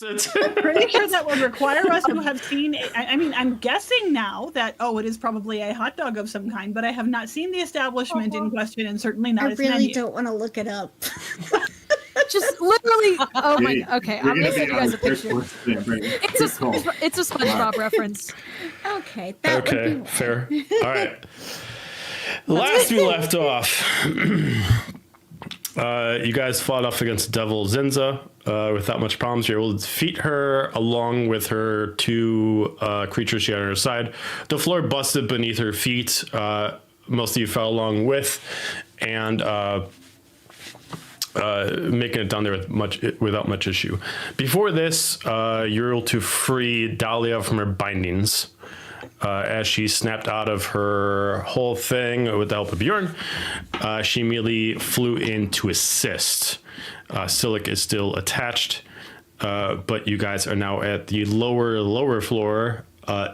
I'm pretty sure that would require us to have seen. I mean, I'm guessing now that it is probably a hot dog of some kind, but I have not seen the establishment in question, and certainly not. I really don't want to look it up. Just literally. Oh my. Okay, I'm gonna send you guys a picture. It's a SpongeBob reference. Okay. That would be fair. All right. Last we left off, you guys fought off against Devil Zinza without much problems. You're able to defeat her along with her two creatures she had on her side. The floor busted beneath her feet. Most of you fell along with, and making it down there without much issue. Before this, you're able to free Dahlia from her bindings. As she snapped out of her whole thing with the help of Bjorn, she immediately flew in to assist. Silic is still attached, but you guys are now at the lower floor,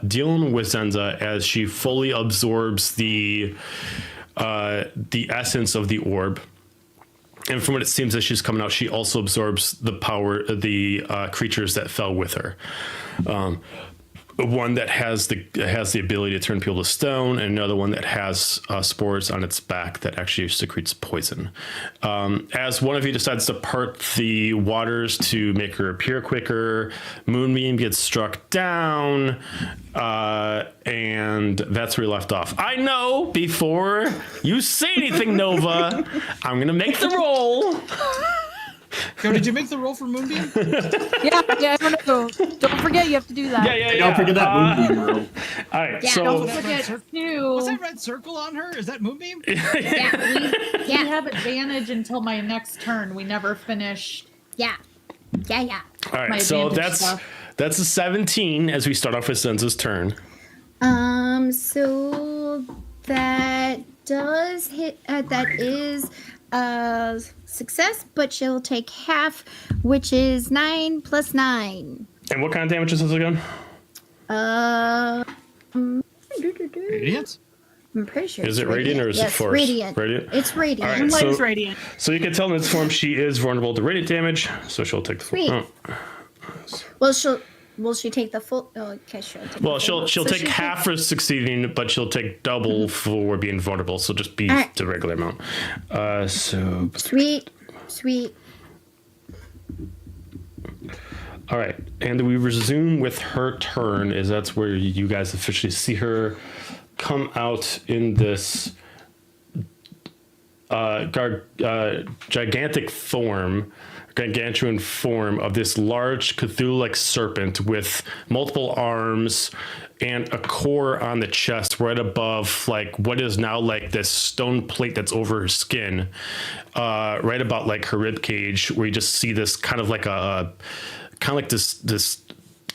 dealing with Zenza as she fully absorbs the essence of the orb. And from what it seems as she's coming out, she also absorbs the power of the creatures that fell with her. One that has the ability to turn people to stone, and another one that has spores on its back that actually secretes poison. As one of you decides to part the waters to make her appear quicker, Moonbeam gets struck down, and that's where we left off. I know, before you say anything, Nova, I'm going to make the roll. Yo, did you make the roll for Moonbeam? Yeah, I don't know. Don't forget you have to do that. Yeah. Don't forget that Moonbeam roll. All right, yeah, so don't forget too. What's that red circle on her? Is that Moonbeam? We have advantage until my next turn. We never finish. Yeah. All right, so that's a 17 as we start off with Zenza's turn. So that does hit. That is success, but she'll take half, which is 9 plus 9. And what kind of damage is this again? Radiant? I'm pretty sure. Is it radiant or is it force? Radiant. It's radiant. All right, Light is radiant. So you can tell in its form she is vulnerable to radiant damage, so she'll take the full. Sweet. Will she take the full? Oh, okay, she'll take. Well, she'll take half for succeeding, but she'll take double for being vulnerable. So just be the regular amount. So sweet. All right, and we resume with her turn. That's where you guys officially see her come out in this gigantic form. Gargantuan form of this large Cthulhu-like serpent with multiple arms and a core on the chest right above like what is now like this stone plate that's over her skin, right about like her rib cage, where you just see this kind of like this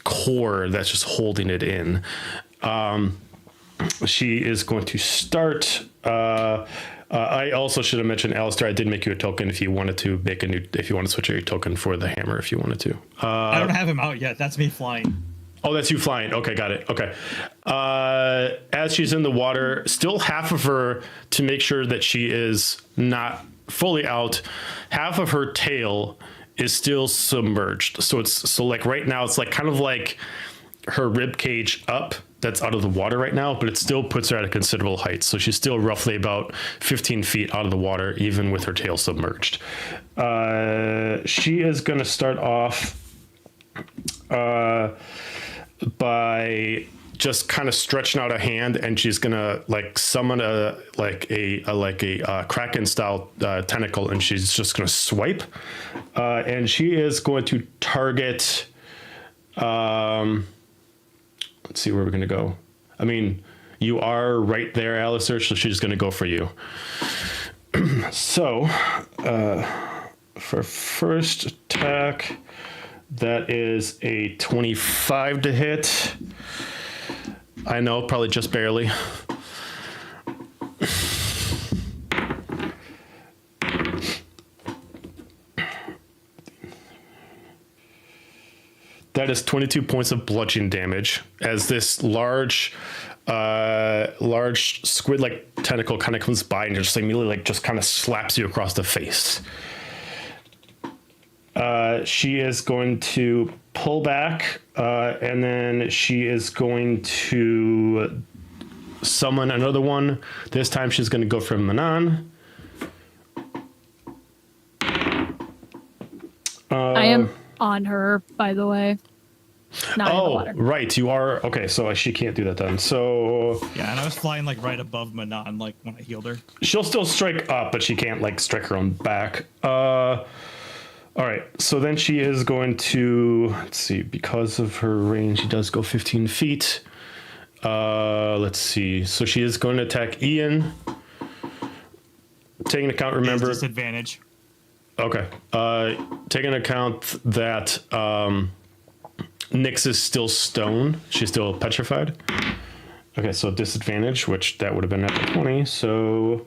core that's just holding it in. She is going to start. I also should have mentioned, Alistair, I did make you a token if you wanted to if you want to switch out your token for the hammer if you wanted to. I don't have him out yet. That's me flying. Oh, that's you flying. Okay, got it. Okay. As she's in the water, still half of her, to make sure that she is not fully out, half of her tail is still submerged. So like right now, it's like kind of like her rib cage up that's out of the water right now, but it still puts her at a considerable height. So she's still roughly about 15 feet out of the water, even with her tail submerged. She is going to start off by just kind of stretching out a hand, and she's going to like summon a Kraken style tentacle, and she's just going to swipe. And she is going to target, let's see where we're going to go. I mean, you are right there, Alistair, so she's going to go for you. So, for first attack, that is a 25 to hit. I know, probably just barely. That is 22 points of bludgeoning damage as this large squid-like tentacle kind of comes by and just immediately just kind of slaps you across the face. She is going to pull back, and then she is going to summon another one. This time she's going to go for Manon. I am on her, by the way. Not in the water. Right. You are. Okay, so she can't do that then. So Yeah, and I was flying like right above Manon, like when I healed her. she'll still strike up, but she can't like strike her own back. All right. So then she is going to, let's see, because of her range, she does go 15 feet. Let's see. So she is going to attack Ian. Taking account, remember. Disadvantage. Okay. Taking account that Nyx is still stone. She's still petrified. Okay, so disadvantage, which that would have been at 20. So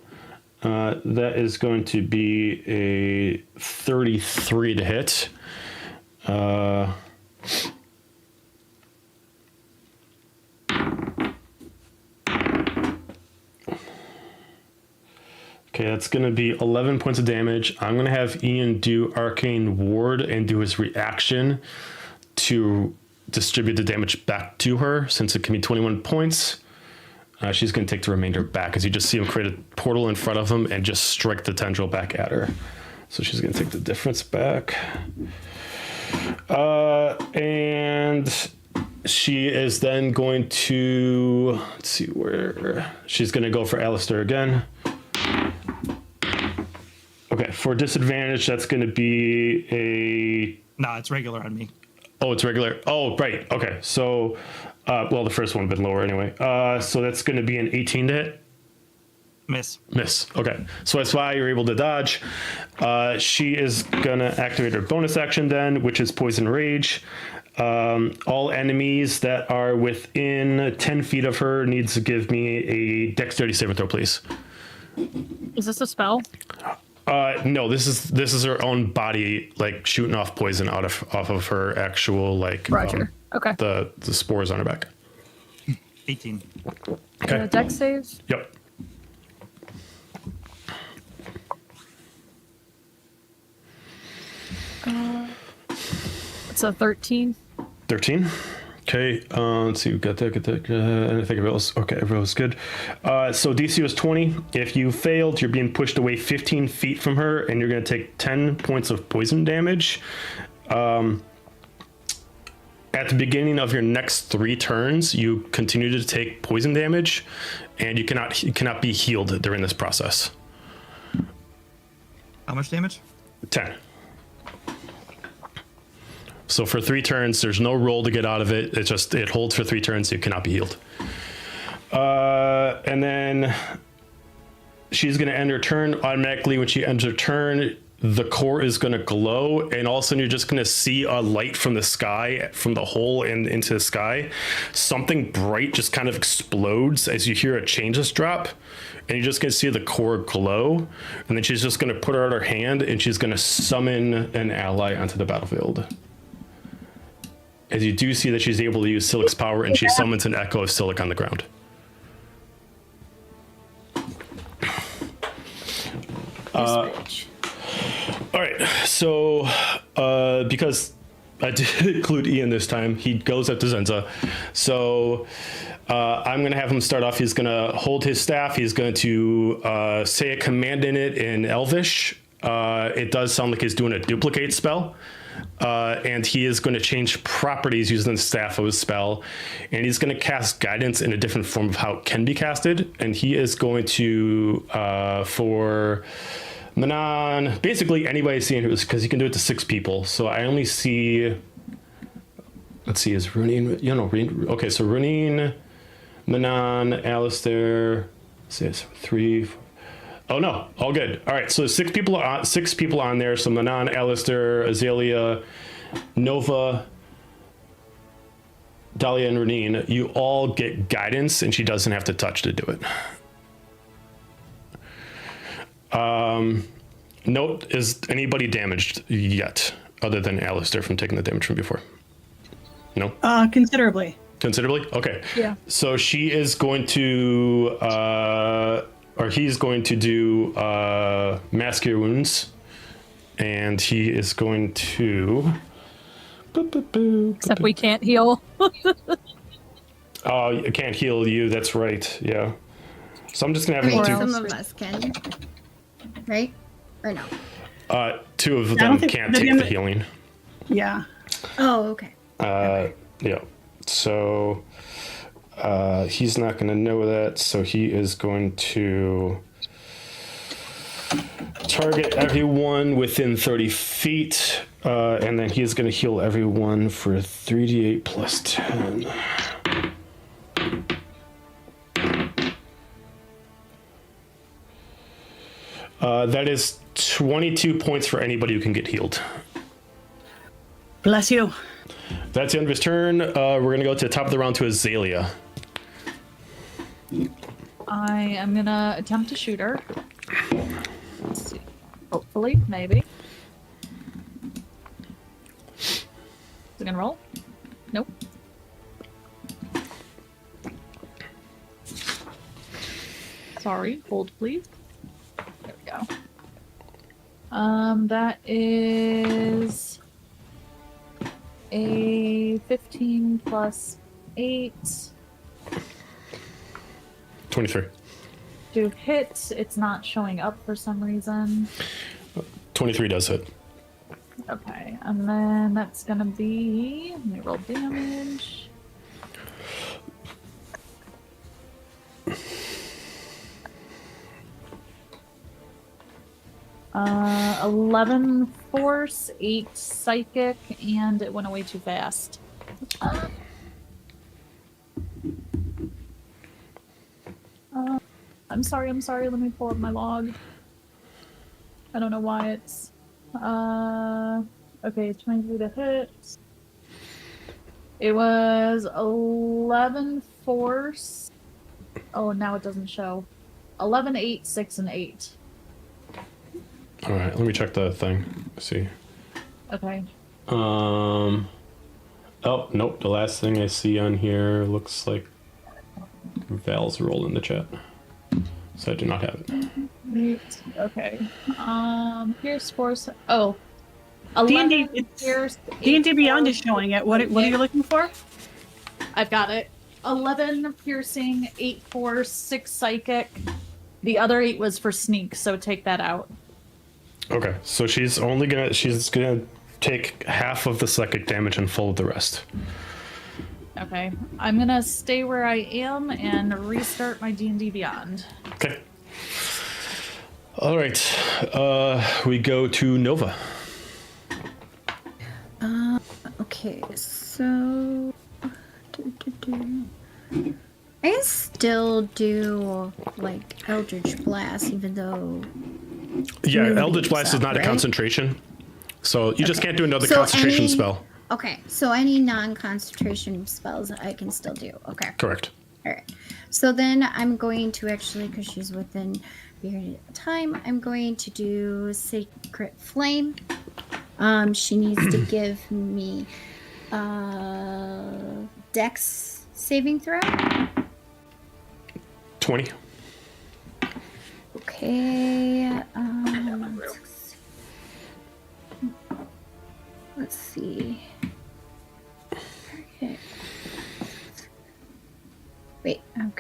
that is going to be a 33 to hit. Okay, that's going to be 11 points of damage. I'm going to have Ian do Arcane Ward and do his reaction to distribute the damage back to her, since it can be 21 points. She's going to take the remainder back, as you just see him create a portal in front of him and just strike the tendril back at her. So she's going to take the difference back. And she is then going to, let's see where, she's going to go for Alistair again. Okay, for disadvantage, that's going to be a... Nah, it's regular on me. Oh, it's regular. Oh, right. Okay, so, well, the first one would have been lower anyway. So that's going to be an 18 to hit. Miss. Okay, so that's why you're able to dodge. She is going to activate her bonus action then, which is Poison Rage. All enemies that are within 10 feet of her needs to give me a Dexterity saving throw, please. Is this a spell? No, this is her own body, like shooting off poison off of her actual like. Roger. Okay. The spores on her back. 18. Okay. Dex save? Yep. It's a 13. 13. Okay, let's see, we got that, and I think everyone else, okay, everyone was good. So DC was 20. If you failed, you're being pushed away 15 feet from her, and you're going to take 10 points of poison damage. At the beginning of your next 3 turns, you continue to take poison damage, and you cannot be healed during this process. How much damage? 10. So for 3 turns, there's no roll to get out of it. It holds for 3 turns. So you cannot be healed. And then she's going to end her turn automatically. When she ends her turn, the core is going to glow, and all of a sudden you're just going to see a light from the sky, from the hole and into the sky. Something bright just kind of explodes as you hear a changeless drop, and you're just going to see the core glow. And then she's just going to put her out her hand, and she's going to summon an ally onto the battlefield. As you do see that she's able to use Silic's power, and she summons an echo of Silic on the ground. All right, so because I did include Ian this time, he goes up to Zenza. So I'm going to have him start off. He's going to hold his staff. He's going to say a command in it in Elvish. It does sound like he's doing a duplicate spell. And he is going to change properties using the staff of his spell, and he's going to cast guidance in a different form of how it can be casted. And he is going to for Manon, basically anybody seeing it, because he can do it to 6 people. So I only see, let's see, is Roneen, okay, so Roneen, Manon, Alistair, 3, 4. Oh no, all good. All right, so 6 people on there. So Manon, Alistair, Azalia, Nova, Dahlia, and Roneen. You all get guidance, and she doesn't have to touch to do it. Note, is anybody damaged yet, other than Alistair from taking the damage from before? No? Considerably. Considerably? Okay. Yeah. So she is going to... or he's going to do Mass Cure Wounds and he is going to. Except we can't heal. Oh, I can't heal you. That's right. Yeah. So I'm just gonna have him do. Some of us can, right? Or no? Two of I them don't think can't the take the damage- healing. Yeah. Oh, okay. Yeah. So he's not going to know that. So he is going to target everyone within 30 feet. And then he's going to heal everyone for 3d8 plus 10. That is 22 points for anybody who can get healed. Bless you. That's the end of his turn. We're going to go to the top of the round to Azalia. I am gonna attempt to shoot her. Let's see. Hopefully, maybe. Is it gonna roll? Nope. Sorry, hold please. There we go. That is a 15 plus 8. 23. To hit, it's not showing up for some reason. 23 does hit. Okay, and then that's gonna be. Let me roll damage. Uh, 11 force, 8 psychic, and it went away too fast. I'm sorry, let me pull up my log. I don't know why it's... Okay, 23 to hit. It was 11 force. Oh, now it doesn't show. 11, 8, 6, and 8. All right, let me check the thing. See. Okay. Oh, nope. The last thing I see on here looks like Val's roll in the chat. So I do not have it. Eight. Okay. Pierce force. Oh. 11 D&D, pierce. D&D 8 Beyond force, is showing it. What are you looking for? I've got it. 11 piercing, 8 force, 6 psychic. The other 8 was for sneak, so take that out. Okay, so she's gonna take half of the psychic damage and full of the rest. Okay. I'm gonna stay where I am and restart my D&D Beyond. Okay. All right. We go to Nova. Okay, so I can still do like Eldritch Blast, even though Yeah, Moving Eldritch Blast is stuff, not a right? concentration, so you just can't do another So concentration any- spell. okay, so any non-concentration spells I can still do. Okay, Correct. all right. So then I'm going to actually, because she's within a period of time, I'm going to do Sacred Flame. She needs to give me Dex saving throw. 20. Okay. Let's see. Okay. Wait, I'm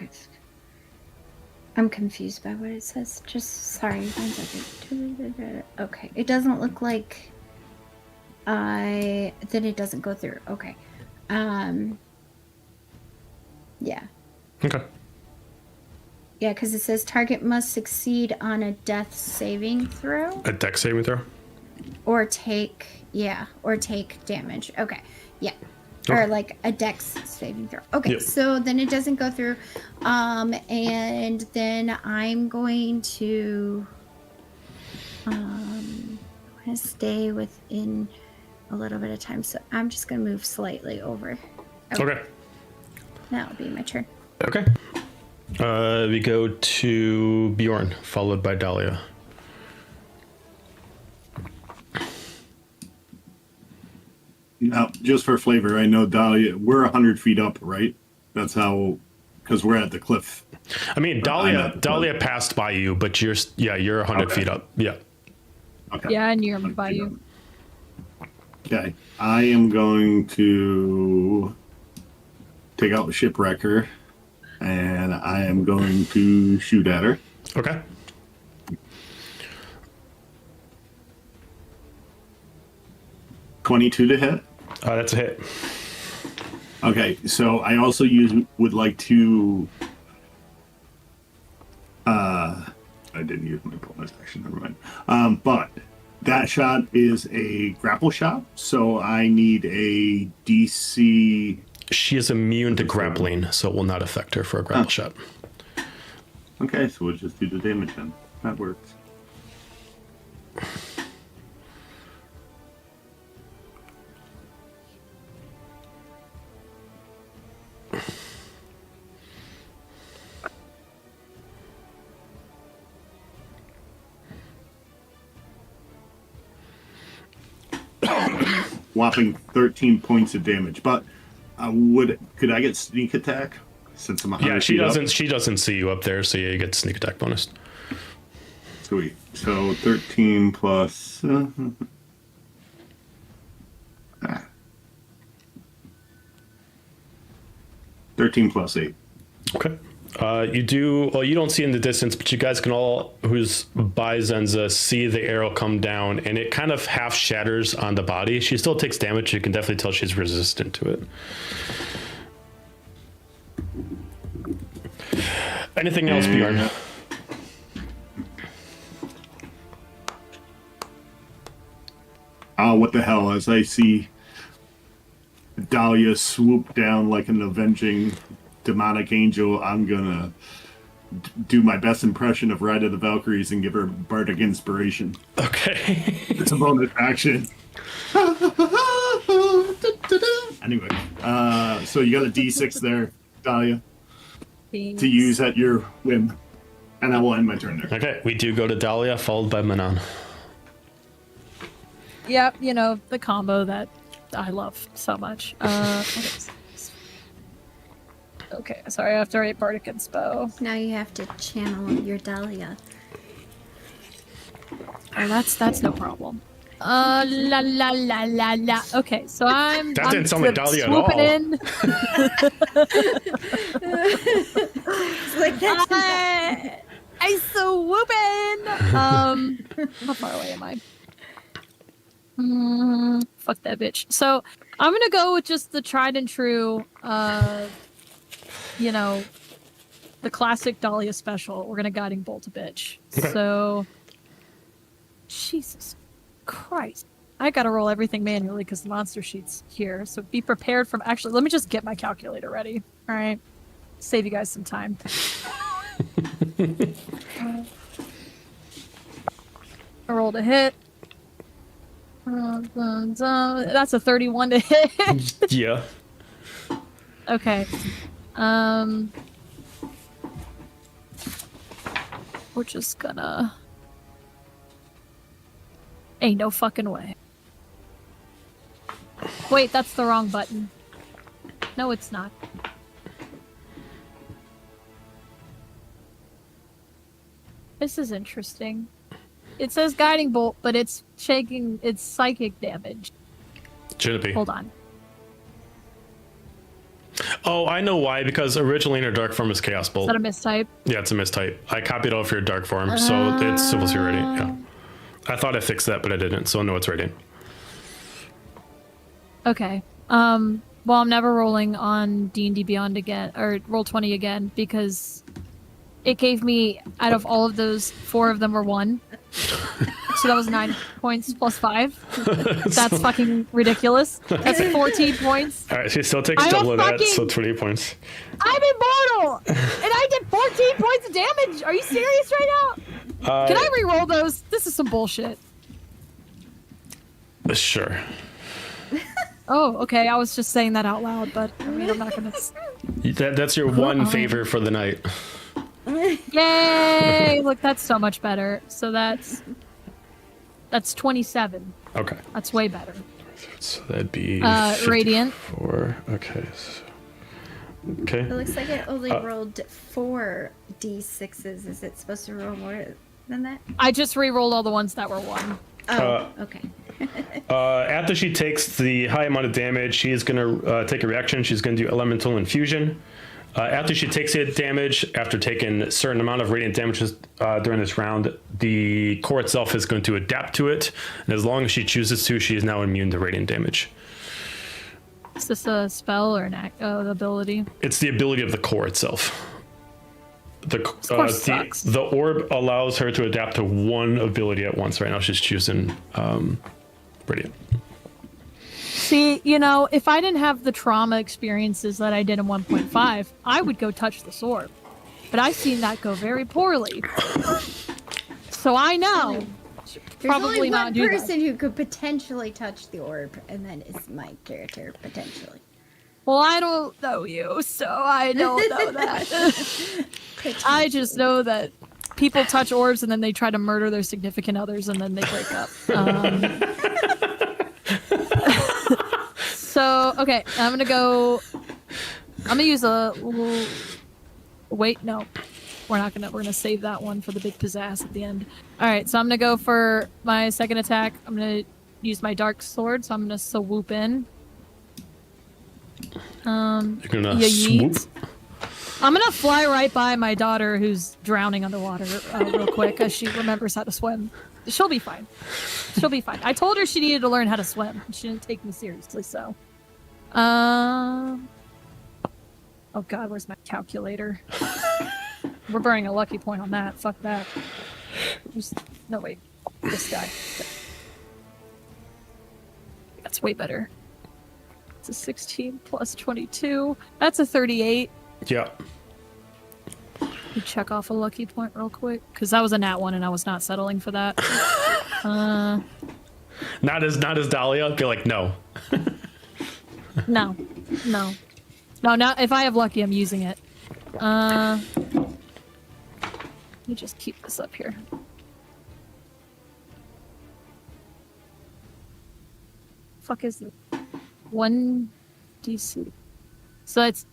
confused by what it says. Just sorry, 1 second. Okay, it doesn't look like then it doesn't go through. Okay. Yeah. Okay. Yeah, because it says target must succeed on a death saving throw A Dex saving throw. or take damage. Okay. Yeah. Okay. Or like a dex saving throw. Okay. Yep. So then it doesn't go through. And then I'm going to stay within a little bit of time. So I'm just going to move slightly over. Okay. That'll be my turn. Okay. We go to Bjorn, followed by Dahlia. Now, just for flavor, I know Dahlia, we're 100 feet up, right? That's how, because we're at the cliff. I mean, I'm at the Dahlia passed by you, but you're 100 Okay. feet up. Yeah. Okay. Yeah, and you're by you. Okay. I am going to take out the shipwrecker, and I am going to shoot at her. Okay. $22 to hit. That's a hit. Okay, so I also would like to. I didn't use my bonus action. Never mind. But that shot is a grapple shot, so I need a DC. She is immune to grappling, so it will not affect her for a grapple shot. Okay, so we'll just do the damage then. That works. Whopping 13 points of damage, but could I get sneak attack since I'm 100 she feet doesn't. up? She doesn't see you up there, so yeah, you get sneak attack bonus. Sweet. So 13 plus. 13 plus 8. Okay. You do. Well, you don't see in the distance, but you guys can all, who's by Zenza, see the arrow come down, and it kind of half shatters on the body. She still takes damage. You can definitely tell she's resistant to it. Anything else, Bjorn? What the hell? As I see Dahlia swoop down like an avenging demonic angel, I'm gonna do my best impression of Ride of the Valkyries and give her bardic inspiration. Okay. It's a bonus action. Anyway, so you got a D6 there, Dahlia, to use at your whim, and I will end my turn there. Okay, we do go to Dahlia, followed by Manon. Yep, you know, the combo that I love so much. Okay, sorry, I have to write Bardic Inspo. Now you have to channel your Dahlia. Oh, that's no problem. La la la la la. Okay, so I'm. That I'm didn't sound like Dahlia at all. swooping in. It's like that's I swoop in. How far away am I? Fuck that bitch. So I'm gonna go with just the tried and true. You know, the classic Dahlia special. We're gonna guiding bolt a bitch. So, Jesus Christ, I gotta roll everything manually because the monster sheet's here. So be prepared from. Actually, let me just get my calculator ready. All right, save you guys some time. I rolled a hit. That's a 31 to hit. Yeah. Okay. We're just gonna. Ain't no fucking way. Wait, that's the wrong button. No, it's not. This is interesting. It says guiding bolt, but it's shaking. It's psychic damage. Should it be? Hold on. Oh, I know why. Because originally in her dark form is Chaos Bolt. Is that a mistype? Yeah, it's a mistype. I copied over your dark form, so it's supposed to be ready. Yeah. I thought I fixed that, but I didn't, so no, it's ready. Okay. Well, I'm never rolling on D&D Beyond again, or Roll20 again, because it gave me, out of all of those, 4 of them were 1. So that was 9 points plus 5. That's fucking ridiculous. That's 14 points. All right, she still takes I'm double a of that, fucking- so 20 points. I'm immortal! And I did 14 points of damage! Are you serious right now? Can I re-roll those? This is some bullshit. Sure. Oh, okay. I was just saying that out loud, but I mean, I'm not gonna... That's your one favor for the night. Yay! Look, that's so much better. So that's 27. Okay. That's way better. So that'd be Radiant. 4. Okay. Okay. It looks like it only rolled 4 d6s. Is it supposed to roll more than that? I just re-rolled all the ones that were 1. Oh, okay. After she takes the high amount of damage, she is going to take a reaction. She's going to do Elemental Infusion. After she takes it damage, after taking a certain amount of radiant damages during this round, the core itself is going to adapt to it. And as long as she chooses to, she is now immune to radiant damage. Is this a spell or an ability? It's the ability of the core itself. Sucks. The orb allows her to adapt to one ability at once. Right now she's choosing Radiant. See, you know, if I didn't have the trauma experiences that I did in 1.5, I would go touch the sword. But I've seen that go very poorly. So I know. There's Probably only not one do that. person who could potentially touch the orb, and that is my character, potentially. Well, I don't know you, so I don't know that. I just know that people touch orbs and then they try to murder their significant others and then they break up. So, okay, I'm gonna use a little... Wait, no. We're gonna save that one for the big pizzazz at the end. Alright, so I'm gonna go for my second attack. I'm gonna use my dark sword, so I'm gonna swoop in. You're gonna yeet. swoop? I'm gonna fly right by my daughter who's drowning underwater real quick as she remembers how to swim. She'll be fine. She'll be fine. I told her she needed to learn how to swim. She didn't take me seriously, so. Oh god, where's my calculator? We're burning a lucky point on that. Fuck that. No, wait. This guy. That's way better. It's a 16 plus 22. That's a 38. Yeah. You check off a lucky point real quick, because that was a nat 1 and I was not settling for that. Not as Dahlia. Be like, no. No. Not if I have lucky, I'm using it. Let me just keep this up here. Fuck is it? 1d6. So it's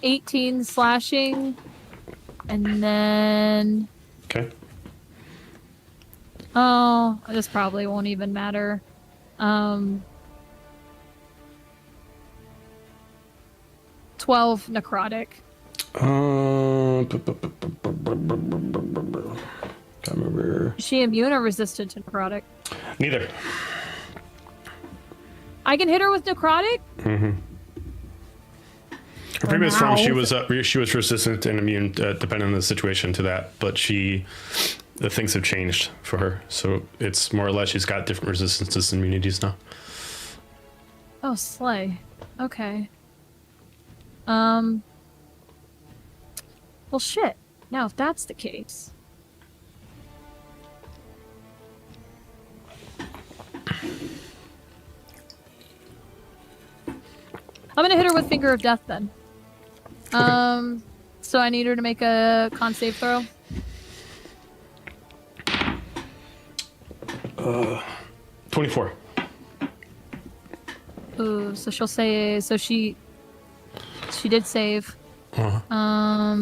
18 slashing, and then... Okay. Oh, this probably won't even matter. 12 necrotic. Can't remember. Is she immune or resistant to necrotic? Neither. I can hit her with necrotic? Mm-hmm. Her previous form, she was resistant and immune, depending on the situation to that. But the things have changed for her, so it's more or less she's got different resistances and immunities now. Oh, slay. Okay. Well, shit. Now, if that's the case... I'm gonna hit her with Finger of Death, then. Okay. So I need her to make a con save throw. 24. Ooh, so she'll say... So she did save. Uh-huh.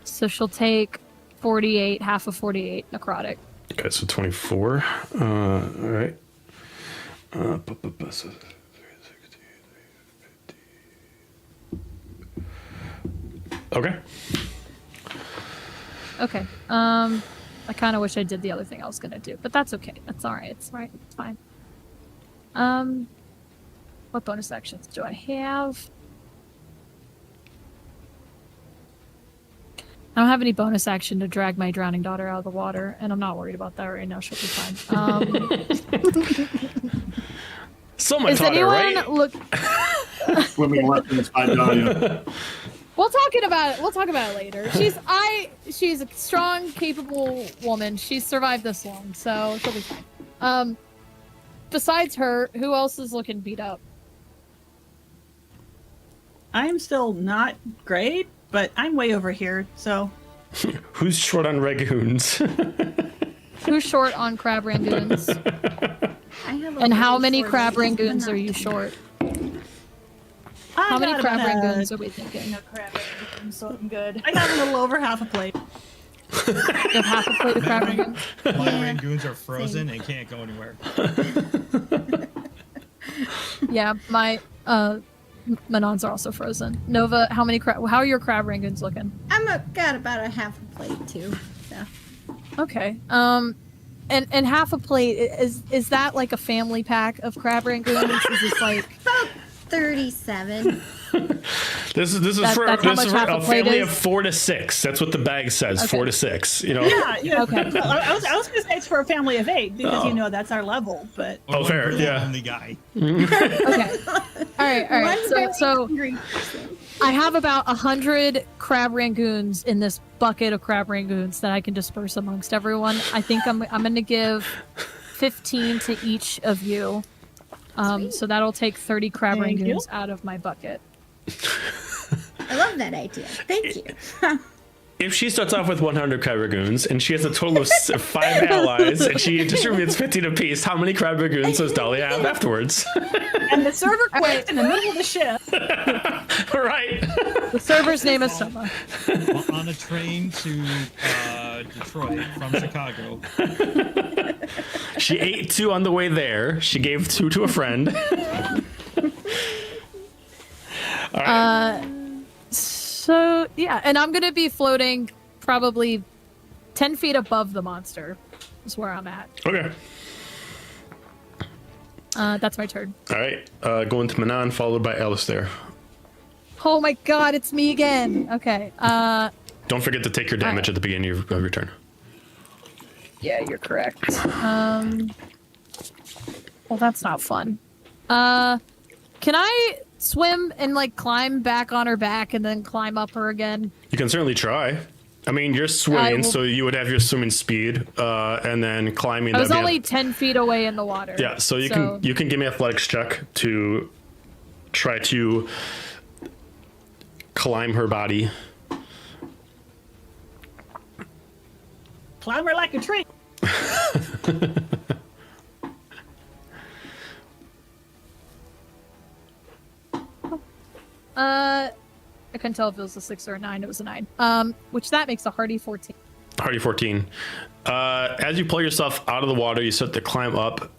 So she'll take 48, half of 48 necrotic. Okay, so 24. All right. Okay. Okay. I kind of wish I did the other thing I was gonna do, but that's okay. That's all right. It's right. It's fine. What bonus actions do I have? I don't have any bonus action to drag my drowning daughter out of the water, and I'm not worried about that right now. She'll be fine. Someone is taught her, anyone right? look? Swimming lessons by Dahlia. We'll talk about it later. She's a strong, capable woman. She's survived this long, so she'll be fine. Besides her, who else is looking beat up? I'm still not great, but I'm way over here, so... Who's short on ragoons? Who's short on crab rangoons? And how many crab rangoons are you short? How many crab rangoons are we thinking? No crab, so I'm good. I got a little over half a plate. You have half a plate of crab rangoons. My Yeah, rangoons are frozen and can't go anywhere. Yeah, my Manons are also frozen. Nova, how are your crab rangoons looking? Got about a half a plate too. So. Okay. And half a plate is that like a family pack of crab rangoons? Is this like About 37. This is That's for how this much is for half a a plate family is? of 4 to 6. That's what the bag says. Okay. 4 to 6. You know. Yeah. Okay. Well, I was going to say it's for a family of 8 because Oh. that's our level. But Oh, fair, Really yeah. Only guy. Okay. All right. One very So hungry person. I have about 100 crab rangoons in this bucket of crab rangoons that I can disperse amongst everyone. I think I'm going to give 15 to each of you. So that'll take 30 crab Thank you. rangoons out of my bucket. I love that idea. Thank you. If she starts off with 100 crab ragoons and she has a total of 5 allies and she distributes 15 apiece, how many crab ragoons does Dahlia have afterwards? and the server quit in the middle of the shift. Right. The server's name is Summer. On a train to Detroit from Chicago. She ate 2 on the way there. She gave 2 to a friend. All right. So, yeah, and I'm going to be floating probably 10 feet above the monster is where I'm at. Okay. That's my turn. All right. Going to Manon, followed by Alistair. Oh my god, it's me again. Okay. Don't forget to take your damage at the beginning of your turn. Yeah, you're correct. Well, that's not fun. Can I swim and like climb back on her back and then climb up her again? You can certainly try. I mean, you're swimming, so you would have your swimming speed, and then climbing. I was that'd be only 10 feet away in the water. Yeah, so you can give me an athletics check to try to climb her body. Climb her like a tree. I couldn't tell if it was a 6 or a 9. It was a 9. Which that makes a hardy 14. Hardy 14. As you pull yourself out of the water, you start to climb up.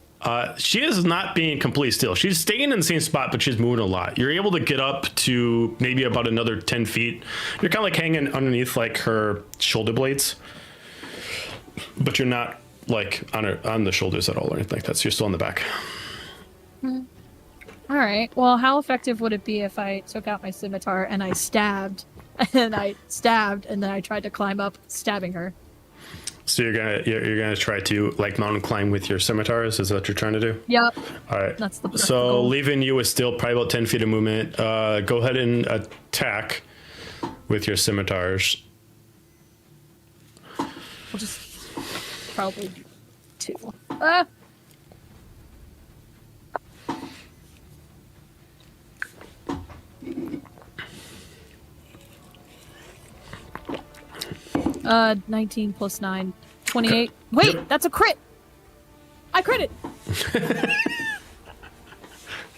She is not being completely still. She's staying in the same spot, but she's moving a lot. You're able to get up to maybe about another 10 feet. You're kind of like hanging underneath like her shoulder blades, but you're not like on the shoulders at all or anything like that. So you're still on the back. All right. Well, how effective would it be if I took out my scimitar and I stabbed, and then I tried to climb up, stabbing her? So you're gonna try to like mountain climb with your scimitars? Is that what you're trying to do? Yep. All right. That's the So leaving you is still probably about 10 feet of movement. Go ahead and attack with your scimitars. We'll just probably 2. 19 plus 9, 28. Wait, Yep. that's a crit. I critted.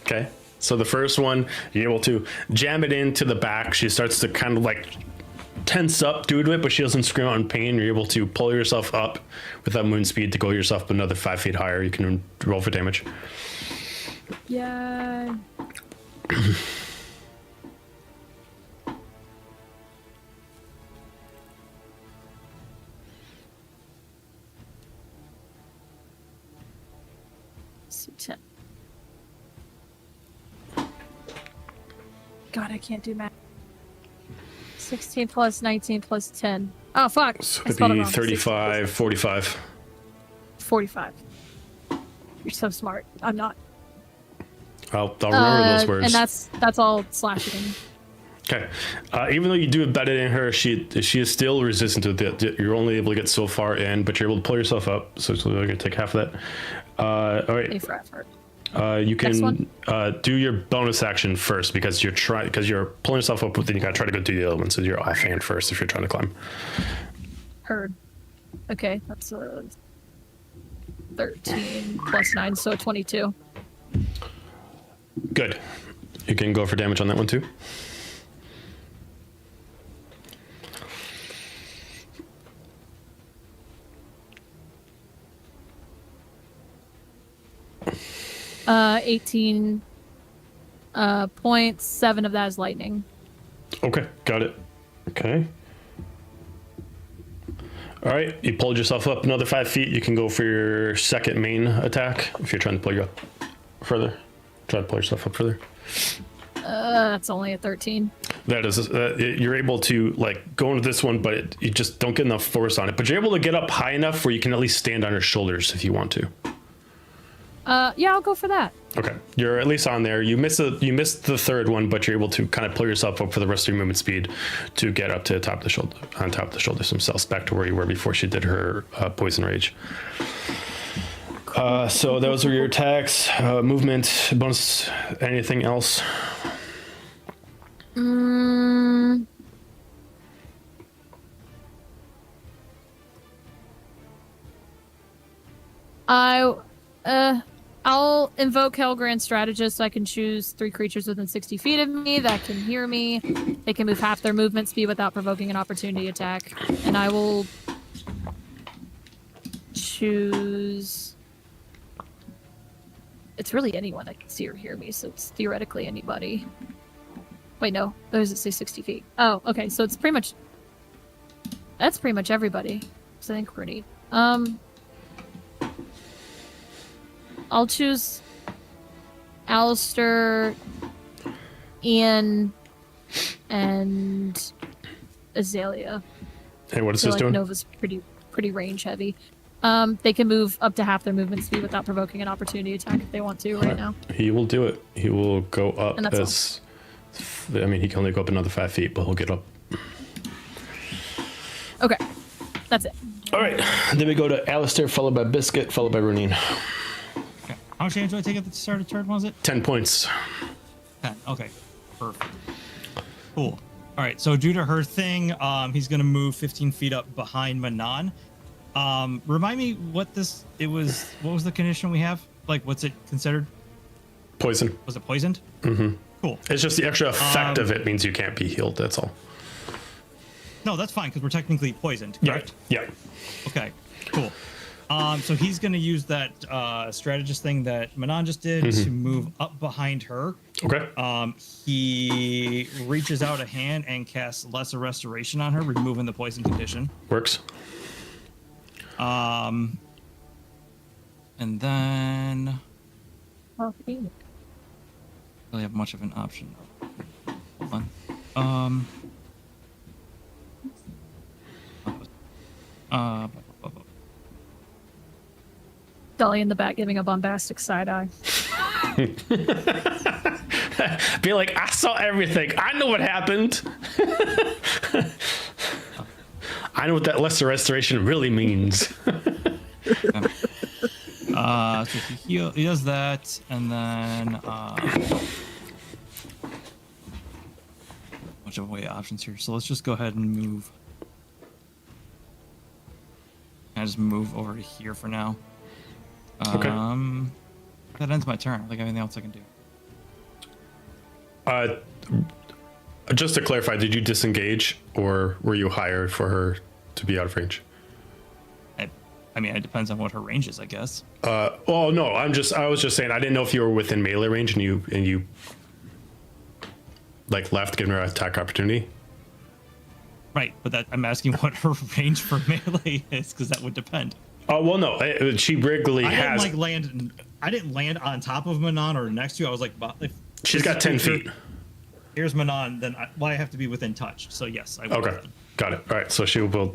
Okay. So the first one, you're able to jam it into the back. She starts to kind of like tense up due to it, but she doesn't scream out in pain. You're able to pull yourself up with that moon speed to go yourself another 5 feet higher. You can roll for damage. Yeah. So 10. God, I can't do math. 16 plus 19 plus 10. Oh, fuck. So I it'd spelled it be wrong. 35, 45. 45. You're so smart. I'm not. I'll remember those words. And that's all slashing. Okay. Even though you do it better than her, she is still resistant to it. You're only able to get so far in, but you're able to pull yourself up. So you're going to take half of that. All A right. for effort. You Next can one. do your bonus action first because you're pulling yourself up, but then you got to try to go do the other one. So you're offhand first if you're trying to climb. Heard. Okay, that's 13 plus 9, so 22. Good. You can go for damage on that one too. 18 points. 7 of that is lightning. Okay, got it. Okay. All right, you pulled yourself up another 5 feet. You can go for your second main attack if you're trying to pull you up further. Try to pull yourself up further. That's only a 13. That is, you're able to like go into this one, but you just don't get enough force on it. But you're able to get up high enough where you can at least stand on her shoulders if you want to. Yeah, I'll go for that. Okay, you're at least on there. You missed the third one, but you're able to kind of pull yourself up for the rest of your movement speed to get up to the top of the shoulder, on top of the shoulders themselves, back to where you were before she did her poison rage. So those are your attacks, movement, bonus, anything else? I'll invoke Hellgrand Strategist so I can choose 3 creatures within 60 feet of me that can hear me. They can move half their movement speed without provoking an opportunity attack. And I will choose... It's really anyone that can see or hear me, so it's theoretically anybody. Wait, no. Those say 60 feet. Oh, okay, so it's pretty much... That's pretty much everybody. So I think Roneen. I'll choose Alistair, Ian, and Azalia. And what is this doing? Nova's pretty range heavy. They can move up to half their movement speed without provoking an opportunity attack if they want to right now. He will do it. He will go up And that's as... I mean, he can only go up another 5 feet, but he'll get up. Okay, that's it. All right, then we go to Alistair, followed by Biscuit, followed by Roneen. Okay. How much damage do I take at the start of the turn, was it? 10 points. 10. Okay. Perfect. Cool. All right. So due to her thing, he's going to move 15 feet up behind Manon. Remind me what was the condition we have? Like, what's it considered? Poison. Was it poisoned? Mm-hmm. Cool. It's just the extra effect of it means you can't be healed. That's all. No, that's fine because we're technically poisoned, correct? Yeah. Okay, cool. So he's going to use that strategist thing that Manon just did to move up behind her. Okay. He reaches out a hand and casts Lesser Restoration on her, removing the poison condition. Works. And then... Okay. Really have much of an option. Hold on. Dolly in the back giving a bombastic side eye. Be like, I saw everything. I know what happened. I know what that lesser restoration really means. So he does that, and then bunch of way options here. So let's just go ahead and move. I just move over to here for now. Okay. That ends my turn. I don't think anything else I can do. Just to clarify, did you disengage, or were you hired for her to be out of range? I mean, it depends on what her range is, I guess. Oh no, I was just saying I didn't know if you were within melee range and you like left, giving her an attack opportunity. Right, but I'm asking what her range for melee is, because that would depend. Oh well, no, she regularly has. I didn't land on top of Manon or next to you. I was like, if she's got 10 feet. Here's Manon, then I have to be within touch. So yes, I will. Okay, got it. All right, so she will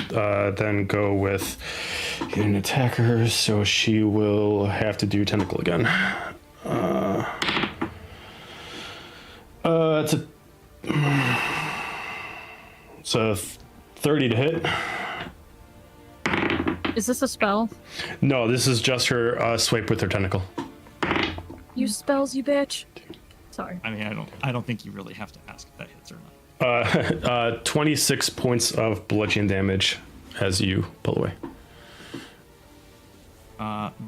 then go with an attacker. So she will have to do tentacle again. It's a 30 to hit. Is this a spell? No, this is just her swipe with her tentacle. You spells, you bitch. Sorry. I mean, I don't think you really have to ask if that hits or not. 26 points of bludgeoning damage as you pull away.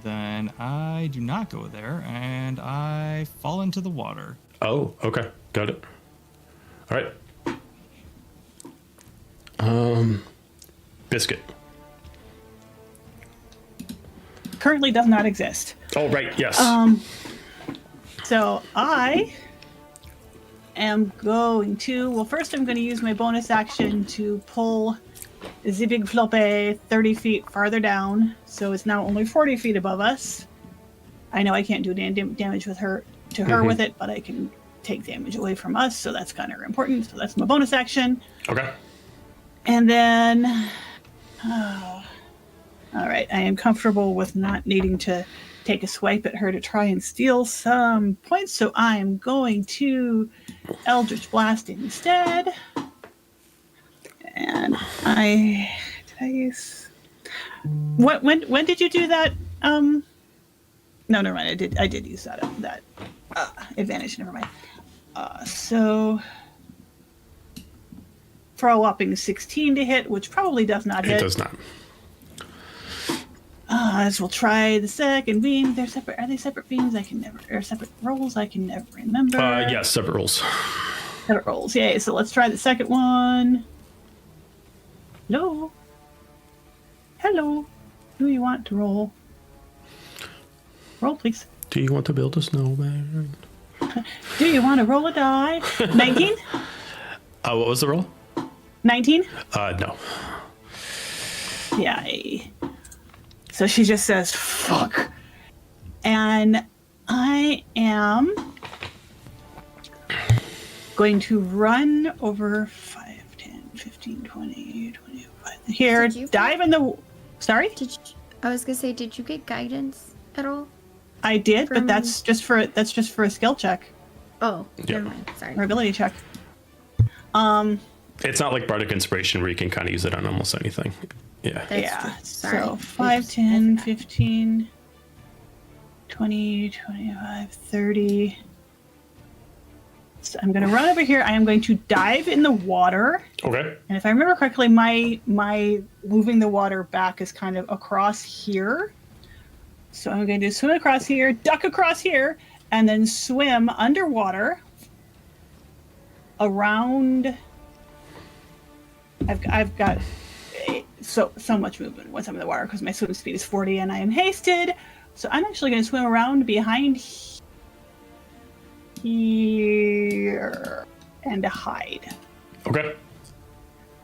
Then I do not go there, and I fall into the water. Oh, okay, got it. All right. Biscuit. Currently does not exist. Oh, right, yes. So I am going to. Well, first I'm going to use my bonus action to pull the big floppe 30 feet farther down, so it's now only 40 feet above us. I know I can't do damage with her with it, but I can take damage away from us, so that's kind of important. So that's my bonus action. Okay. And then, all right, I am comfortable with not needing to take a swipe at her to try and steal some points, so I'm going to Eldritch Blast instead. And I use when did you do that? No, never mind. I did use that advantage. Never mind. So for a whopping 16 to hit, which probably does not hit. It does not. As we'll try the second beam. They're separate. Are they separate beams? Or separate rolls? I can never remember. Yes, separate rolls. Separate rolls. Yay. So let's try the second one. Hello. Hello. Do you want to roll? Roll, please. Do you want to build a snowman? Do you want to roll a die? 19? What was the roll? 19? No. Yeah. So she just says, fuck. And I am going to run over 5, 10, 15, 20, 25. Here, dive in the... Sorry? I was going to say, did you get guidance at all? I did, but that's just for a skill check. Oh, Yeah. never mind. Sorry. Or ability check. It's not like Bardic Inspiration where you can kind of use it on almost anything. Yeah. That's Yeah. true. Sorry. So 5, Oops, 10, I forgot. 15, 20, 25, 30. So I'm going to run over here. I am going to dive in the water. Okay. And if I remember correctly, my moving the water back is kind of across here. So I'm going to swim across here, duck across here, and then swim underwater around. I've got so much movement once I'm in the water because my swim speed is 40 and I am hasted. So I'm actually going to swim around behind here and hide Okay.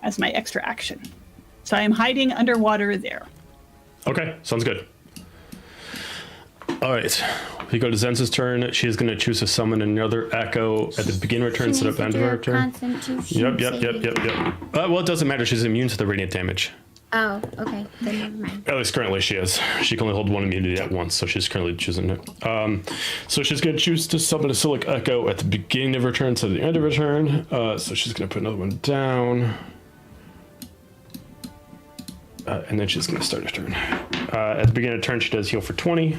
as my extra action. So I am hiding underwater there. Okay. Sounds good. All right. We go to Zenza's turn. She is going to choose to summon another echo at the beginning of her turn instead of end of her turn. Yep. Well, it doesn't matter. She's immune to the radiant damage. Oh, okay. Then never mind. At least currently she is. She can only hold one immunity at once, so she's currently choosing it. So she's going to choose to summon a Silic Echo at the beginning of her turn instead of the end of her turn. So she's going to put another one down. And then she's going to start her turn. At the beginning of the turn, she does heal for 20.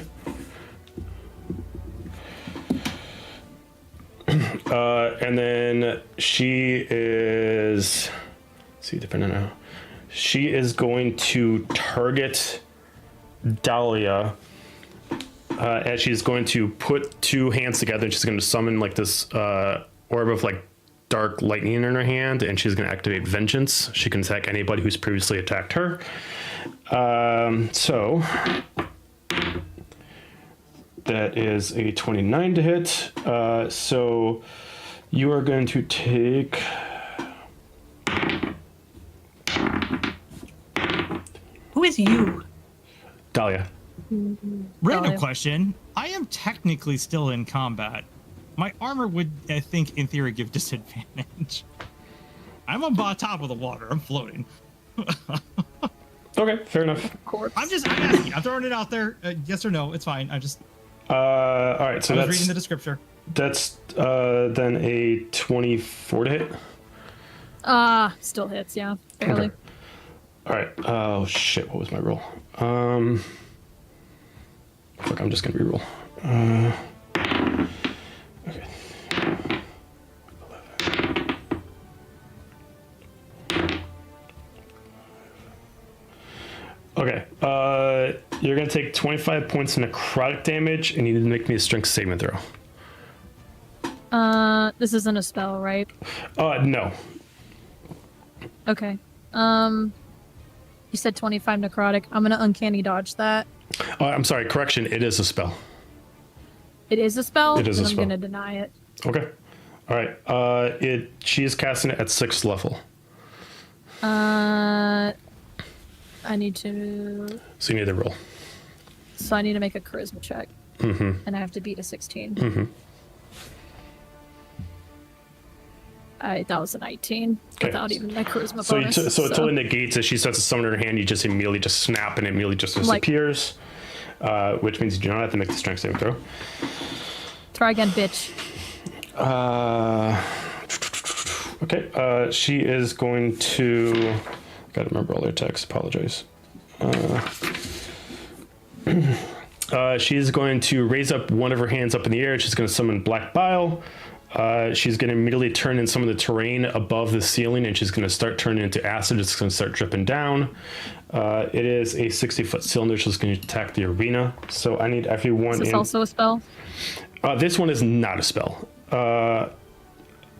And then she is... Let's see, depending on how... She is going to target Dahlia as she's going to put two hands together and she's going to summon like this orb of like dark lightning in her hand, and she's going to activate Vengeance. She can attack anybody who's previously attacked her. So that is a 29 to hit. So you are going to take... Who is you? Dahlia. Random question. I am technically still in combat. My armor would, I think, in theory, give disadvantage. I'm on top of the water. I'm floating. Okay, fair enough. I'm asking. I'm throwing it out there. Yes or no? It's fine. All right, so I was that's reading the description. That's then a 24 to hit. Still hits, yeah. Barely. Okay. All right. Oh shit! What was my roll? Fuck! I'm just gonna reroll. Okay. 11. Okay. You're gonna take 25 points of necrotic damage, and you need to make me a strength saving throw. This isn't a spell, right? No. Okay. You said 25 necrotic. I'm gonna uncanny dodge that. I'm sorry. Correction. It is a spell. it is a spell, It is a then I'm spell. going to deny it. Okay. All right. She is casting it at 6th level. I need to... So you need to roll. So I need to make a charisma check. Mm-hmm. And I have to beat a 16. Mm-hmm. That was a 19 Okay. without even my charisma So, bonus. so it totally negates. As she starts to summon her hand, you just immediately just snap, and it immediately just disappears. Which means you do not have to make the strength saving throw. Try again, bitch. Okay. She is going to. Gotta remember all their attacks. Apologize. She's going to raise up one of her hands up in the air. She's going to summon Black Bile. She's going to immediately turn in some of the terrain above the ceiling, and she's going to start turning into acid. It's going to start dripping down. It is a 60-foot cylinder, so it's going to attack the arena. So I need everyone. Is this also a spell? This one is not a spell.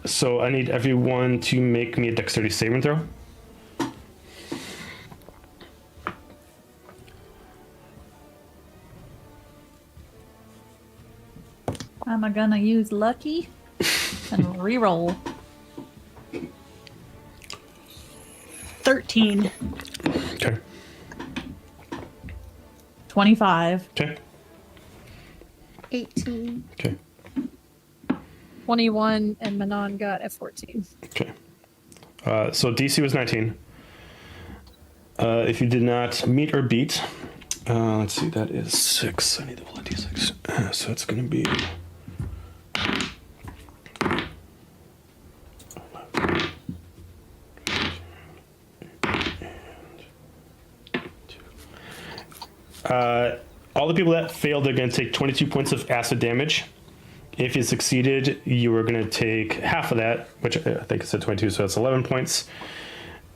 So I need everyone to make me a dexterity saving throw. Am I gonna use lucky and reroll? 13. Okay. 25. Okay. 18. Okay. 21, and Manon got a 14. Okay. So DC was 19. If you did not meet or beat, let's see, that is 6. I need to roll a D6. So it's going to be. All the people that failed are going to take 22 points of acid damage. If you succeeded, you were going to take half of that, which I think it said 22, so that's 11 points.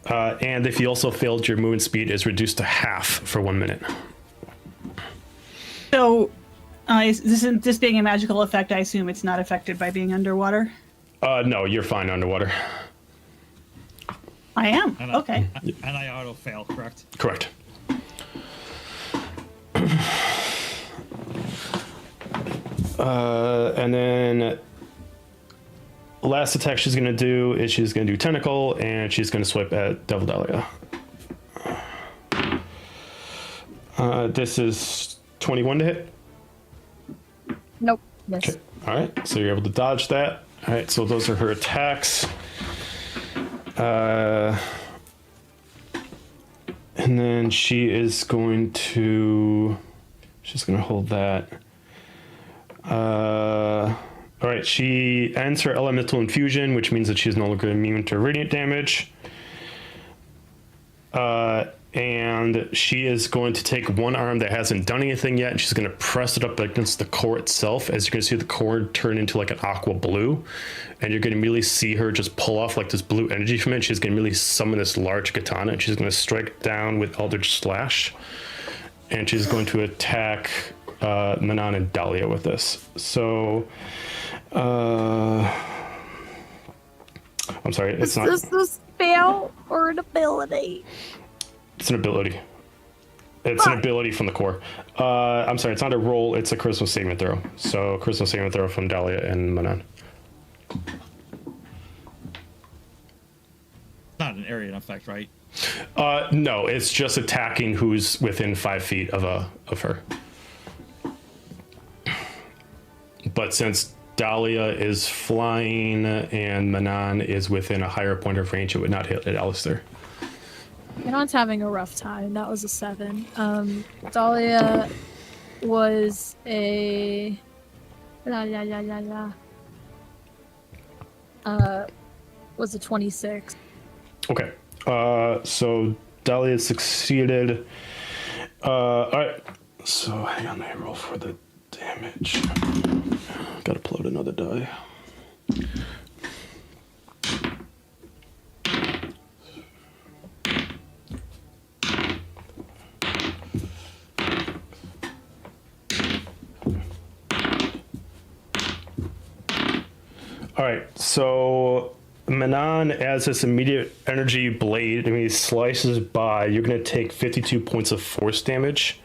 And if you also failed, your movement speed is reduced to half for 1 minute. So, this being a magical effect, I assume it's not affected by being underwater? No, you're fine underwater. I am. And Okay. And I auto fail, correct? Correct. And then last attack she's going to do is she's going to do Tentacle, and she's going to swipe at Devil Dahlia. This is 21 to hit. Nope. Yes. Okay. All right. So you're able to dodge that. All right. So those are her attacks. And then she's going to hold that. All right. She ends her elemental infusion, which means that she's no longer immune to radiant damage. And she is going to take one arm that hasn't done anything yet, and she's going to press it up against the core itself. As you can see, the core turn into like an aqua blue, and you're going to immediately see her just pull off like this blue energy from it. She's going to immediately summon this large katana, and she's going to strike down with Eldritch Slash, and she's going to attack Manon and Dahlia with this. So, I'm sorry, it's not. Is this a spell or an ability? It's an ability. It's an ability from the core. I'm sorry, it's not a roll, it's a charisma saving throw. So charisma saving throw from Dahlia and Manon. Not an area effect, right? No, it's just attacking who's within 5 feet of her. But since Dahlia is flying and Manon is within a higher point of range, it would not hit at Alistair. Manon's having a rough time. That was a 7. Dahlia was a... was a 26. Okay. So Dahlia succeeded. All right. So hang on, let me roll for the damage. Gotta upload another die. All right, so Manon, as this immediate energy blade, slices by, you're going to take 52 points of force damage.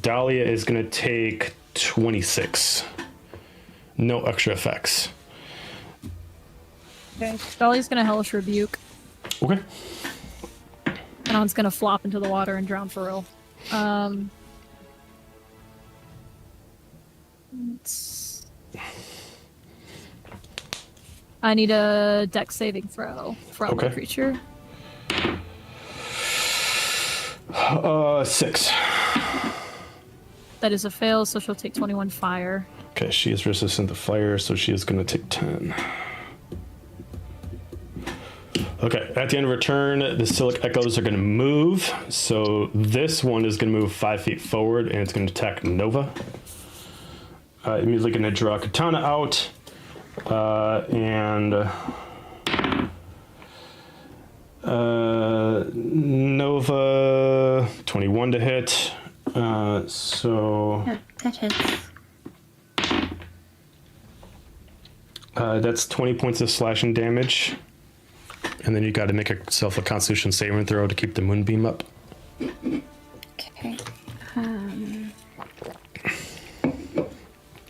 Dahlia is going to take 26. No extra effects. Okay. Dolly's gonna hellish rebuke. Okay. Manon's gonna flop into the water and drown for real. I need a dex saving throw from the creature. 6. That is a fail, so she'll take 21 fire. Okay, she is resistant to fire, so she is going to take 10. Okay, at the end of her turn, the Silic Echoes are going to move. So this one is going to move 5 feet forward, and it's going to attack Nova. Immediately going to draw Katana out. Nova, 21 to hit. So... That hits. That's 20 points of slashing damage. And then you got to make yourself a Constitution saving throw to keep the moonbeam up. Okay.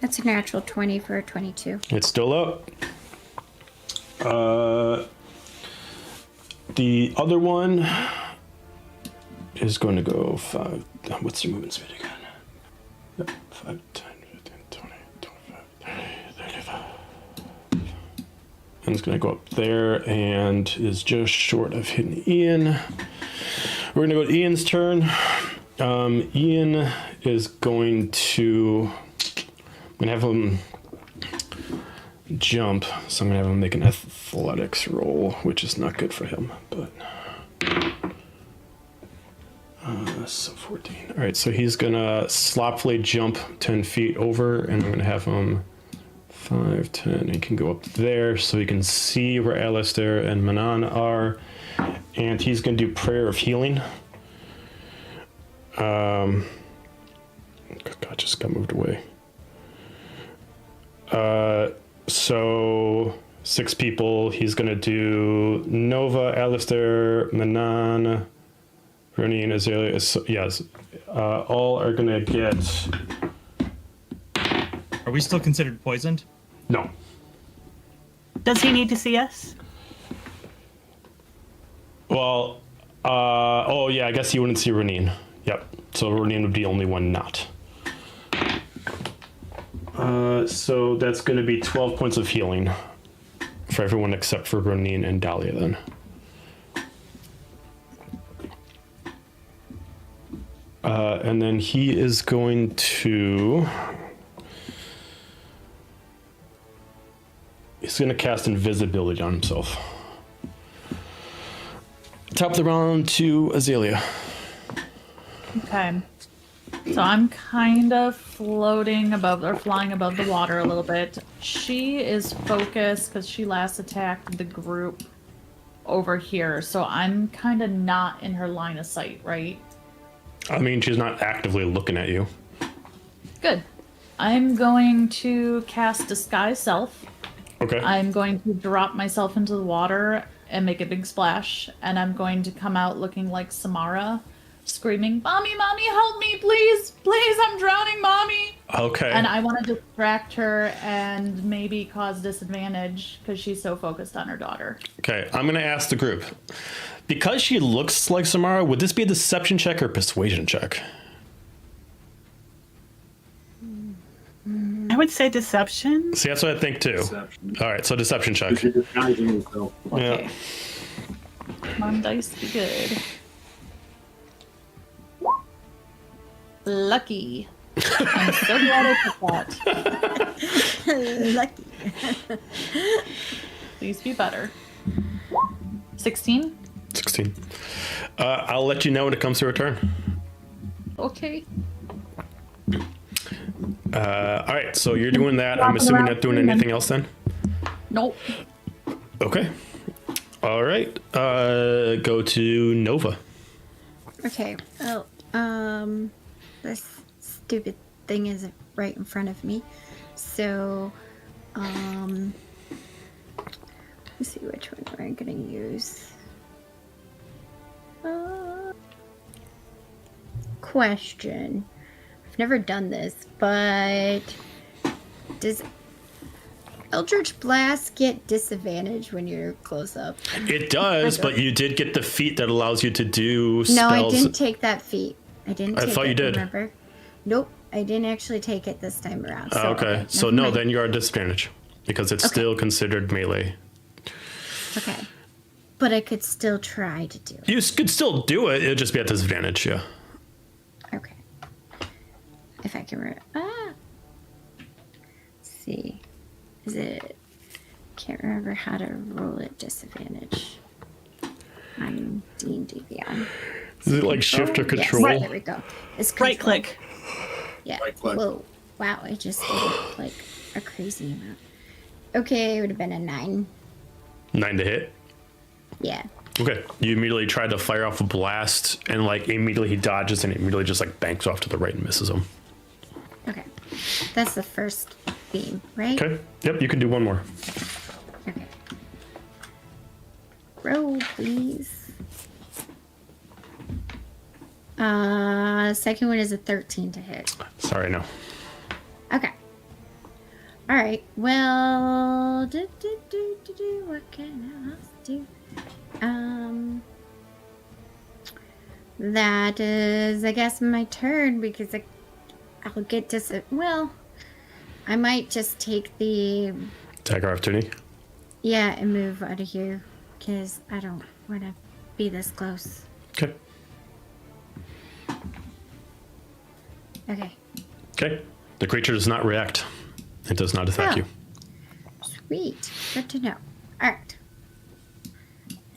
That's a natural 20 for a 22. It's still up. The other one is going to go 5. What's the movement speed again? Yep, 5, 10, 15, 20, 25, 30, 35. And it's going to go up there and is just short of hitting Ian. We're going to go to Ian's turn. Ian is going to... I'm going to have him jump, so I'm going to have him make an athletics roll, which is not good for him, but... so 14. All right, so he's going to sloppily jump 10 feet over, and I'm going to have him 5, 10. He can go up there so he can see where Alistair and Manon are, and he's going to do Prayer of Healing. God, just got moved away. So 6 people. He's going to do Nova, Alistair, Manon, Roneen, Azalia. Yes, all are going to get... Are we still considered poisoned? No. Does he need to see us? Well, oh yeah, I guess he wouldn't see Roneen. Yep. So Roneen would be the only one not. So that's going to be 12 points of healing for everyone except for Roneen and Dahlia then. And then he is going to... He's going to cast invisibility on himself. Top of the round to Azalia. Okay. So I'm kind of floating above or flying above the water a little bit. She is focused because she last attacked the group over here. So I'm kind of not in her line of sight, right? I mean, she's not actively looking at you. Good. I'm going to cast Disguise Self. Okay. I'm going to drop myself into the water and make a big splash. And I'm going to come out looking like Samara, screaming, "Mommy, Mommy, help me, please! Please, I'm drowning, Mommy!" Okay. And I want to distract her and maybe cause disadvantage because she's so focused on her daughter. Okay, I'm going to ask the group. Because she looks like Samara, would this be a deception check or persuasion check? I would say deception. See, that's what I think too. Deception. All right, so deception check. You're disguising yourself. Okay. Yeah. Come on, dice, be good. Lucky. I'm so glad I took that. Lucky. Please be better. 16? 16. I'll let you know when it comes to her turn. Okay. All right, so you're doing that. I'm assuming you're not doing anything else then? Nope. Okay. All right. Go to Nova. Okay. Oh, this stupid thing is right in front of me. So, let's see which one I'm gonna use. Question. I've never done this, but does Eldritch Blast get disadvantage when you're close up? It does, but you did get the feat that allows you to do spells. No, I didn't take that feat. I thought you did. Remember? Nope, I didn't actually take it this time around. So, okay, so no, then you're at disadvantage because it's Okay. still considered melee. Okay. But I could still try to do it. You could still do it. It'd just be at disadvantage, yeah. Okay. If I can let's see. Is it... Can't remember how to roll at disadvantage on D&D Beyond. Is it like shift or control? Yes, there we go. It's control. Right click. Yeah. Right click. Whoa. Wow, I just did it like a crazy amount. Okay, it would have been a 9. 9 to hit. Yeah. Okay. You immediately try to fire off a blast, and like immediately he dodges, and it immediately just like banks off to the right and misses him. Okay. That's the first beam, right? Okay. Yep. You can do one more. Okay. Roll, please. Second one is a 13 to hit. Sorry, no. Okay. All right. Well, what can I else do? That is, I guess, my turn because I'll get to. Well, I might just take the Attack opportunity. and move out of here because I don't want to be this close. Okay. Okay. Okay. The creature does not react. It does not attack Oh. you. Sweet. Good to know. All right.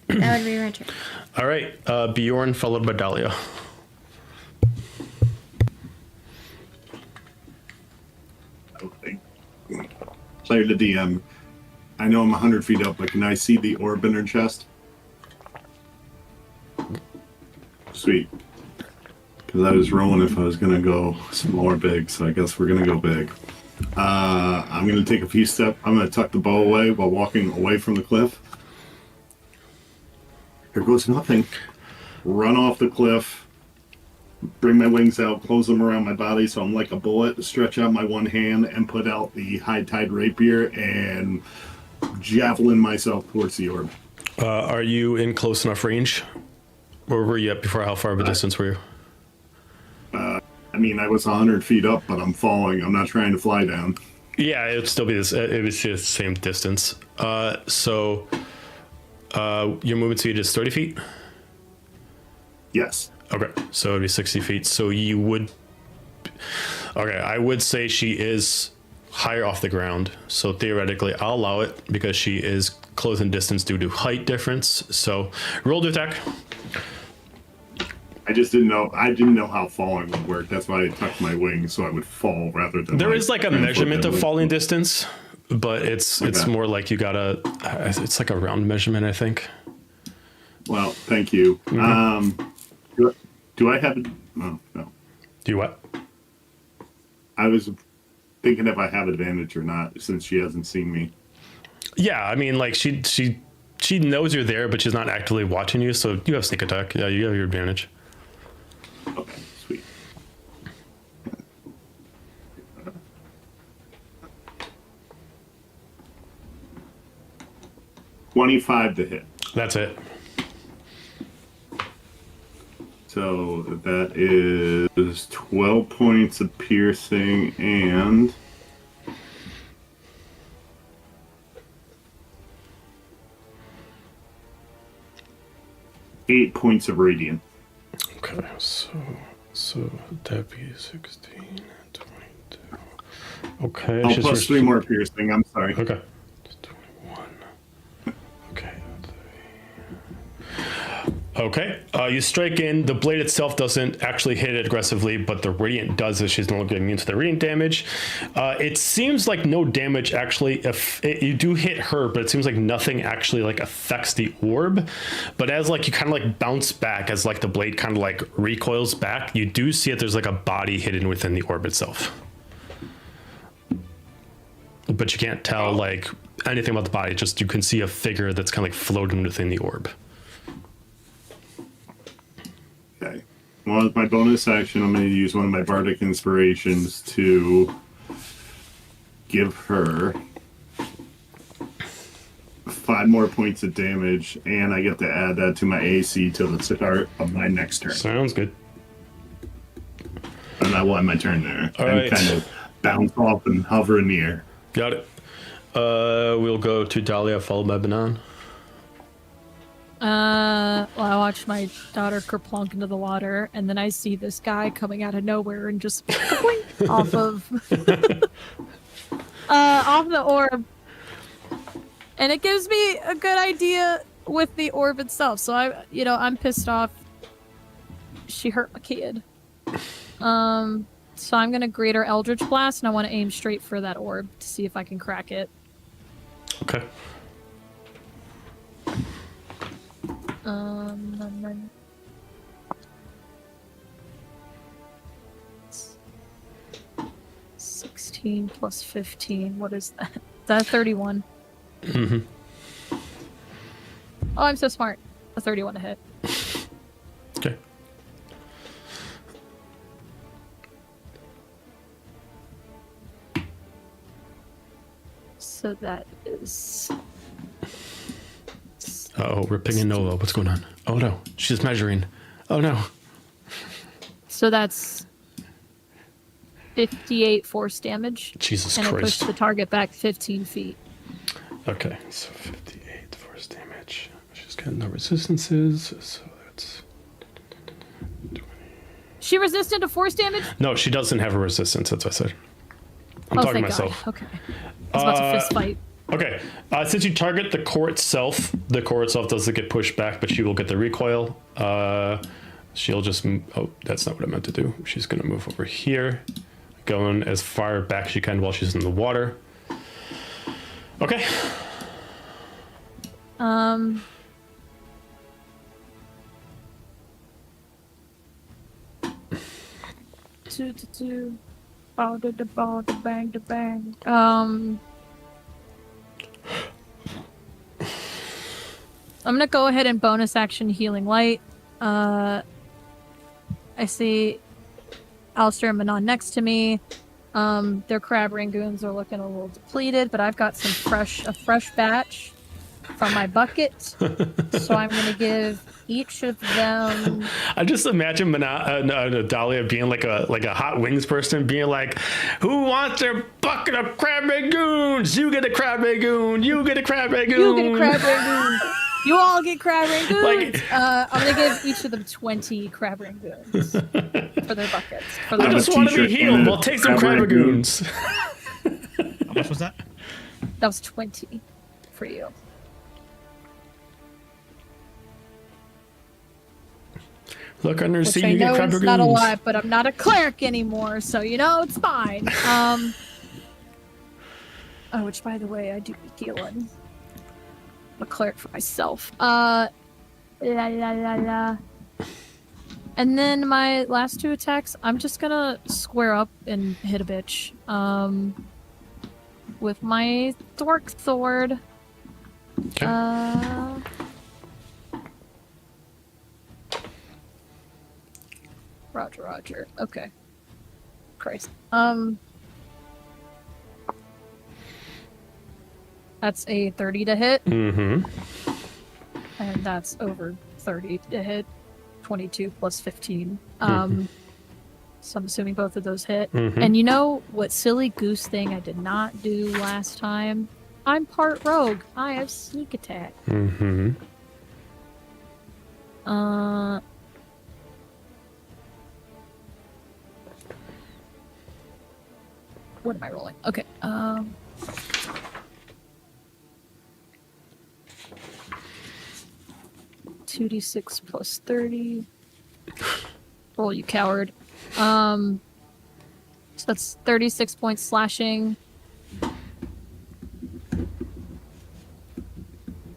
That would be my turn. All right. Bjorn followed by Dahlia. Okay. Player to DM. I know I'm 100 feet up, but can I see the orb in her chest? Sweet. Because I was rolling if I was going to go small or big, so I guess we're going to go big. I'm going to take a few steps. I'm going to tuck the bow away while walking away from the cliff. Here goes nothing. Run off the cliff. Bring my wings out, close them around my body so I'm like a bullet. Stretch out my one hand and put out the high tide rapier and javelin myself towards the orb. Are you in close enough range? Where were you at before? How far of a distance were you? I mean, I was 100 feet up, but I'm falling. I'm not trying to fly down. Yeah, it would still be this. It was the same distance. So your movement speed is 30 feet. Yes. Okay, so it'd be 60 feet. So you would. Okay, I would say she is higher off the ground. So theoretically, I'll allow it because she is close in distance due to height difference. So roll to attack. I just didn't know. I didn't know how falling would work. That's why I tucked my wings so I would fall rather than. There is like a measurement of falling distance. distance, but it's more like you gotta. It's like a round measurement, I think. Well, thank you. Do I have? Oh, no. Do you what? I was thinking if I have advantage or not since she hasn't seen me. Yeah, I mean, like she knows you're there, but she's not actively watching you. So you have sneak attack. Yeah, you have your advantage. Okay, sweet. $25 to hit. That's it. So that is 12 points of piercing and 8 points of radiant. Okay, so that'd be 16, 22. Okay. Oh, plus 3 more piercing. I'm sorry. Okay. 21. Okay. Okay. You strike in. The blade itself doesn't actually hit it aggressively, but the radiant does, as she's no longer immune to the radiant damage. It seems like no damage actually. If you do hit her, but it seems like nothing actually like affects the orb. But as like you kind of like bounce back, as like the blade kind of like recoils back, you do see that there's like a body hidden within the orb itself. But you can't tell like anything about the body. Just you can see a figure that's kind of like floating within the orb. Okay. Well, with my bonus action, I'm going to use one of my bardic inspirations to give her 5 more points of damage, and I get to add that to my AC till the start of my next turn. Sounds good. And I will end my turn there. All and right. kind of bounce off and hover in the air. Got it. We'll go to Dahlia, followed by Manon. Well, I watched my daughter kerplunk into the water, and then I see this guy coming out of nowhere and just off of off the orb, and it gives me a good idea with the orb itself. So I'm pissed off. She hurt my kid. So I'm gonna Greater Eldritch Blast, and I want to aim straight for that orb to see if I can crack it. Okay. And then 16 plus 15. What is that? That's 31. Mm-hmm. Oh, I'm so smart. A 31 to hit. Okay. So that is. Oh, ripping in Nova. What's going on? Oh no, she's measuring. Oh no. So that's 58 force damage. Jesus and Christ. I push the target back 15 feet. Okay, so 58 force damage. She's got no resistances, so that's. She resistant to force damage? No, she doesn't have a resistance. That's what I said. I'm oh, talking thank myself. God. Okay. I was about to fist fight. Okay, since you target the core itself doesn't get pushed back, but she will get the recoil. She'll just... Oh, that's not what I meant to do. She's going to move over here, going as far back as she can while she's in the water. Okay. Bang, bang, bang. I'm gonna go ahead and bonus action Healing Light. I see Alistair and Manon next to me. Their crab rangoons are looking a little depleted, but I've got a fresh batch from my bucket. So I'm gonna give each of them. I just imagine Dahlia being like a hot wings person, being like, "Who wants their bucket of crab rangoons? You get a crab rangoon. You get a crab rangoon. You get a crab rangoon. You all get crab rangoons. Like- I'm gonna give each of them 20 crab rangoons for their buckets. For I their just a want to be t-shirt healed. and a Well, take some crab crab rangoon. rangoons. How much was that? That was 20 for you. Look under the Which sea, I you get know crab is not a rangoons. lie, but I'm not a cleric anymore, so it's fine. Oh, which by the way, I do be healing. I'm a cleric for myself. La la la la. And then my last 2 attacks, I'm just gonna square up and hit a bitch. With my Dork Sword. Okay. Roger. Okay. Christ. That's a 30 to hit, Mm-hmm. and that's over 30 to hit. 22 plus 15. So I'm assuming both of those hit. Mhm. And you know what silly goose thing I did not do last time? I'm part rogue. I have sneak attack. Mm-hmm. What am I rolling? Okay. 2d6 plus 30. Roll, you coward. So that's 36 points slashing.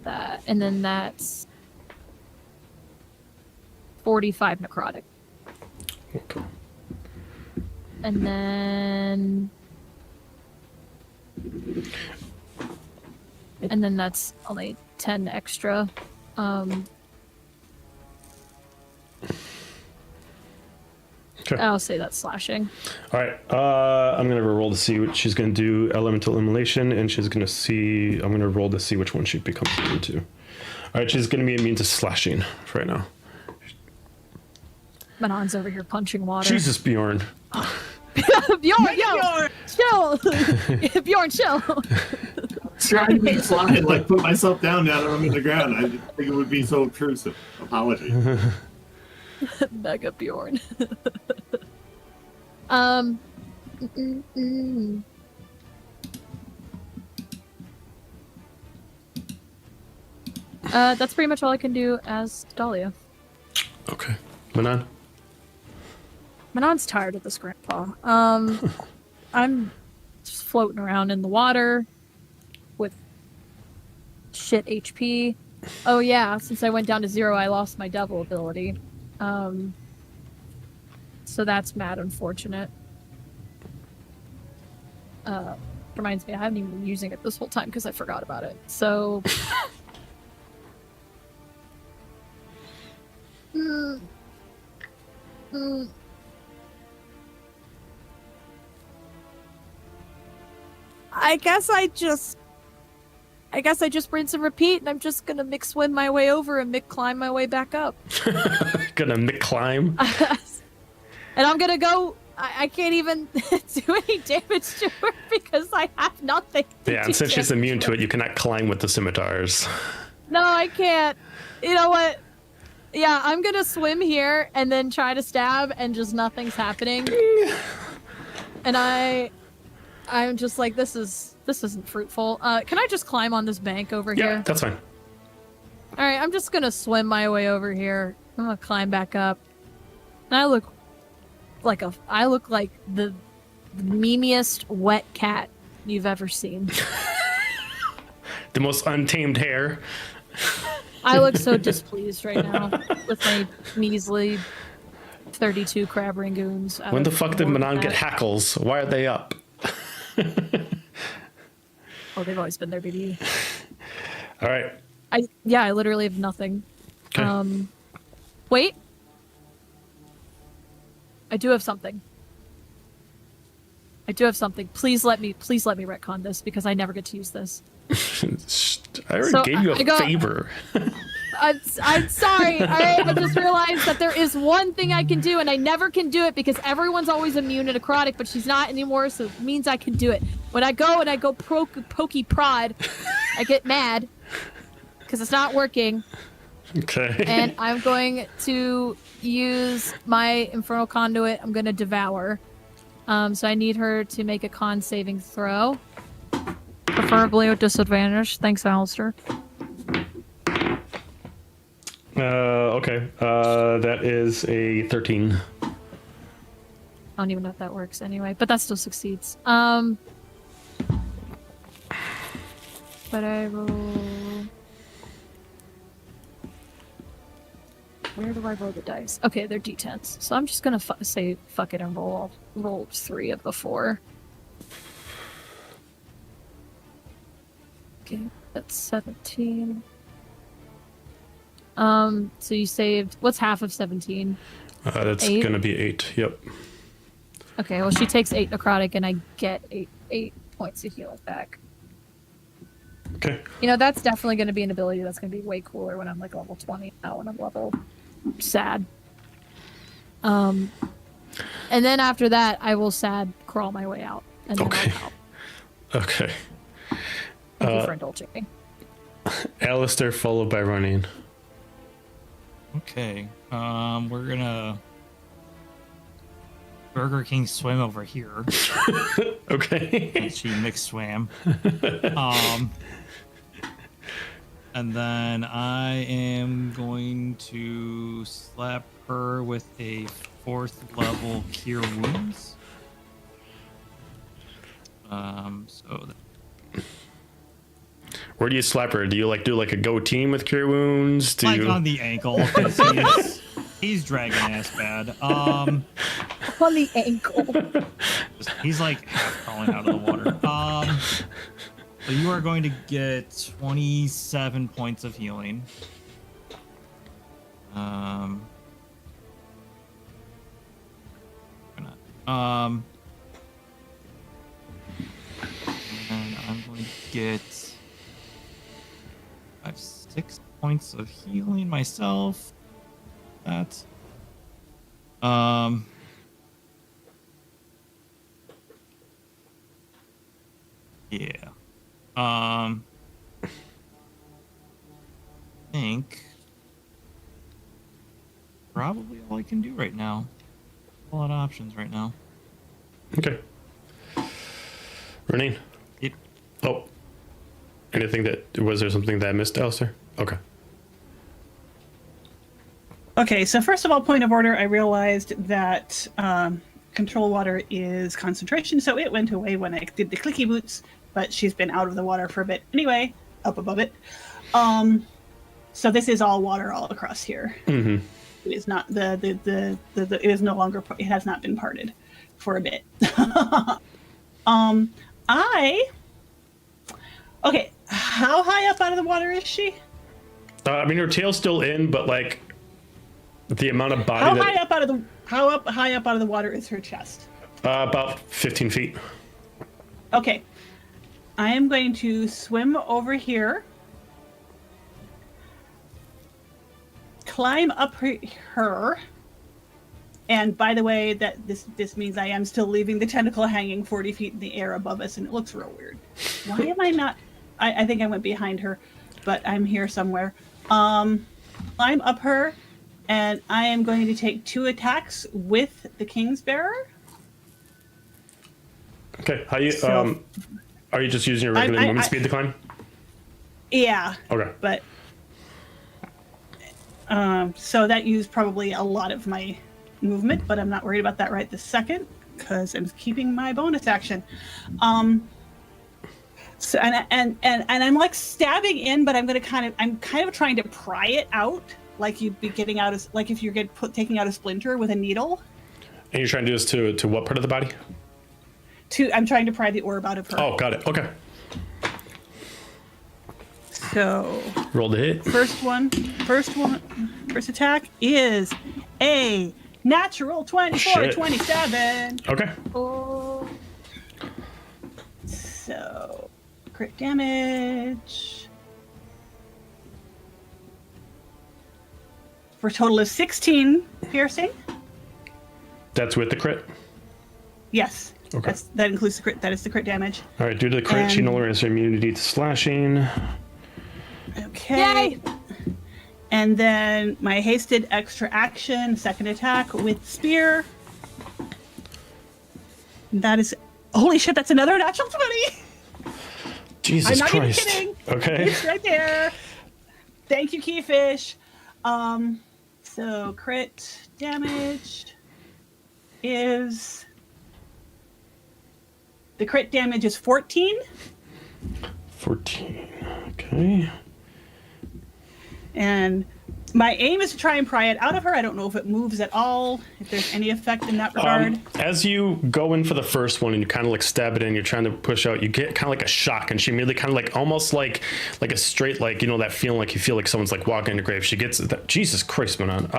That, and then that's 45 necrotic. Okay. And then that's only 10 extra. Okay. I'll say that's slashing. All right. I'm going to roll to see what she's going to do. Elemental immolation, and she's going to see. I'm going to roll to see which one she becomes immune to. All right. She's going to be immune to slashing right now. Manon's over here punching water. Jesus, Bjorn. Bjorn, yo, chill. Bjorn, chill. Trying to be flying, like put myself down now that I'm in the ground. I didn't think it would be so obtrusive. Apology. Mega Bjorn. That's pretty much all I can do as Dahlia. Okay. Manon? Manon's tired of this, Grandpa. I'm just floating around in the water with shit HP. Oh yeah, since I went down to 0, I lost my devil ability. So that's mad unfortunate. Reminds me, I haven't even been using it this whole time because I forgot about it. So... I guess I just rinse and repeat, and I'm just gonna Mick swim my way over and Mick climb my way back up. Gonna Mick climb? And I'm gonna go. I can't even do any damage to her because I have nothing. Yeah, and since she's immune to it, you cannot climb with the scimitars. No, I can't. You know what? Yeah, I'm gonna swim here and then try to stab, and just nothing's happening. And I'm just like, this isn't fruitful. Can I just climb on this bank over here? Yeah, that's fine. All right, I'm just gonna swim my way over here. I'm gonna climb back up. And I look like the memeiest wet cat you've ever seen. The most untamed hair. I look so displeased right now with my measly 32 crab rangoons. When the fuck did Manon get hackles? Why are they up? Oh, they've always been there, baby. All right. I literally have nothing. Okay. Wait. I do have something. Please let me retcon this because I never get to use this. I already gave you a favor. I'm sorry. All right, I just realized that there is one thing I can do, and I never can do it because everyone's always immune to necrotic, but she's not anymore, so it means I can do it. When I go pokey prod, I get mad because it's not working. Okay. And I'm going to use my Infernal Conduit. I'm going to devour. So I need her to make a con saving throw. Preferably with disadvantage. Thanks, Alistair. Okay. That is a 13. I don't even know if that works anyway, but that still succeeds. But I roll... Where do I roll the dice? Okay, they're d10s. So I'm just gonna say fuck it and roll 3 of the 4. Okay, that's 17. So you saved... What's half of 17? That's 8? gonna be 8. Yep. Okay, well she takes 8 necrotic and I get 8 points of healing back. Okay. You know, that's definitely going to be an ability that's going to be way cooler when I'm like level 20, not when I'm level sad. And then after that, I will sad crawl my way out. And then Okay. I'll out. Okay. Thank you for indulging me. Alistair followed by Roneen. Okay. We're gonna Burger King swim over here. Okay. And she mixed swam. And then I am going to slap her with a 4th level Cure Wounds. Where do you slap her? Do you do like a go team with Cure Wounds? Do Like you... on the ankle, because he's dragging ass bad. On the ankle. He's like half crawling out of the water. So you are going to get 27 points of healing. And I'm going to get 6 points of healing myself. That. Yeah. I think probably all I can do right now. A lot of options right now. Okay. Roneen? Yep. Oh. Was there something that I missed, Alistair? Okay. Okay, so first of all, point of order, I realized that control water is concentration, so it went away when I did the clicky boots, but she's been out of the water for a bit. Anyway, up above it. So this is all water all across here. Mm-hmm. It is not it is no longer, it has not been parted for a bit. Okay, how high up out of the water is she? I mean, her tail's still in, but like the amount of body How high up out of the water is her chest? About 15 feet. Okay. I am going to swim over here, climb up her, and by the way, that this means I am still leaving the tentacle hanging 40 feet in the air above us, and it looks real weird. Why am I not? I think I went behind her, but I'm here somewhere. Climb up her, and I am going to take 2 attacks with the King's Bearer. Okay. How you are you just using your regular movement speed to climb? Yeah. Okay. But so that used probably a lot of my movement, but I'm not worried about that right this second because I'm keeping my bonus action. So and I'm like stabbing in, but I'm kind of trying to pry it out, like you'd be getting out of, like if you're taking out a splinter with a needle. And you're trying to do this to what part of the body? I'm trying to pry the orb out of her. Oh, got it. Okay. So Roll the hit. First attack is a natural 24, Shit. 27. Okay. So crit damage for a total of 16 piercing. That's with the crit. Yes. Okay. That includes the crit. That is the crit damage. All right. Due to the crit, she no longer has immunity to slashing. Okay. Yay! And then my hasted extra action, second attack with spear. That is, holy shit, that's another natural 20. Jesus I'm not Christ. even kidding. Okay. It's right there. Thank you, Keyfish. So crit damage is, the crit damage is 14. 14. Okay. And my aim is to try and pry it out of her. I don't know if it moves at all, if there's any effect in that regard. As you go in for the first one and you kind of like stab it in, you're trying to push out, you get kind of like a shock, and she immediately kind of like almost like a straight, like, you know, that feeling like you feel like someone's like walking in the grave. She gets that. Jesus Christ, Manon.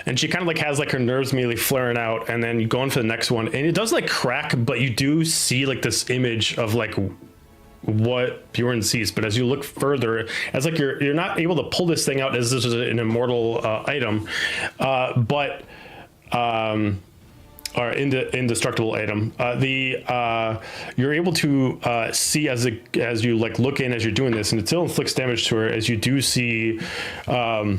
And she kind of like has like her nerves immediately flaring out, and then you go in for the next one, and it does like crack, but you do see like this image of like what Bjorn sees. But as you look further, as like you're not able to pull this thing out as this is an immortal item, or indestructible item. You're able to see as you like look in as you're doing this, and it still inflicts damage to her, as you do see a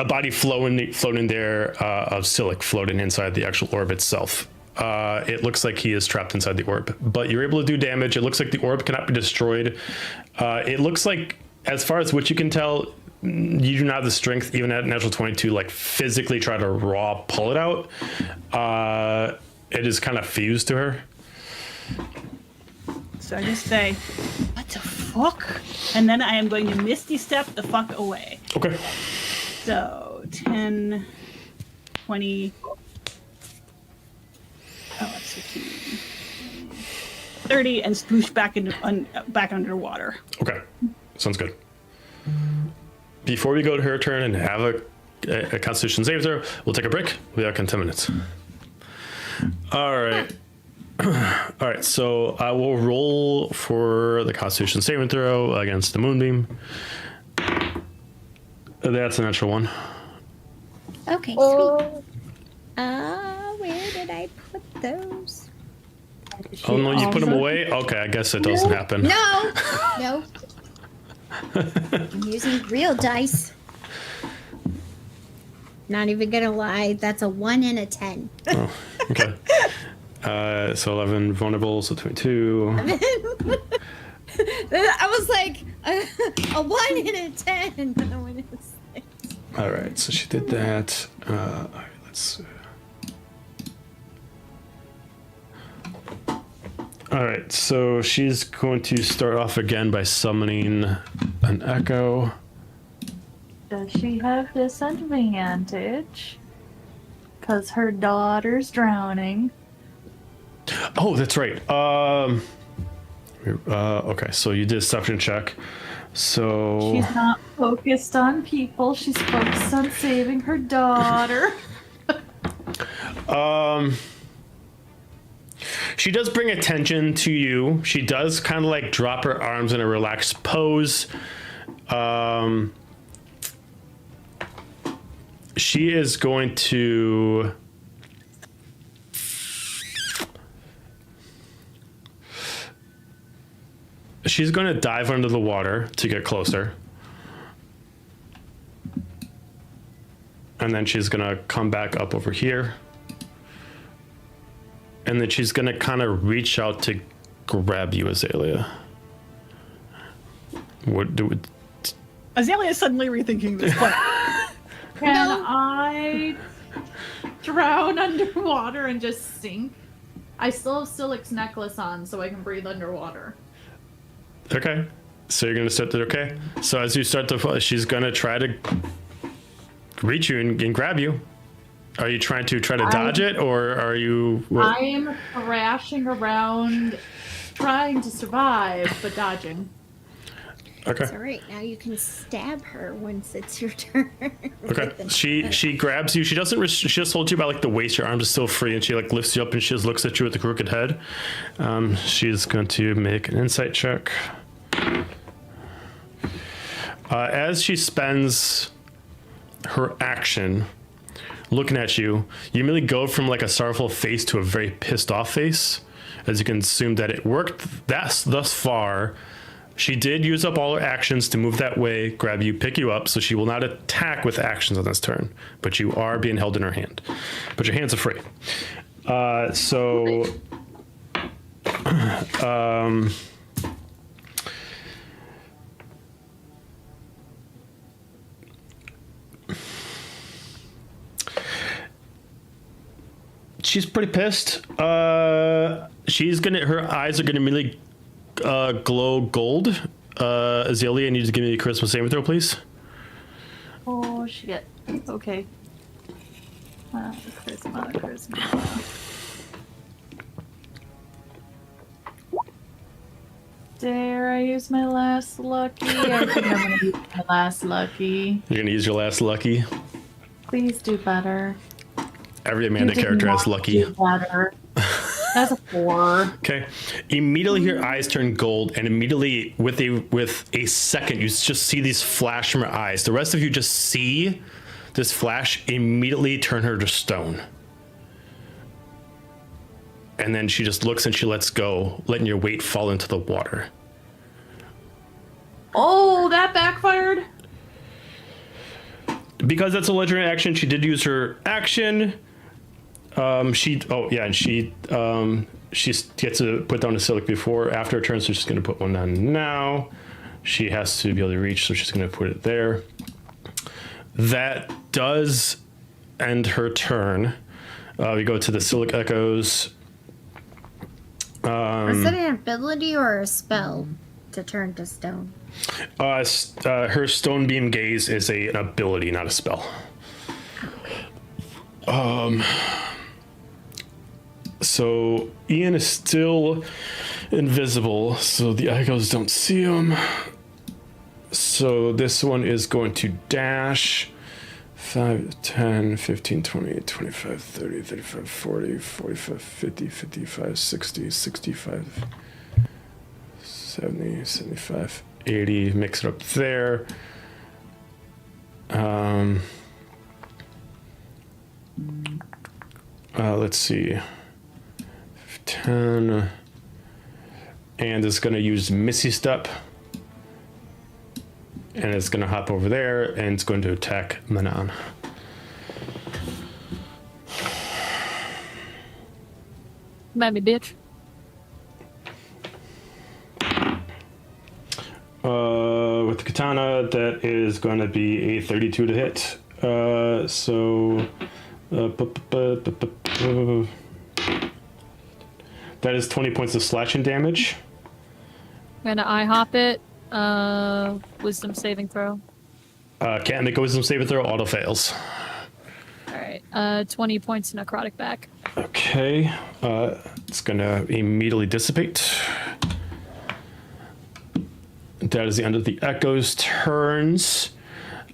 body floating there of Silic floating inside the actual orb itself. It looks like he is trapped inside the orb, but you're able to do damage. It looks like the orb cannot be destroyed. It looks like, as far as what you can tell, you do not have the strength, even at natural 22, like physically try to raw pull it out. It is kind of fused to her. So I just say, what the fuck? And then I am going to Misty Step the fuck away. Okay. So 10, 20. Oh, that's 15. 30 and sploosh back underwater. Okay. Sounds good. Before we go to her turn and have a a Constitution saving throw. We'll take a break. We'll be back in 10 minutes. All right. All right, so I will roll for the Constitution saving throw against the Moonbeam. That's a natural one. Okay, sweet. Where did I put those? Oh, no, you put them away? Okay, I guess it doesn't happen. No. I'm using real dice. Not even gonna lie, that's a 1 and a 10. Oh, okay. So 11 vulnerable, so 22. I was like, a 1 and a 10. All right, so she did that. All right, let's see. All right, so she's going to start off again by summoning an echo. Does she have disadvantage? Because her daughter's drowning. Oh, that's right. Okay, so you did a deception check. So She's not focused on people. She's focused on saving her daughter. She does bring attention to you. She does kind of like drop her arms in a relaxed pose. She is going to... She's going to dive under the water to get closer. And then she's going to come back up over here. And then she's going to kind of reach out to grab you, Azalia. What do we... Azalia is suddenly rethinking this plan. Can I drown underwater and just sink? I still have Silic's necklace on, so I can breathe underwater. Okay. So you're going to start to... Okay. So as you start to... She's going to try to reach you and grab you. Are you trying to dodge it, or are you... I am thrashing around, trying to survive, but dodging. Okay. It's all right. Now you can stab her once it's your turn. Okay. She grabs you. She doesn't. She just holds you by like the waist. Your arms are still free, and she like lifts you up and she just looks at you with the crooked head. She's going to make an insight check. As she spends her action looking at you, you immediately go from like a sorrowful face to a very pissed off face, as you can assume that it worked thus far. She did use up all her actions to move that way, grab you, pick you up, so she will not attack with actions on this turn, but you are being held in her hand. But your hands are free. She's pretty pissed. Her eyes are gonna immediately glow gold. Azalia, I need you to give me a charisma saving throw, please. Oh, shit. Okay. Charisma. Dare I use my last lucky? I think I'm gonna use my last lucky. You're gonna use your last lucky. Please do better. Every Amanda You did character has not lucky. do better. That's a 4. Okay. Immediately your eyes turn gold, and immediately with a second, you just see these flash from her eyes. The rest of you just see this flash immediately turn her to stone. And then she just looks and she lets go, letting your weight fall into the water. Oh, that backfired? Because that's a legendary action, she did use her action. She gets to put down a Silic after her turn, so she's going to put one down now. She has to be able to reach, so she's going to put it there. That does end her turn. We go to the Silic Echoes. Is it an ability or a spell to turn to stone? Her Stone Beam Gaze is an ability, not a spell. So Ian is still invisible, so the echoes don't see him. So this one is going to dash 5, 10, 15, 20, 25, 30, 35, 40, 45, 50, 55, 60, 65, 70, 75, 80. Mix it up there. Let's see. 10. And it's going to use Missy Step. And it's going to hop over there, and it's going to attack Manon. Mammy bitch. With the katana, that is going to be a 32 to hit. That is 20 points of slashing damage. I'm gonna IHOP it. Wisdom saving throw. Can't make a wisdom saving throw, auto fails. Alright, 20 points necrotic back. Okay, it's gonna immediately dissipate. That is the end of the Echo's turns.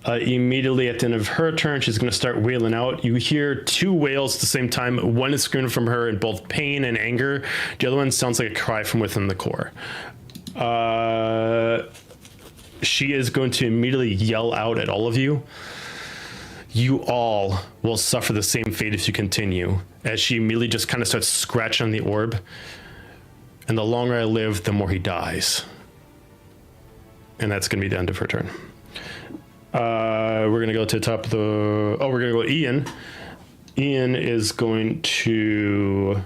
Immediately at the end of her turn, she's going to start wailing out. You hear two wails at the same time. One is screaming from her in both pain and anger. The other one sounds like a cry from within the core. She is going to immediately yell out at all of you. You all will suffer the same fate if you continue. As she immediately just kind of starts scratching on the orb. And the longer I live, the more he dies. And that's going to be the end of her turn. We're going to go to the top of the... Oh, we're going to go Ian. Ian is going to...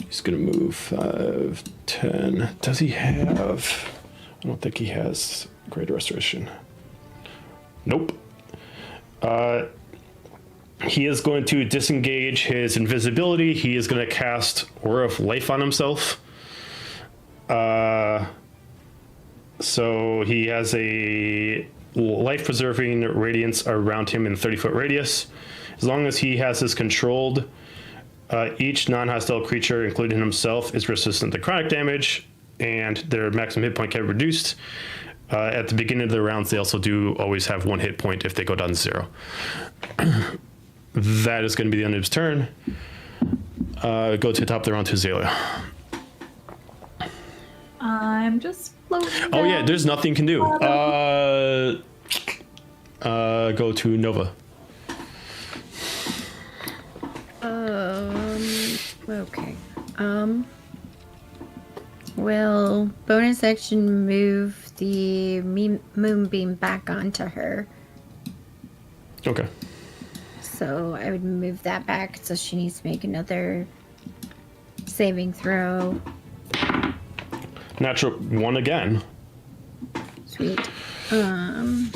He's going to move 5, 10. Does he have... I don't think he has Greater Restoration. Nope. He is going to disengage his invisibility. He is going to cast Aura of Life on himself. So he has a life-preserving radiance around him in a 30-foot radius. As long as he has this controlled, each non-hostile creature, including himself, is resistant to necrotic damage, and their maximum hit point can be reduced. At the beginning of the rounds, they also do always have 1 hit point if they go down to 0. That is going to be the end of his turn. Go to the top of the round to Azalia. I'm just floating. Oh yeah, down. there's nothing you can do. Go to Nova. Okay. Will bonus action move the moonbeam back onto her? Okay. So I would move that back, so she needs to make another saving throw. Natural 1 again. Sweet. Let me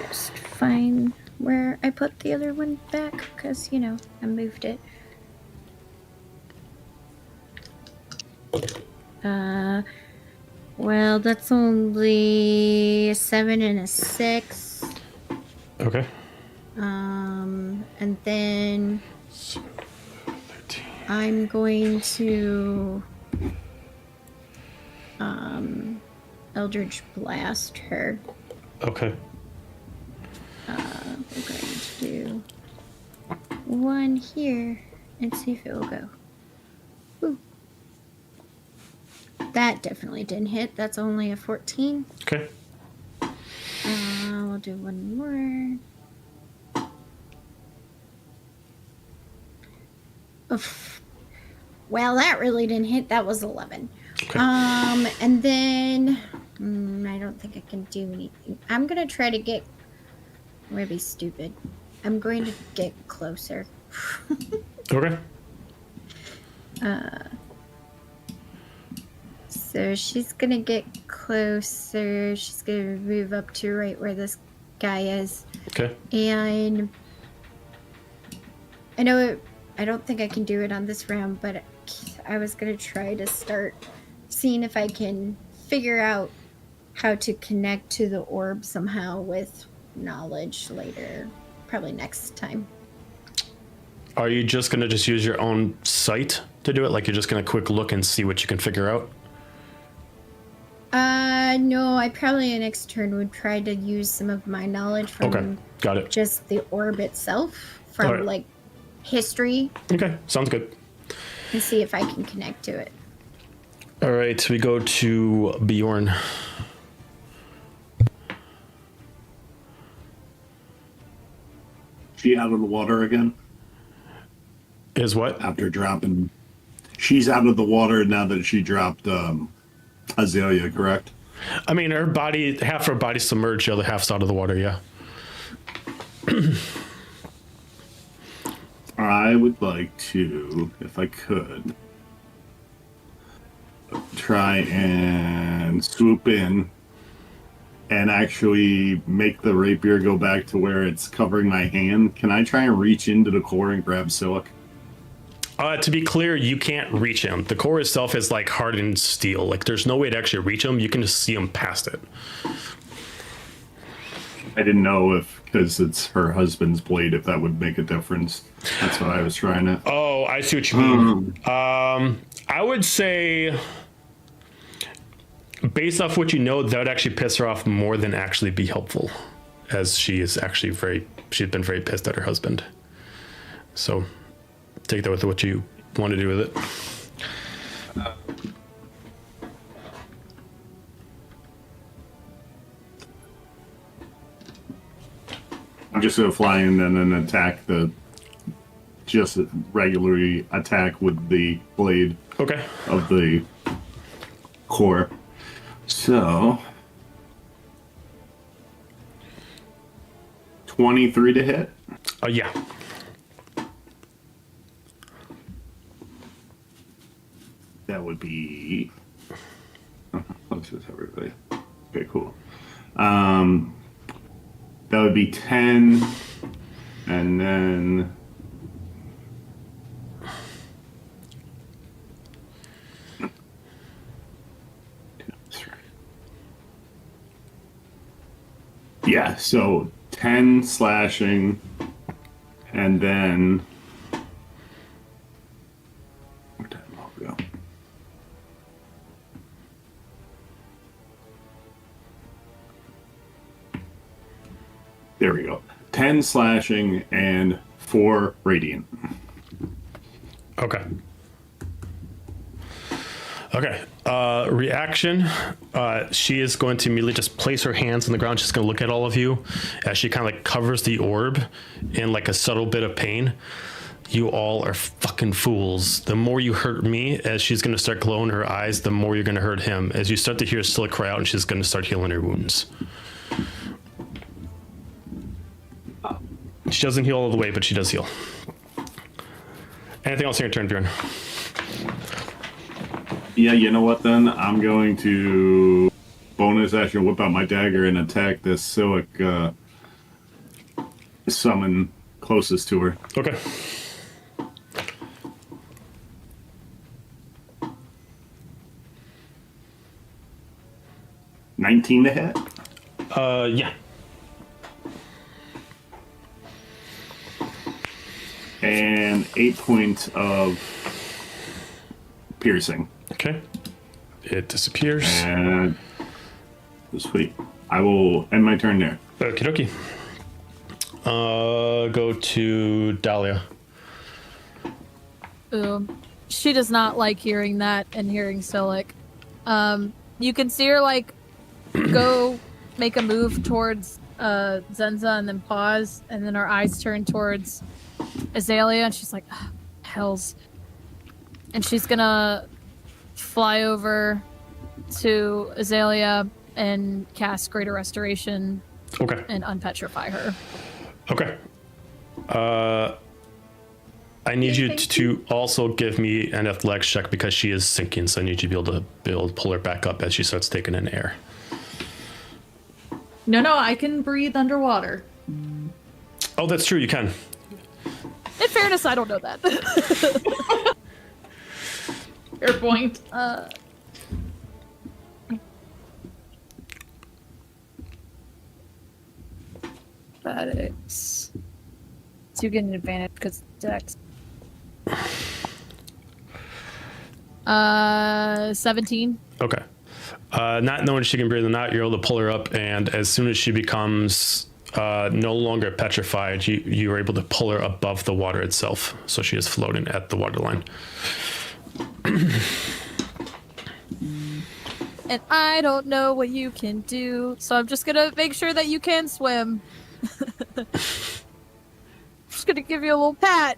just find where I put the other one back, because, you know, I moved it. Well, that's only a 7 and a 6. Okay. And then 13. I'm going to Eldritch Blast her. Okay. We're going to do 1 here and see if it will go. Ooh. That definitely didn't hit. That's only a 14. Okay. We'll do 1 more. Oof. Well, that really didn't hit. That was 11. Okay. And then I don't think I can do anything. I'm gonna try to get. I'm gonna be stupid. I'm going to get closer. Okay. So she's gonna get closer. She's gonna move up to right where this guy is. Okay. And I know I don't think I can do it on this round, but I was gonna try to start seeing if I can figure out how to connect to the orb somehow with knowledge later, probably next time. Are you just going to just use your own sight to do it? Like you're just going to quick look and see what you can figure out? No, I probably next turn would try to use some of my knowledge from Okay, got it. just the orb itself, from Alright. like history, Okay, sounds good. and see if I can connect to it. All right, we go to Bjorn. She out of the water again Is what? after dropping. She's out of the water now that she dropped Azalia, correct? I mean, her body, half her body's submerged, the other half's out of the water, yeah. I would like to, if I could, try and swoop in and actually make the rapier go back to where it's covering my hand. Can I try and reach into the core and grab Silic? To be clear, you can't reach him. The core itself is like hardened steel. Like, there's no way to actually reach him. You can just see him past it. I didn't know if, because it's her husband's blade, if that would make a difference. That's what I was trying to. Oh, I see what you mean. I would say, based off what you know, that would actually piss her off more than actually be helpful, as she is actually she's been very pissed at her husband. So take that with what you want to do with it. I'm just going to fly in and then attack just regularly attack with the blade Okay. of the core. So 23 to hit. Yeah. That would be. Let's just everybody. Okay, cool. That would be 10, and then. Yeah, so 10 slashing, and then. Where did that go? There we go. 10 slashing and 4 radiant. Okay. Okay. Reaction. She is going to immediately just place her hands on the ground. She's going to look at all of you as she kind of like covers the orb in like a subtle bit of pain. You all are fucking fools. The more you hurt me, as she's going to start glowing her eyes, the more you're going to hurt him. As you start to hear Scylla cry out, and she's going to start healing her wounds. She doesn't heal all the way, but she does heal. Anything else in your turn, Bjorn? Yeah, you know what then? I'm going to bonus action whip out my dagger and attack this Silic summon closest to her. Okay. $19 to hit. Yeah. And 8 points of piercing. Okay. It disappears. And sweet. I will end my turn there. Okie dokie. Go to Dahlia. She does not like hearing that and hearing Silic. You can see her like go make a move towards Zenza and then pause, and then her eyes turn towards Azalia, and she's like, oh, hells. And she's gonna fly over to Azalia and cast Greater Restoration. Okay. And unpetrify her. Okay. I need you to also give me an athletics check because she is sinking, so I need you to be able to pull her back up as she starts taking in air. No, I can breathe underwater. Oh, that's true. You can. In fairness, I don't know that. Fair point. Athletics. So you get an advantage because Dex. 17. Okay. Not knowing she can breathe or not, you're able to pull her up, and as soon as she becomes no longer petrified, you are able to pull her above the water itself, so she is floating at the waterline. And I don't know what you can do, so I'm just gonna make sure that you can swim. Just gonna give you a little pat.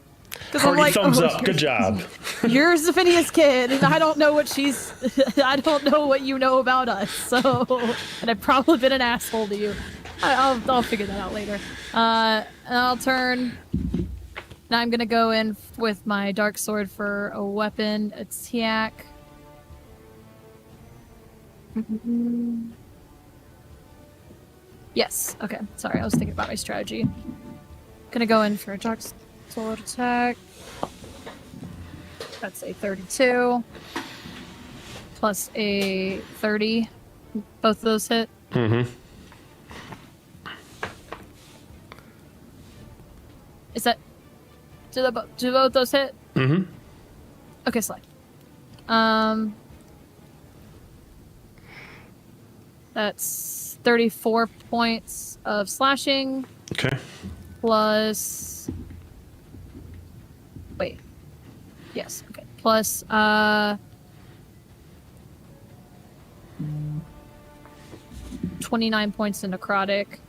Hearty thumbs up. Good job. You're Zephinia's kid, and I don't know what she's. I don't know what you know about us. So, and I've probably been an asshole to you. I'll figure that out later. And I'll turn. Now I'm gonna go in with my dark sword for a weapon attack. Yes. Okay. Sorry, I was thinking about my strategy. Gonna go in for a dark sword attack. That's a 32 plus a 30. Both of those hit. Mm-hmm. Is that do both those hit? Mm-hmm. Okay, slide. That's 34 points of slashing. Okay. Plus. Wait. Yes. Okay. Plus 29 points in necrotic.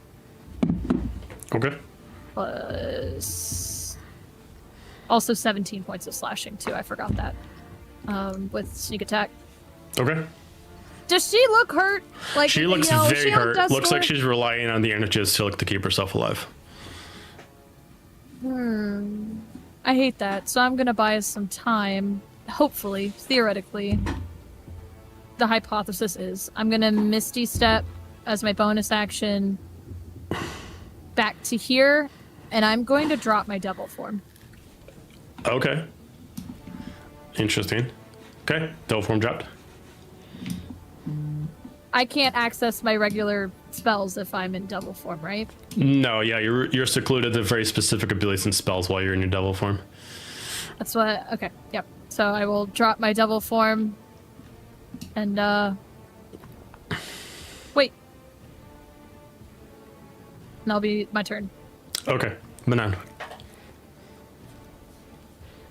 Okay. Plus also 17 points of slashing too. I forgot that. With sneak attack. Okay. Does she look hurt? Like She looks very hurt. Looks like she's relying on the energies to keep herself alive. I hate that. So I'm gonna buy us some time. Hopefully, theoretically, the hypothesis is I'm gonna Misty Step as my bonus action back to here, and I'm going to drop my devil form. Okay. Interesting. Okay. Devil form dropped. I can't access my regular spells if I'm in devil form, right? No, yeah, you're secluded to very specific abilities and spells while you're in your devil form. That's what. Okay. Yep. So I will drop my devil form, and wait. And that'll be my turn. Okay. Manon.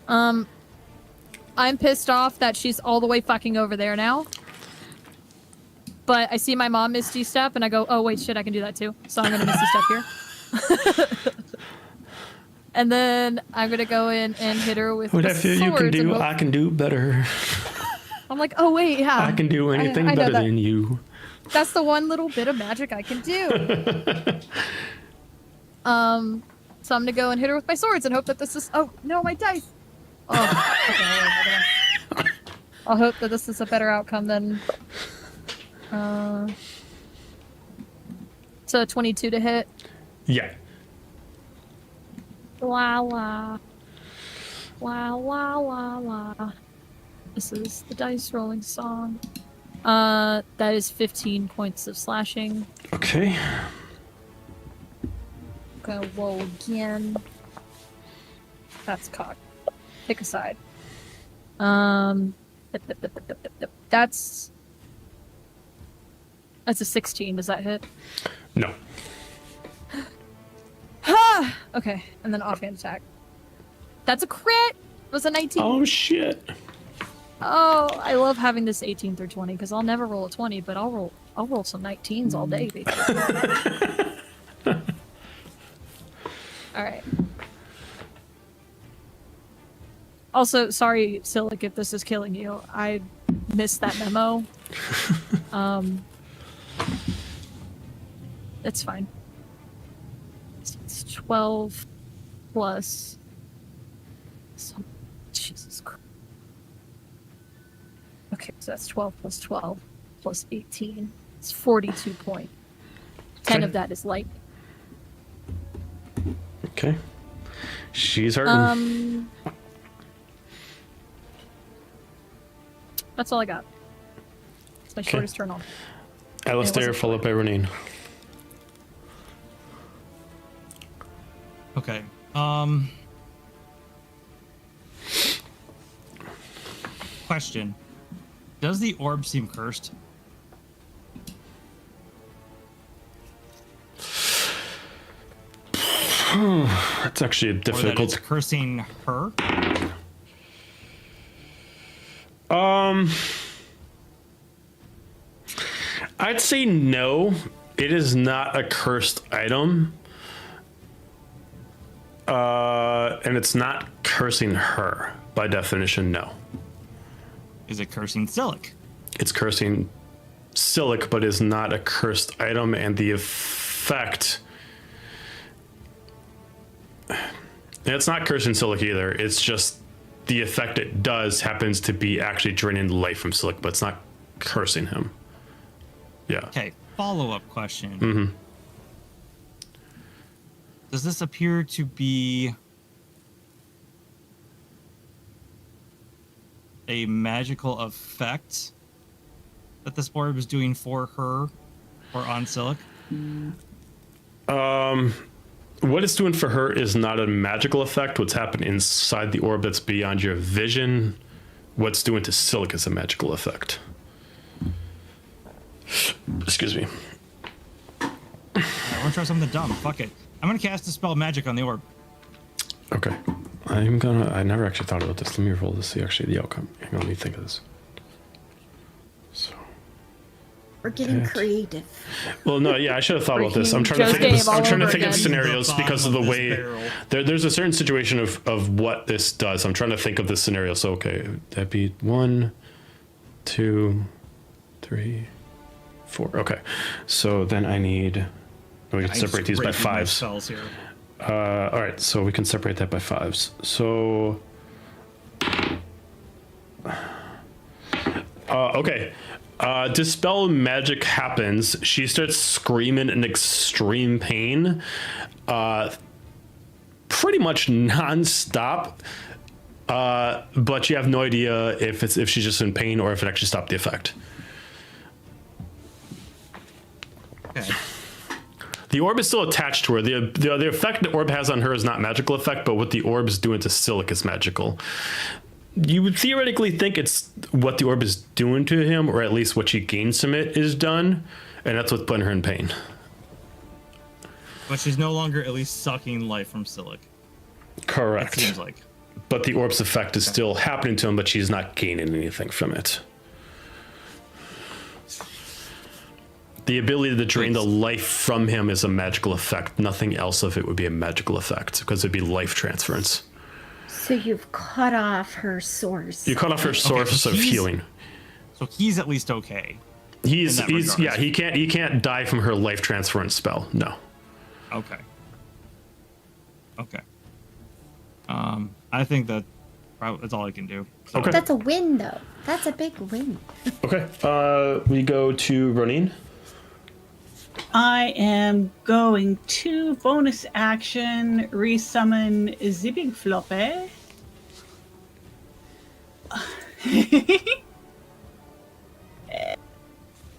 I'm pissed off that she's all the way fucking over there now. But I see my mom Misty Step, and I go, oh, wait, shit, I can do that too. So I'm going to Misty Step here. And then I'm going to go in and hit her with What I the feel you can swords do, and I can do better. I'm like, oh, wait, yeah. I can do anything I know better that. than you. That's the one little bit of magic I can do. So I'm going to go and hit her with my swords and hope that this is... Oh, no, my dice. Oh, okay. I'll hope that this is a better outcome than... So 22 to hit. Yeah. La la. La la la la. This is the dice rolling song. That is 15 points of slashing. Okay. Gonna roll again. That's cocked. Pick a side. That's a 16. Does that hit? No. Okay, and then offhand attack. That's a crit. It was a 19. Oh shit. Oh, I love having this 18 through 20 because I'll never roll a 20, but I'll roll some 19s all day, baby. All right. Also, sorry, Silic, if this is killing you. I missed that memo. It's fine. It's 12 plus... Jesus Christ. Okay, so that's 12 plus 12 plus 18. It's 42 points. 10 Okay. of that is light. Okay. She's hurting. That's all I got. It's my Okay. shortest turn on. Alistair, followed by Roneen. Okay. Question. Does the orb seem cursed? That's actually a Or that it's difficult. cursing her? I'd say no. It is not a cursed item. And it's not cursing her. By definition, no. Is it cursing Silic? It's cursing Silic, but is not a cursed item, and the effect. And it's not cursing Silic either. It's just the effect it does happens to be actually draining the life from Silic, but it's not cursing him. Yeah. Okay, follow-up question. Does this appear to be a magical effect that this orb is doing for her or on Silic? What it's doing for her is not a magical effect. What's happening inside the orb that's beyond your vision, what's doing to Silic is a magical effect. Excuse me. I want to try something dumb. Fuck it. I'm going to cast a spell magic on the orb. Okay. I never actually thought about this. Let me roll to see actually the outcome. Hang on, let me think of this. So. We're getting That. creative. Well, no, yeah, I should have thought about this. I'm trying Joe's to think of this. game I'm all trying to over think of again. scenarios The because of the bottom way this barrel. there's a certain situation of what this does. I'm trying to think of this scenario. So okay, that'd be 1, 2, 3, 4. Okay, so then I need. We can I'm separate these by scraping my 5s. spells here. All right, so we can separate that by 5s. So. Okay. Dispel magic happens. She starts screaming in extreme pain, pretty much non-stop. But you have no idea if she's just in pain or if it actually stopped the effect. Okay. The orb is still attached to her. The effect the orb has on her is not magical effect, but what the orb's doing to Silic is magical. You would theoretically think it's what the orb is doing to him, or at least what she gains from it is done, and that's what's putting her in pain. But she's no longer at least sucking life from Silic. It Correct. seems like. But the orb's effect is still happening to him, but she's not gaining anything from it. The ability to drain the life from him is a magical effect. Nothing else of it would be a magical effect, because it'd be life transference. So you've cut off her source. You cut off her source so of he's- healing. So he's at least okay. He's in that regard. yeah, he can't die from her life transference spell. No. Okay. Okay. I think that's all I can do. So- Okay. That's a win, though. That's a big win. Okay. We go to Roneen. I am going to bonus action resummon Zibig Floppe.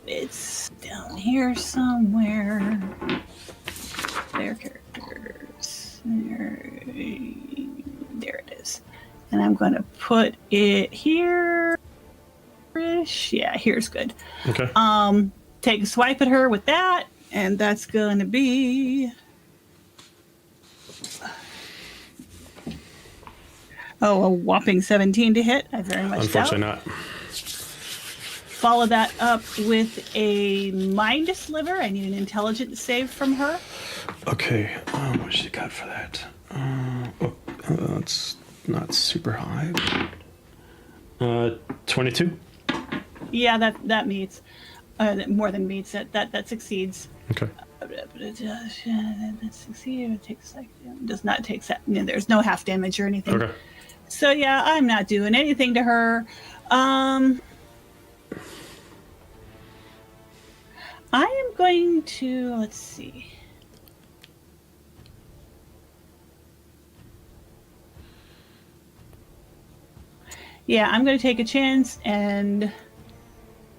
It's down here somewhere. Their characters. There it is. And I'm going to put it here. Yeah, here's good. Okay. Take a swipe at her with that, and that's going to be. Oh, a whopping 17 to hit. I very much doubt. Unfortunately not. Follow that up with a mind sliver. I need an intelligence save from her. Okay. What she got for that? It's not super high. 22. Yeah, that meets. More than meets it. That succeeds. Okay. That succeed. It takes like does not take that. There's no half damage or anything. Okay. So yeah, I'm not doing anything to her. I am going to, let's see. Yeah, I'm going to take a chance and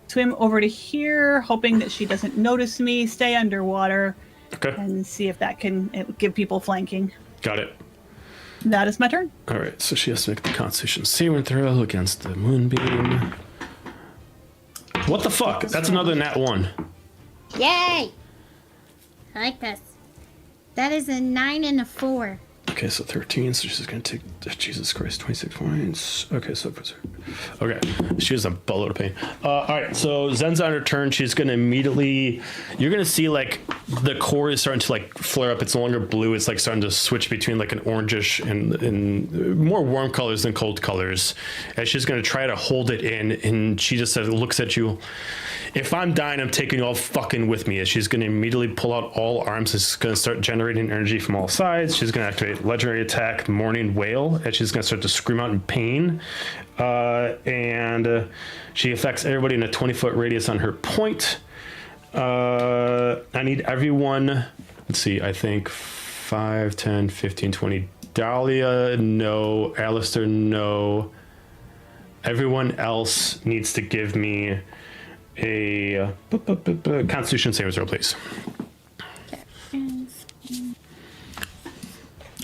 swim over to here, hoping that she doesn't notice me, stay underwater, Okay. and see if that can give people flanking. Got it. That is my turn. All right. So she has to make the Constitution saving throw against the moonbeam. What the fuck? That's another nat 1. Yay! I like this. That is a 9 and a 4. Okay, so 13. So she's gonna take, Jesus Christ, 26 points. Okay, so okay, she has a buttload of pain. All right, so Zen's on her turn. She's gonna immediately. You're gonna see like the core is starting to like flare up. It's no longer blue. It's like starting to switch between like an orangish and more warm colors than cold colors. And she's gonna try to hold it in, and she just looks at you. If I'm dying, I'm taking you all fucking with me. She's going to immediately pull out all arms. It's going to start generating energy from all sides. She's going to activate legendary attack, Morning Wail, and she's going to start to scream out in pain. And she affects everybody in a 20-foot radius on her point. I need everyone. Let's see. I think 5, 10, 15, 20. Dahlia, no. Alistair, no. Everyone else needs to give me a Constitution saving throw, please.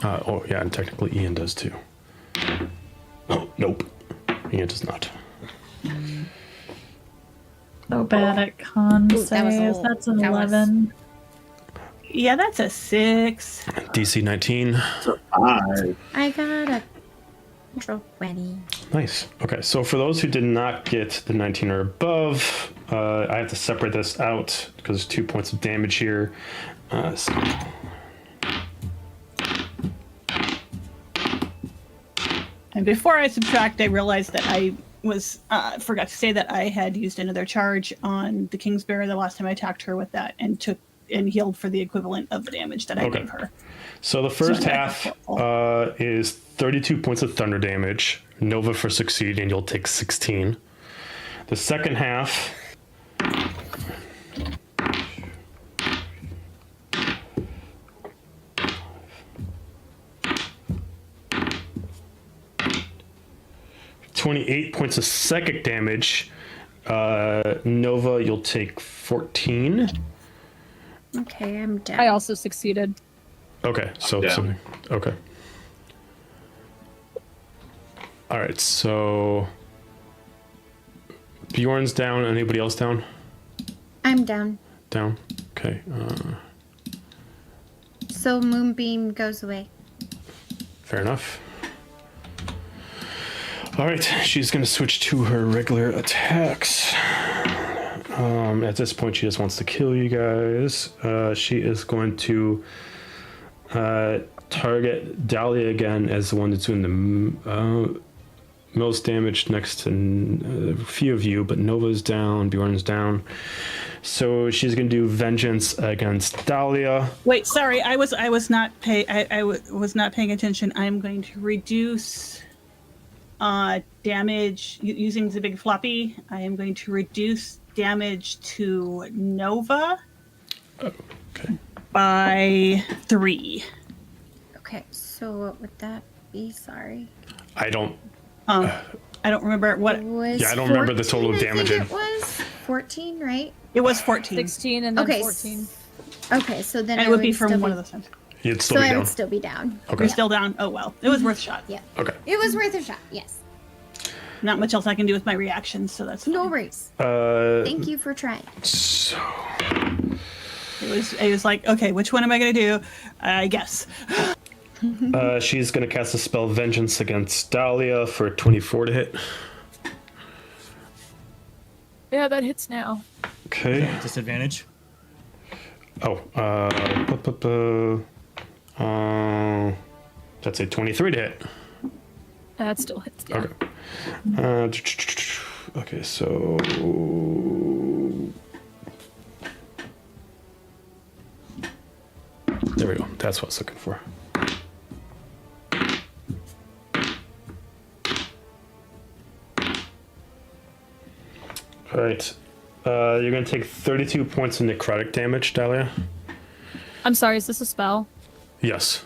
Oh, yeah, and technically Ian does too. Oh, nope. Ian does not. So bad at con Ooh, that was a saves. little- That's an that was- 11. Yeah, that's a 6. DC 19. I got a natural 20. Nice. Okay, so for those who did not get the 19 or above, I have to separate this out because there's 2 points of damage here. So And before I subtract, I realized that I was forgot to say that I had used another charge on the Kingsbearer the last time I attacked her with that, and took and healed for the equivalent of the damage that I Okay. gave her. So the first So- half is 32 points of thunder damage. Nova for succeeding, you'll take 16. The second half. $28 points of psychic damage. Nova, you'll take 14. Okay, I'm down. I also succeeded. Okay, so Yeah. something. Okay. All right, so Bjorn's down. Anybody else down? I'm down. Down. Okay. So Moonbeam goes away. Fair enough. All right, she's gonna switch to her regular attacks. At this point, she just wants to kill you guys. She is going to target Dahlia again as the one that's doing the most damage next to a few of you, but Nova's down, Bjorn's down. So she's going to do vengeance against Dahlia. Wait, sorry, I was not was not paying attention. I'm going to reduce damage using the big floppy. I am going to reduce damage to Nova Okay. by 3. Okay, so what would that be? Sorry. I don't I don't remember what It was Yeah, I don't remember the total 14, I damage think in- It was 14, right? it was. 14, 16 and then Okay. 14. Okay, so then and I it would be still from one of those times. You'd So still be I down. would still be down. Okay. You're still down. Oh well, it was worth a shot. Yeah. Okay. It was worth a shot. Yes. Not much else I can do with my reactions, so that's No fine. worries. Thank you for trying. So It was like, okay, which one am I going to do? I guess. she's going to cast a spell Vengeance against Dahlia for 24 to hit. Yeah, that hits now. Okay. Disadvantage. Oh, that's a 23 to hit. That still hits. Yeah. Okay. Okay, so there we go. That's what I was looking for. All right. You're going to take 32 points of necrotic damage, Dahlia. I'm sorry, is this a spell? Yes.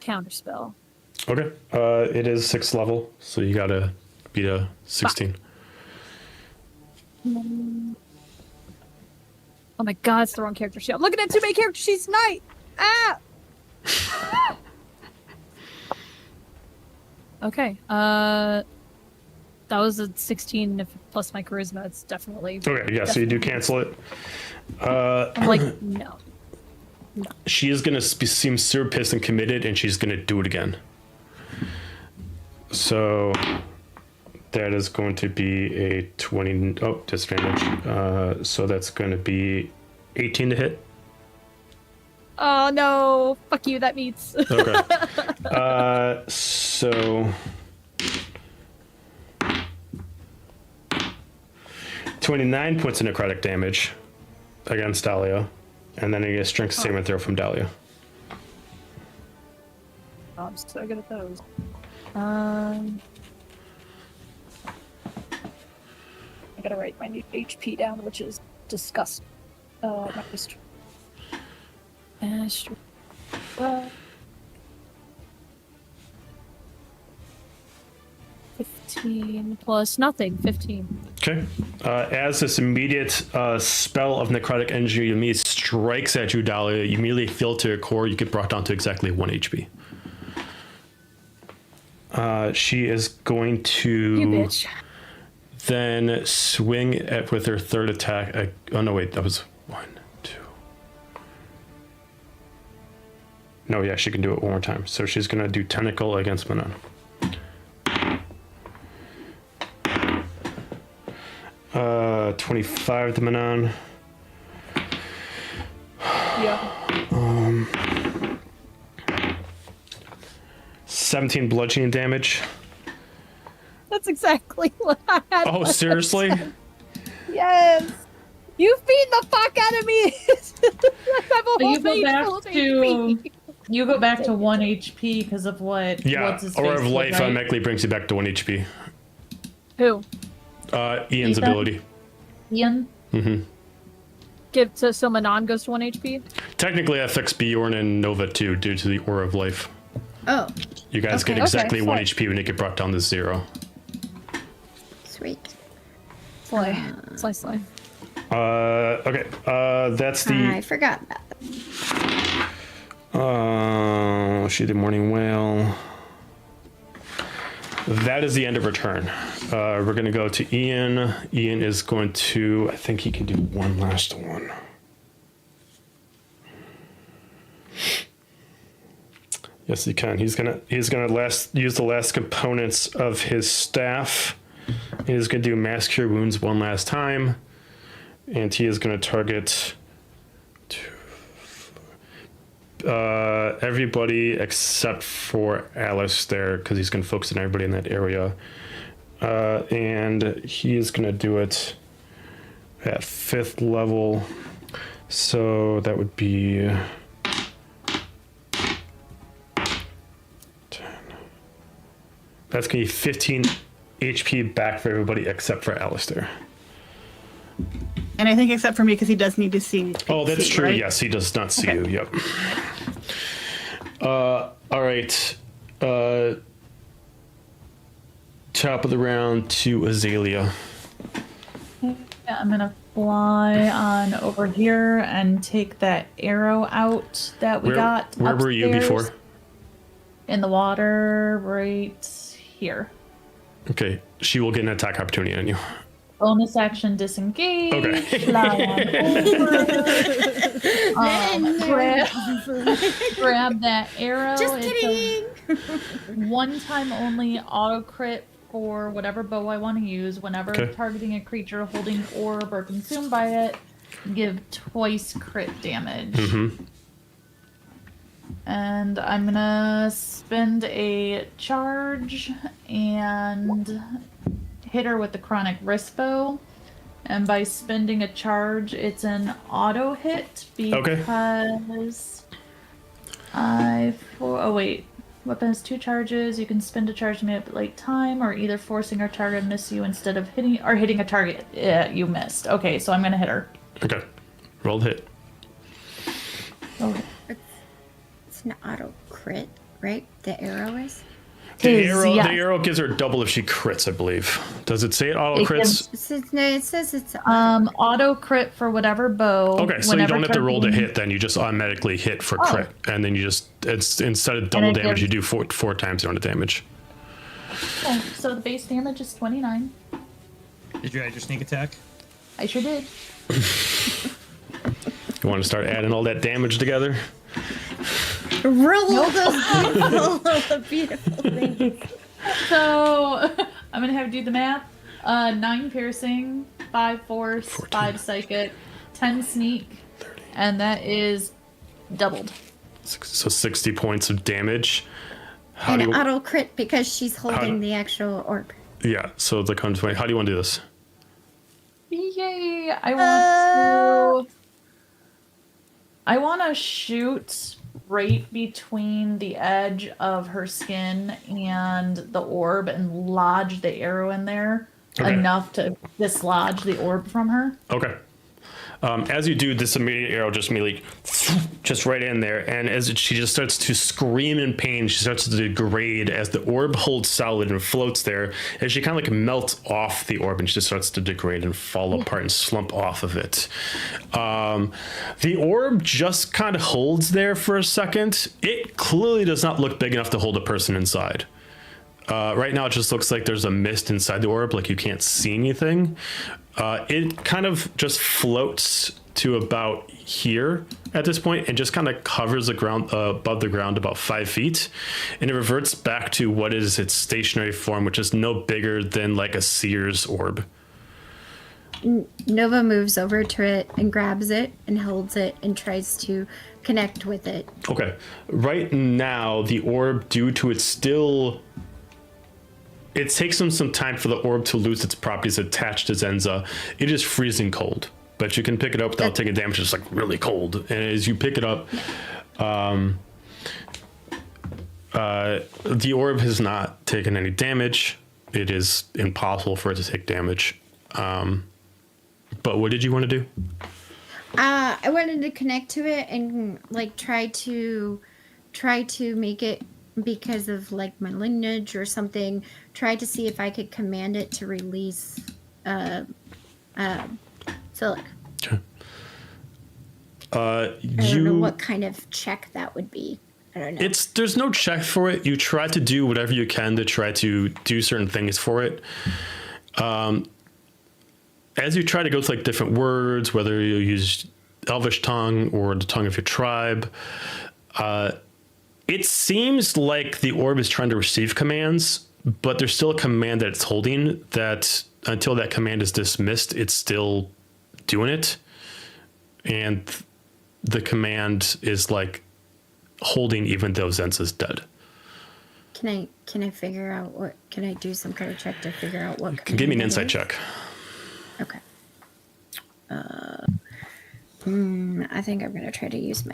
Counterspell. Okay. It is 6th level, so you got to beat a 16. Oh my god, it's the wrong character sheet. I'm looking at too many character sheets tonight! Ah! Okay, that was a 16 plus my charisma. It's definitely. Okay, yeah, so you do cancel it. I'm like, no. She is going to seem super pissed and committed, and she's going to do it again. So that is going to be a 20. Oh, disadvantage. So that's going to be 18 to hit. Oh no! Fuck you. That meets. Okay. So 29 points of necrotic damage against Dahlia, and then you get a strength saving throw from Dahlia. Oh, I'm so good at those. I gotta write my new HP down, which is disgusting. Minus 15 plus nothing. 15. Okay. As this immediate spell of necrotic energy immediately strikes at you, Dahlia, you immediately feel to your core. You get brought down to exactly 1 HP. She is going to You bitch. then swing with her third attack. Oh no, wait, that was 1, 2. No, yeah, she can do it one more time. So she's gonna do tentacle against Manon. 25 to Manon. Yeah. 17 bludgeoning damage. That's exactly what I had. Oh, seriously? Yes. You beat the fuck out of me. I've But you almost go made back full to HP. you go back to 1 HP because of what? Yeah, what's his Aura face of did, Life right? automatically brings you back to 1 HP. Who? Ian's Ethan? ability. Ian. So Manon goes to 1 HP? Technically, that affects Bjorn and Nova too, due to the Aura of Life. Oh, You guys Okay. get exactly Okay, 1 fine. HP when you get brought down to 0. sweet. Slay. Slay. Okay, that's I the... forgot about that. She did Morning Whale. That is the end of her turn. We're going to go to Ian. Ian is going to... I think he can do one last one. Yes, he can. He's gonna use the last components of his staff. He's gonna do Mass Cure Wounds one last time, and he is gonna target everybody except for Alistair because he's gonna focus on everybody in that area, and he is gonna do it at 5th level. So that would be. That's going to be 15 HP back for everybody except for Alistair. And I think except for me because he does need to see. Oh, that's see, true. right? Yes, he does not see Okay. you. Yep. All right. Top of the round to Azalia. Yeah, I'm gonna fly on over here and take that arrow out that we got. Where were you upstairs. before? In the water, right here. Okay, she will get an attack opportunity on you. Bonus action disengage. Okay. Fly on over. Grab that arrow. Just It's a kidding. one time only auto crit for whatever bow I want to use. Whenever Okay. targeting a creature holding orb or consumed by it, give twice crit damage. Mm-hmm. And I'm gonna spend a charge and hit her with the chronic wrist bow. And by spending a charge, it's an auto hit because oh wait. Weapon has 2 charges. You can spend a charge to make up late time, or either forcing our target to miss you instead of hitting a target you missed. Okay, so I'm gonna hit her. Okay, roll hit. Okay. It's an auto crit, right? The arrow is? The Is, arrow, yeah. the arrow gives her double if she crits, I believe. Does it say it auto It crits? It says it's Auto crit for whatever bow. Okay, so you whenever don't have to roll to targeting- hit, then you just automatically hit for Oh. crit, and then you just it's instead of double it damage, you gives- do four times the amount of damage. Oh, so the base damage is 29. Did you add your sneak attack? I sure did. You want to start adding all that damage together? Roll those beautiful things. So I'm gonna have you do the math. 9 piercing, 5 force, 14. 5 psychic, 10 sneak, and that is doubled. So 60 points of damage. How And do you, auto crit because she's holding the actual orb. yeah, so the comes 20. How do you want to do this? Yay! I want to shoot right between the edge of her skin and the orb and lodge the arrow in there Okay. enough to dislodge the orb from her. Okay. As you do, this immediate arrow just immediately just right in there, and as she just starts to scream in pain, she starts to degrade as the orb holds solid and floats there, as she kind of like melts off the orb and she just starts to degrade and fall apart and slump off of it. The orb just kind of holds there for a second. It clearly does not look big enough to hold a person inside. Right now, it just looks like there's a mist inside the orb, like you can't see anything. It kind of just floats to about here at this point and just kind of covers the ground above the ground about 5 feet. And it reverts back to what is its stationary form, which is no bigger than like a Sears orb. Nova moves over to it and grabs it and holds it and tries to connect with it. Okay. Right now, the orb, due to its still... It takes them some time for the orb to lose its properties attached to Zenza. It is freezing cold, but you can pick it up without taking damage. It's like really cold. And as you pick it up, the orb has not taken any damage. It is impossible for it to take damage. But what did you want to do? I wanted to connect to it and like try to make it, because of like my lineage or something, try to see if I could command it to release Silic. Okay. I don't know what kind of check that would be. I don't know. There's no check for it. You try to do whatever you can to try to do certain things for it. As you try to go through like different words, whether you use Elvish tongue or the tongue of your tribe, it seems like the orb is trying to receive commands, but there's still a command that it's holding that until that command is dismissed, it's still doing it. And the command is like holding even though Zenza's dead. Can I figure out what, can I do some kind of check to figure out what command Give me an it insight is? check. Okay. I think I'm gonna try to use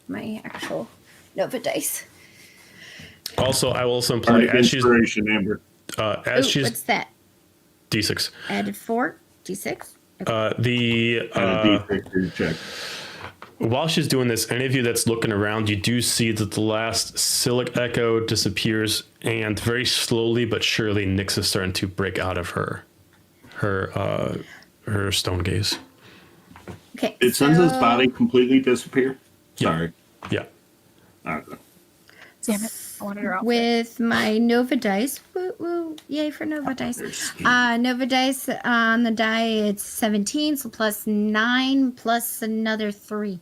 my actual Nova dice. Also, I will also imply as she's inspiration, Amber. as Ooh, she's what's that? D6. Added 4 D6. The And a D6 for your check. while she's doing this, any of you that's looking around, you do see that the last Silic echo disappears, and very slowly but surely, Nyx is starting to break out of her stone gaze. Okay. Did Senza's body completely disappear? Sorry. Yeah. Okay. Damn it. I wanted her out. With my Nova dice, woo woo, yay for Nova dice. Nova dice on the die, it's 17, so plus 9 plus another 3.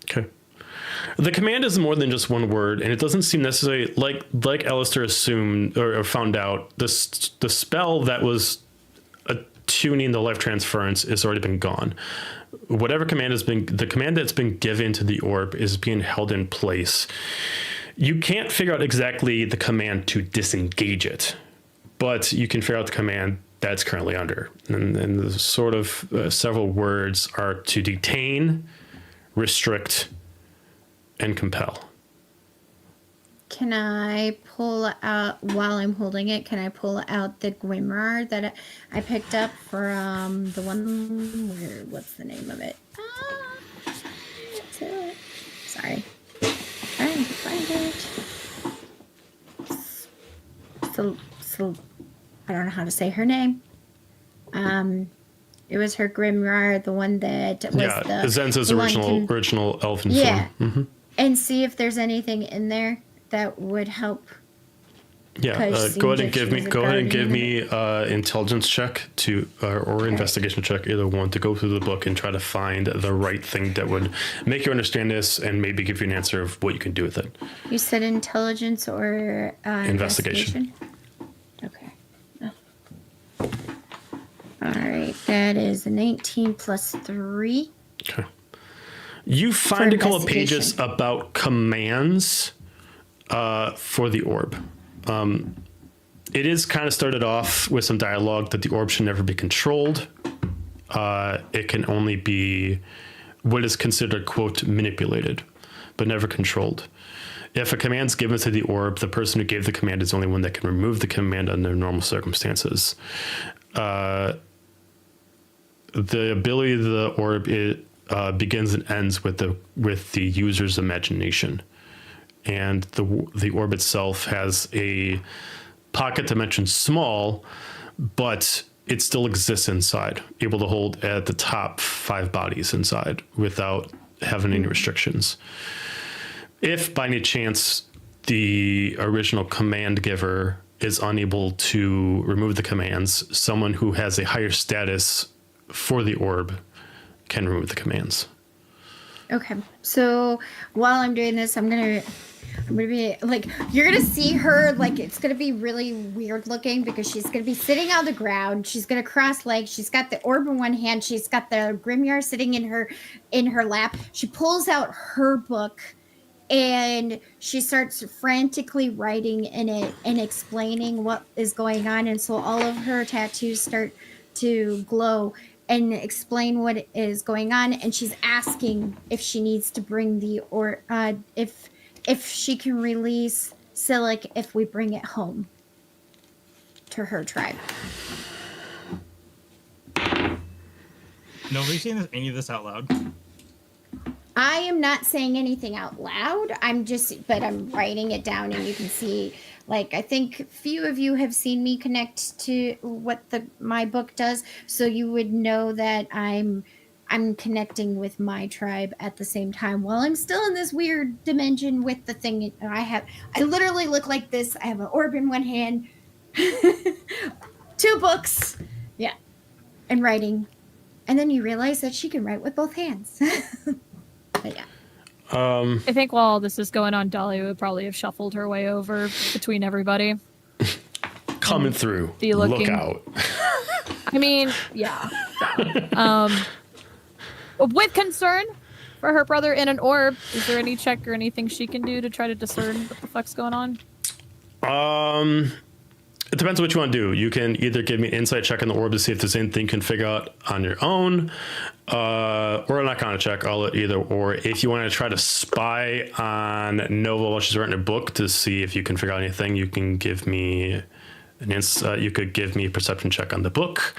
Okay. The command is more than just one word, and it doesn't seem necessarily like Alistair assumed or found out. The spell that was attuning the life transference has already been gone. Whatever command has been, the command that's been given to the orb is being held in place. You can't figure out exactly the command to disengage it, but you can figure out the command that's currently under. And the sort of several words are to detain, restrict, and compel. Can I pull out, while I'm holding it, can I pull out the grimoire that I picked up from the one, what's the name of it? Sorry. Trying to find it. So I don't know how to say her name. It was her grimoire, the one that was Zenza's the original elfin yeah. form. Mm-hmm. And see if there's anything in there that would help Yeah, 'Cause go ahead and seems like give she me was a go ahead and give guardian. me intelligence check to or investigation check, either one, to go through the book and try to find the right thing that would make you understand this and maybe give you an answer of what you can do with it. You said intelligence or Investigation. Okay. All right, that is a 19 plus 3. Okay. You find a couple of pages investigation. about commands for the orb. It is kind of started off with some dialogue that the orb should never be controlled. It can only be what is considered, quote, manipulated, but never controlled. If a command's given to the orb, the person who gave the command is the only one that can remove the command under normal circumstances. The ability of the orb begins and ends with the user's imagination, and the orb itself has a pocket dimension small, but it still exists inside, able to hold at the top 5 bodies inside without having any restrictions. If by any chance the original command giver is unable to remove the commands, someone who has a higher status for the orb can remove the commands. Okay, so while I'm doing this, I'm gonna be like, you're gonna see her, like, it's gonna be really weird looking because she's gonna be sitting on the ground. She's gonna cross legs. She's got the orb in one hand. She's got the grimoire sitting in her lap. She pulls out her book and she starts frantically writing in it and explaining what is going on. And so all of her tattoos start to glow and explain what is going on. And she's asking if she needs to bring if she can release Silic if we bring it home to her tribe. Nobody's saying any of this out loud. I am not saying anything out loud. But I'm writing it down, and you can see, like, I think few of you have seen me connect to what my book does, so you would know that I'm connecting with my tribe at the same time while I'm still in this weird dimension with the thing I literally look like this. I have an orb in one hand, 2 books, yeah, and writing. And then you realize that she can write with both hands. But yeah. I think while all this is going on, Dahlia would probably have shuffled her way over between everybody. Coming through. Be looking. Look out. I mean, yeah. With concern for her brother in an orb, is there any check or anything she can do to try to discern what the fuck's going on? It depends on what you want to do. You can either give me an insight check on the orb to see if there's anything you can figure out on your own, or an arcana check. I'll let either. Or if you want to try to spy on Nova while she's writing a book to see if you can figure out anything, you can give me you could give me a perception check on the book,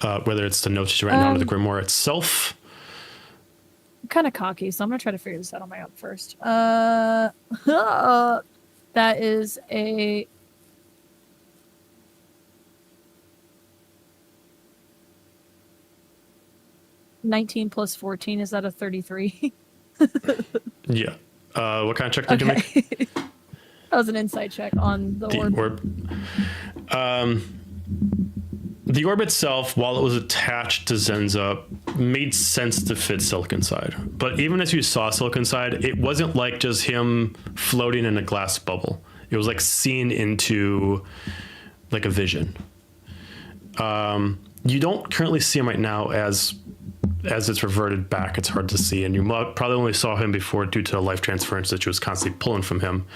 whether it's the notes she's writing down or the grimoire itself. I'm kind of cocky, so I'm gonna try to figure this out on my own first. That is a 19 plus 14. Is that a 33? Yeah. What kind of check did you make? That was an insight check on the orb. The orb itself, while it was attached to Zenza, made sense to fit Silk inside. But even as you saw Silk inside, it wasn't like just him floating in a glass bubble. It was like seen into like a vision. You don't currently see him right now as it's reverted back. It's hard to see, and you probably only saw him before due to a life transference that you was constantly pulling from him.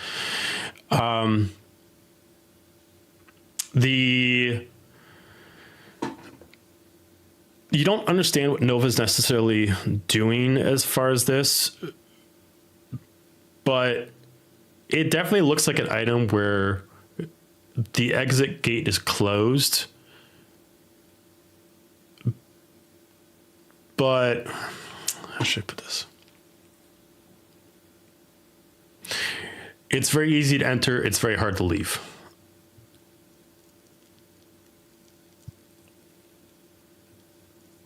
You don't understand what Nova's necessarily doing as far as this, but it definitely looks like an item where the exit gate is closed, but how should I put this? It's very easy to enter. It's very hard to leave.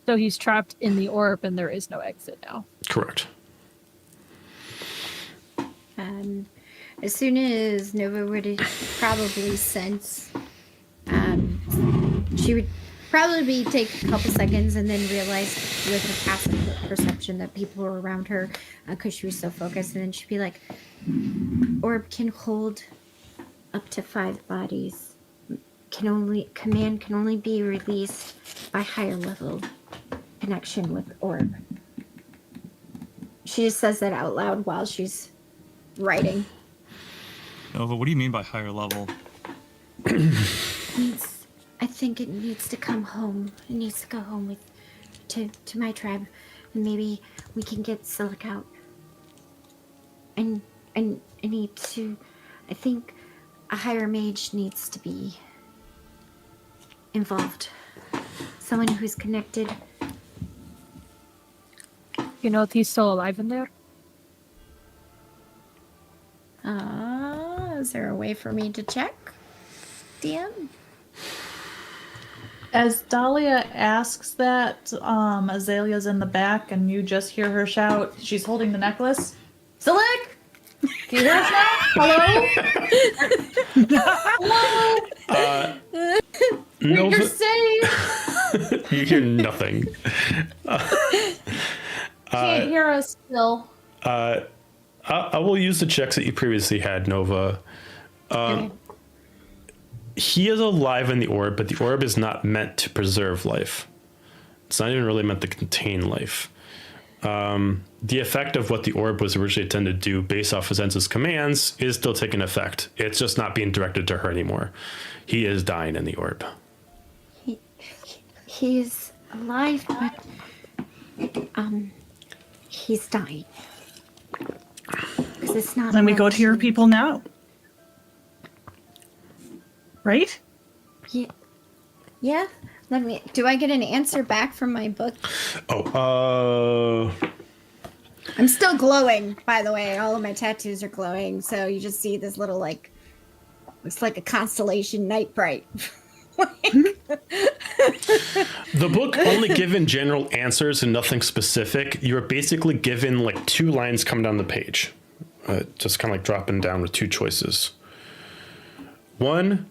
So he's trapped in the orb and there is no exit now. Correct. as soon as Nova would probably sense, she would probably take a couple seconds and then realize with her passive perception that people were around her because she was so focused, and then she'd be like, orb can hold up to 5 bodies. Command can only be released by higher level connection with orb. She just says that out loud while she's writing. Nova, what do you mean by higher level? I think it needs to come home. It needs to go home to my tribe, and maybe we can get Silic out. And I need to. I think a higher mage needs to be involved. Someone who's connected. You know if he's still alive in there? Is there a way for me to check? DM? As Dahlia asks that, Azalea's in the back, and you just hear her shout. She's holding the necklace. Silic! Can you hear us now? Hello? No, You're safe! you hear nothing. Can't hear us still. I will use the checks that you previously had, Nova. Okay. He is alive in the orb, but the orb is not meant to preserve life. It's not even really meant to contain life. The effect of what the orb was originally intended to do based off of Zenza's commands is still taking effect. It's just not being directed to her anymore. He is dying in the orb. He's alive, but he's dying. Because it's not. Then we go to your people now. Right? Yeah. Let me. Do I get an answer back from my book? I'm still glowing, by the way. All of my tattoos are glowing, so you just see this little looks like a constellation night bright. The book only given general answers and nothing specific. You're basically given like 2 lines coming down the page, just kind of like dropping down with 2 choices. One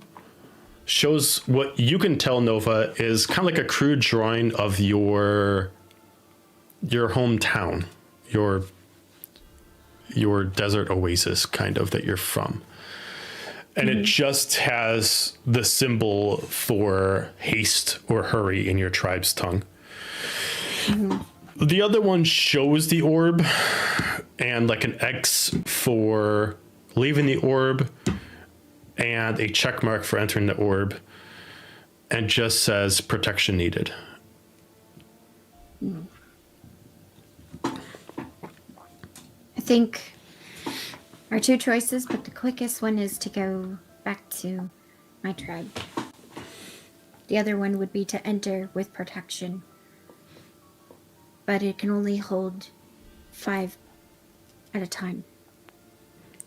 shows what you can tell, Nova, is kind of like a crude drawing of your hometown, your desert oasis kind of that you're from. And it just has the symbol for haste or hurry in your tribe's tongue. The other one shows the orb and like an X for leaving the orb and a check mark for entering the orb, and just says protection needed. I think our 2 choices, but the quickest one is to go back to my tribe. The other one would be to enter with protection, but it can only hold 5 at a time.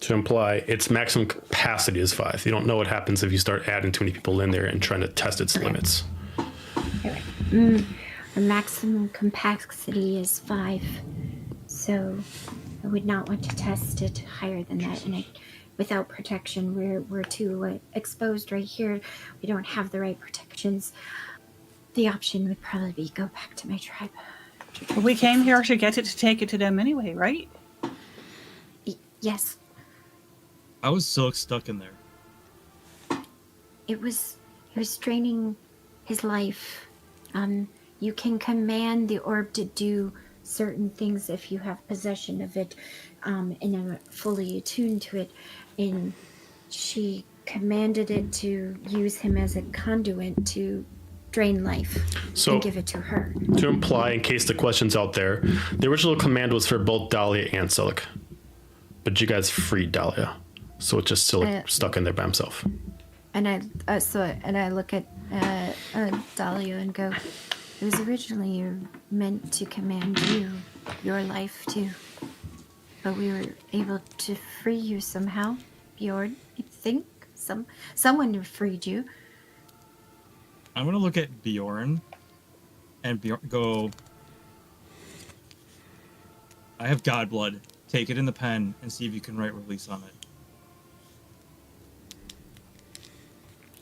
To imply its maximum capacity is 5. You don't know what happens if you start adding too many people in there and trying to test its limits. The maximum capacity is 5, so I would not want to test it higher than that. And without protection, we're too exposed right here. We don't have the right protections. The option would probably be go back to my tribe. But we came here to get it to take it to them anyway, right? Yes. I was so stuck in there. It was draining his life. You can command the orb to do certain things if you have possession of it, and are fully attuned to it. And she commanded it to use him as a conduit to drain life and give it to her. To imply, in case the question's out there, the original command was for both Dahlia and Silic, but you guys freed Dahlia, so it's just Silic stuck in there by himself. And I look at Dahlia and go, it was originally meant to command you, your life too. But we were able to free you somehow, Bjorn. I think someone freed you. I'm gonna look at Bjorn and go. I have God blood. Take it in the pen and see if you can write release on it.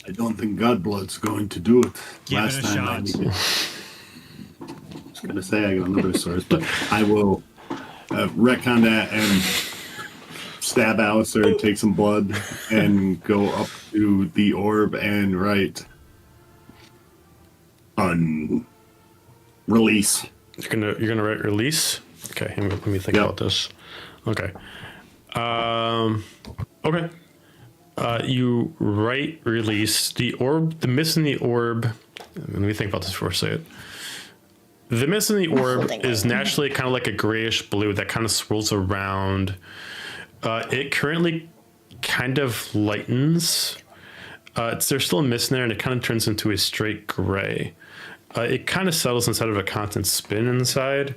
I don't think Godblood's going to do it. Give it a shot. I was going to say I got another source, but I will retcon that and stab Alistair, take some blood, and go up to the orb and write release. You're gonna write release. Okay, let me think about this. Okay. Okay. You write release. The orb, the mist in the orb. Let me think about this before I say it. The mist in the orb is naturally kind of like a grayish blue that kind of swirls around. It currently kind of lightens. There's still a mist in there, and it kind of turns into a straight gray. It kind of settles inside of a constant spin inside,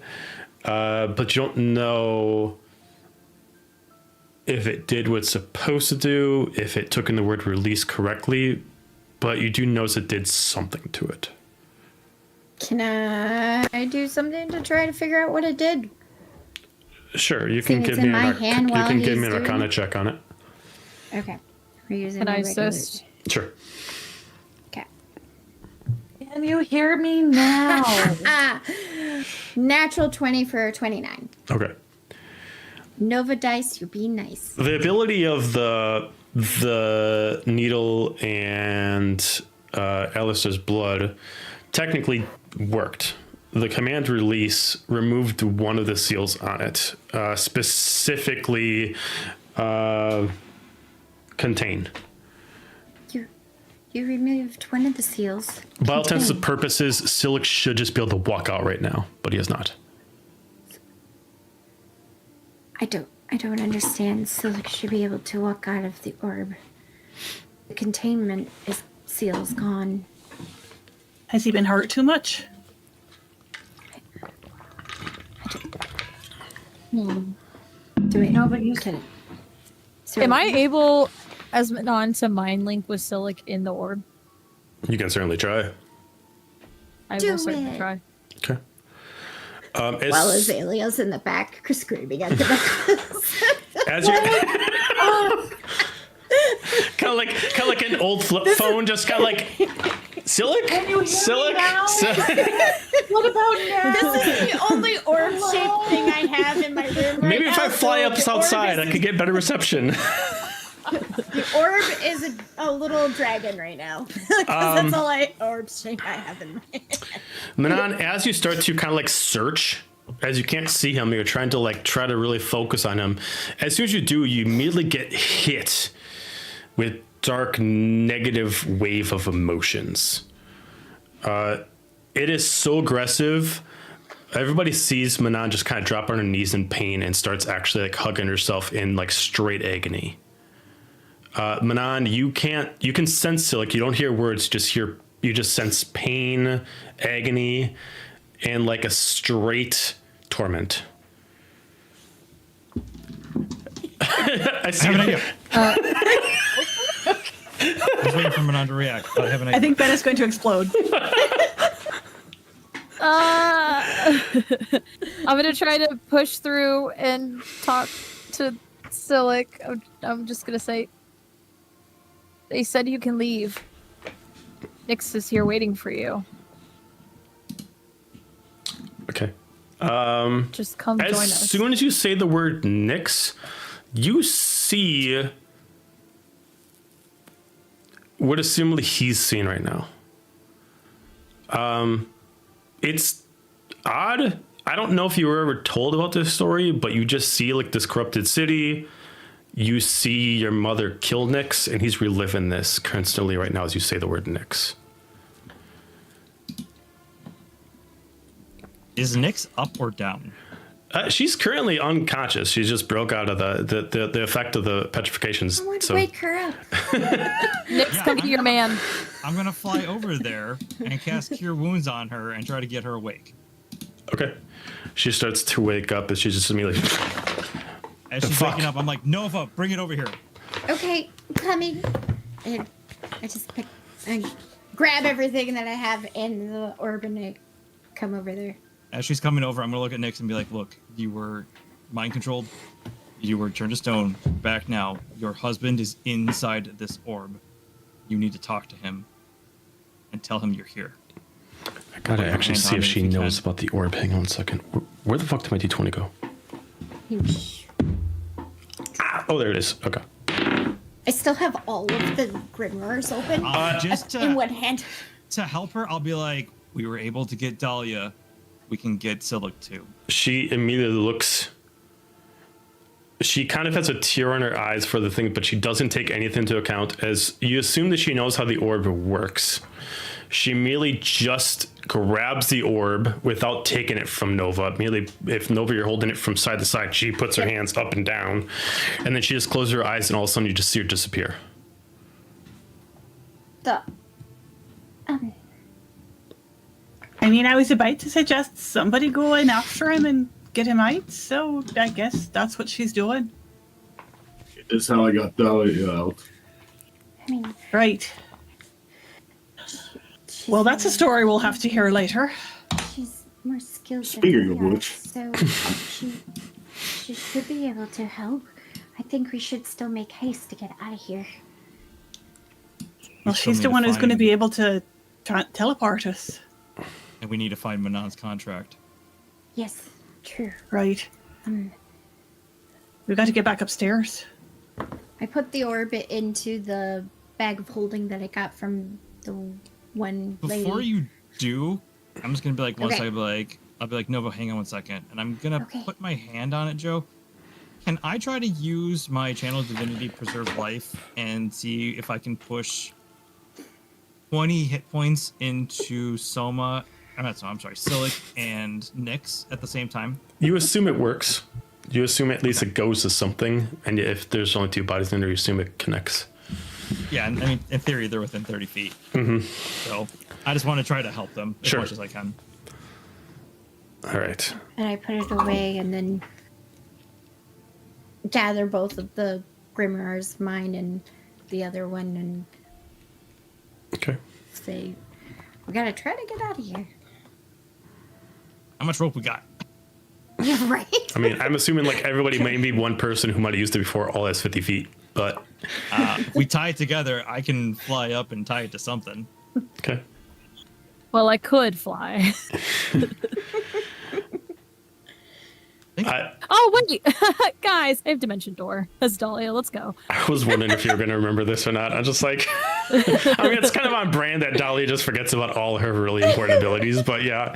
but you don't know if it did what it's supposed to do, if it took in the word release correctly, but you do notice it did something to it. Can I do something to try to figure out what it did? Sure, you can give me an Arcana check on it. Okay. We're using Can I my regular- assist? Sure. Okay. Can you hear me now? Natural 20 for 29. Okay. Nova dice, you're being nice. The ability of the needle and Alistair's blood technically worked. The command release removed one of the seals on it, specifically contain. You removed one of the seals. By all intents and purposes, Silic should just be able to walk out right now, but he is not. I don't understand. Silic should be able to walk out of the orb. The containment seal is gone. Has he been hurt too much? Do it. No, but you could. Am I able, as Manon, to mind link with Silic in the orb? You can certainly try. I Do will certainly it. try. Okay. While Azalea's in the back screaming at the back. As you're kind of like an old flip phone, just kind of like Silic. What about now? This is the only orb-shaped thing I have in my room right Maybe if now, I fly so up the outside, orb I could get better reception. The orb is a little dragon right now. That's all orb shape I have in my hand. Manon, as you start to kind of like search, as you can't see him, you're trying to like try to really focus on him. As soon as you do, you immediately get hit with dark negative wave of emotions. It is so aggressive. Everybody sees Manon just kind of drop on her knees in pain and starts actually like hugging herself in like straight agony. Manon, you can sense it, like you don't hear words, you just sense pain, agony, and like a straight torment. I see. I have an idea. I was waiting for Manon to react. I have an idea. I think Ben is going to explode. I'm gonna try to push through and talk to Silic. I'm just gonna say, they said you can leave. Nyx is here waiting for you. Okay. Just come join us. As soon as you say the word Nyx, you see what assumably he's seeing right now. It's odd. I don't know if you were ever told about this story, but you just see like this corrupted city. You see your mother kill Nyx, and he's reliving this constantly right now as you say the word Nyx. Is Nyx up or down? She's currently unconscious. She just broke out of the effect of the petrifications. I want to wake her up. Nyx, come to your man. I'm gonna fly over there and cast Cure Wounds on her and try to get her awake. Okay. She starts to wake up, and she's just immediately. As she's waking up, I'm like, Nova, bring it over here. Okay, I'm coming. And I grab everything that I have in the orb and I come over there. As she's coming over, I'm gonna look at Nyx and be like, look, you were mind controlled. You were turned to stone. Back now. Your husband is inside this orb. you need to talk to him and tell him you're here. I gotta actually see if she knows about the orb. Hang on a second. Where the fuck did my D20 go? Oh, there it is. Okay. I still have all of the grimoires open in one hand. To help her, I'll be like, we were able to get Dahlia. We can get Silic too. She immediately looks. She kind of has a tear in her eyes for the thing, but she doesn't take anything into account, as you assume that she knows how the orb works. She immediately just grabs the orb without taking it from Nova. Immediately, if Nova, you're holding it from side to side, she puts her hands up and down, and then she just closes her eyes, and all of a sudden you just see her disappear. I mean, I was about to suggest somebody go in after him and get him out, so I guess that's what she's doing. That's how I got Dahlia out. I mean, Right. Well, that's a story we'll have to hear later. she's more skilled Speaking than of we are, which. so she should be able to help. I think we should still make haste to get out of here. Well, she's the one who's going to be able to teleport us. And we need to find Manon's contract. Yes, true. Right. We've got to get back upstairs. I put the orb into the bag of holding that I got from the one lady. Before you do, I'm just gonna be like, once Okay. I'll be like, Nova, hang on one second, and I'm gonna Okay. put my hand on it, Joe. Can I try to use my channel divinity preserve life and see if I can push 20 hit points into Silic and Nyx at the same time? You assume it works. You assume at least it goes to something, and if there's only two bodies in there, you assume it connects. Yeah, and I mean, in theory, they're within 30 feet. Mm-hmm. So I just want to try to help them as Sure. much as I can. All right. And I put it away and then gather both of the grimoires, mine and the other one, and Okay. say, we gotta try to get out of here. How much rope we got? Yeah, right? I mean, I'm assuming like everybody, maybe one person who might have used it before, all has 50 feet, but If we tie it together, I can fly up and tie it to something. okay. Well, I could fly. Oh, wait. Guys, I have Dimension Door. That's Dahlia. Let's go. I was wondering if you were going to remember this or not. I'm just like, I mean, it's kind of on brand that Dahlia just forgets about all her really important abilities, but yeah.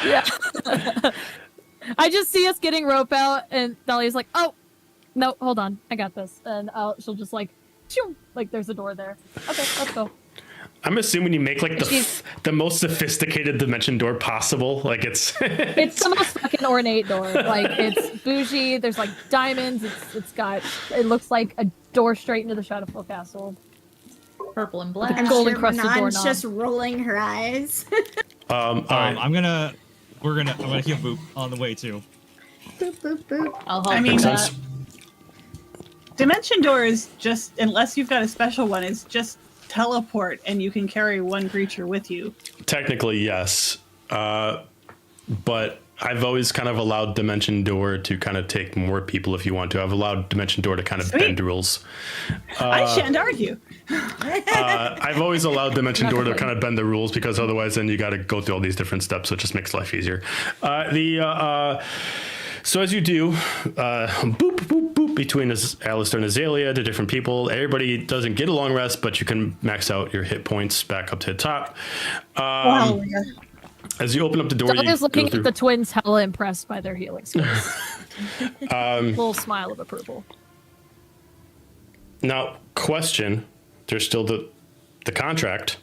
Yeah. I just see us getting rope out, and Dahlia's like, oh, no, hold on. I got this. And she'll just like, shoo, like there's a door there. Okay, let's go. I'm assuming you make like the most sophisticated dimension door possible. Like it's It's the most fucking ornate door. Like it's bougie. There's like diamonds. It looks like a door straight into the Shadowfell Castle. Purple and black. And gold encrusted Manon's doorknob. just rolling her eyes. all right. I'm gonna heal Boop on the way too. Boop, boop, boop. I'll help I mean, with sense. that. Dimension door is just, unless you've got a special one, it's just teleport and you can carry one creature with you. Technically, yes. But I've always kind of allowed Dimension Door to kind of take more people if you want to. I've allowed Dimension Door to kind of Sweet. bend rules. I shan't argue. I've always allowed Dimension Door to kind of bend the rules because otherwise then you got to go through all these different steps, so it just makes life easier. So as you do, boop, boop, boop, between Alistair and Azalia, the different people, everybody doesn't get a long rest, but you can max out your hit points back up to the top. Wow. As you open up the door, you Dahlia's go looking through. at the twins, hella impressed by their healing skills. Little smile of approval. Now, question, there's still the contract.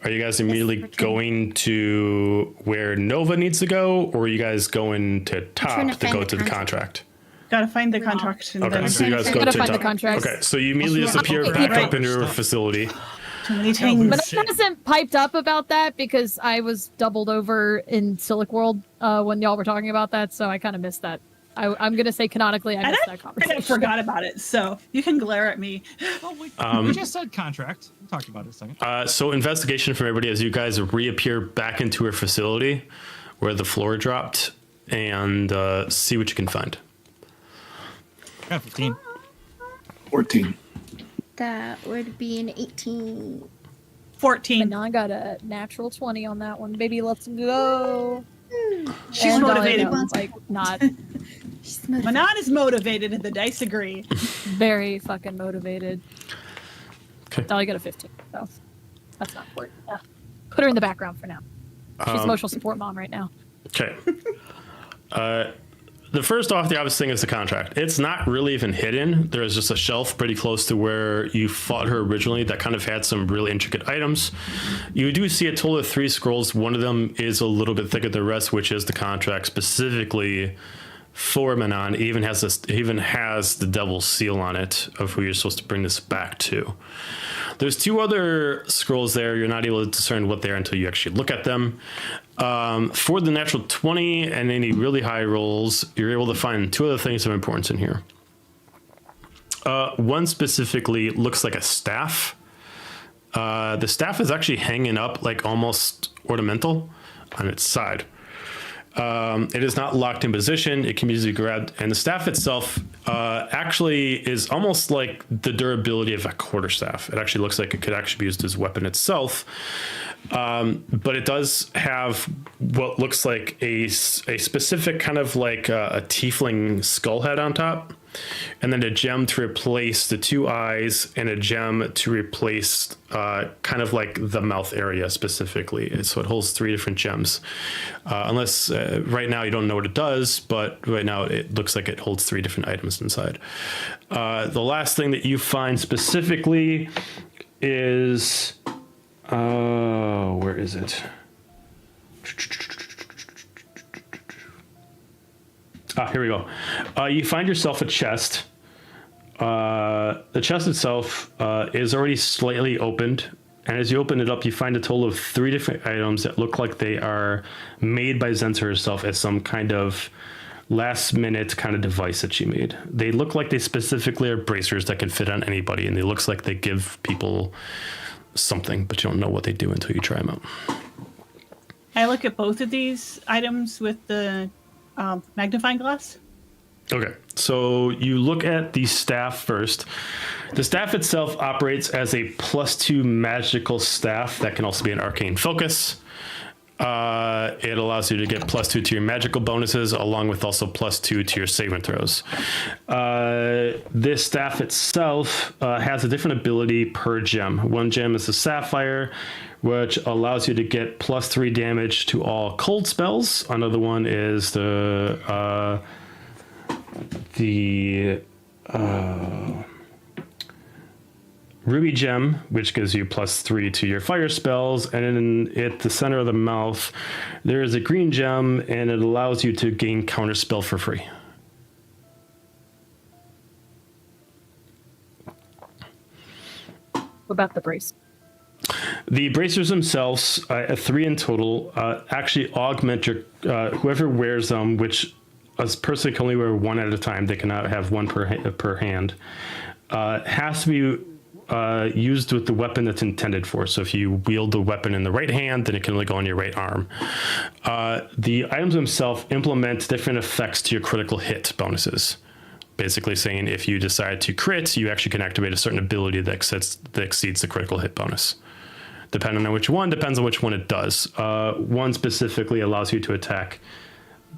Are you guys immediately going to where Nova needs to go, or are you guys going to trying top to to go find to the the contract? Gotta find the contract. And Okay, then so you guys I go gotta to find the top. contract. Okay, so you immediately Also, disappear I'll back take up into your facility. too many things. But I wasn't piped up about that because I was doubled over in Silic World when y'all were talking about that, so I kind of missed that. I'm gonna say canonically, I And missed I that kind conversation. of forgot about it, so you can glare at me. Oh, we just said contract. We talked about it a second. So investigation from everybody as you guys reappear back into her facility where the floor dropped, and see what you can find. Got 15. 14. That would be an 18. 14. Manon got a natural 20 on that one. Baby, let's go. She's And motivated. Dahlia, like, not She's motivated. Manon is motivated, and the dice agree. very fucking motivated. Okay. Dahlia got a 15, so that's not important. Put her in the background for now. She's emotional support mom right now. Okay. The first off, the obvious thing is the contract. It's not really even hidden. There's just a shelf pretty close to where you fought her originally that kind of had some really intricate items. You do see a total of 3 scrolls. One of them is a little bit thicker than the rest, which is the contract specifically for Manon. It even has the devil's seal on it of who you're supposed to bring this back to. There's 2 other scrolls there. You're not able to discern what they are until you actually look at them. For the natural 20 and any really high rolls, you're able to find 2 other things of importance in here. One specifically looks like a staff. The staff is actually hanging up like almost ornamental on its side. It is not locked in position. It can be easily grabbed. And the staff itself actually is almost like the durability of a quarterstaff. It actually looks like it could actually be used as a weapon itself. But it does have what looks like a specific kind of like a tiefling skull head on top. And then a gem to replace the 2 eyes and a gem to replace kind of like the mouth area specifically. So it holds 3 different gems. Unless right now you don't know what it does, but right now it looks like it holds 3 different items inside. The last thing that you find specifically is... where is it? Here we go. You find yourself a chest. The chest itself is already slightly opened. And as you open it up, you find a total of 3 different items that look like they are made by Zenta herself as some kind of last minute kind of device that she made. They look like they specifically are bracers that can fit on anybody. And it looks like they give people something, but you don't know what they do until you try them out. I look at both of these items with the magnifying glass. Okay, so you look at the staff first. The staff itself operates as a +2 magical staff that can also be an arcane focus. It allows you to get +2 to your magical bonuses, along with also +2 to your saving throws. This staff itself has a different ability per gem. One gem is the Sapphire, which allows you to get +3 damage to all cold spells. Another one is the Ruby Gem, which gives you +3 to your fire spells. And then at the center of the mouth, there is a green gem, and it allows you to gain counterspell for free. What about the brace? The bracers themselves, 3 in total, actually augment your whoever wears them, which a person can only wear 1 at a time. They cannot have 1 per hand. Has to be used with the weapon that's intended for. So if you wield the weapon in the right hand, then it can only go on your right arm. The items themselves implement different effects to your critical hit bonuses. Basically saying if you decide to crit, you actually can activate a certain ability that exceeds the critical hit bonus. Depending on which one, depends on which one it does. One specifically allows you to attack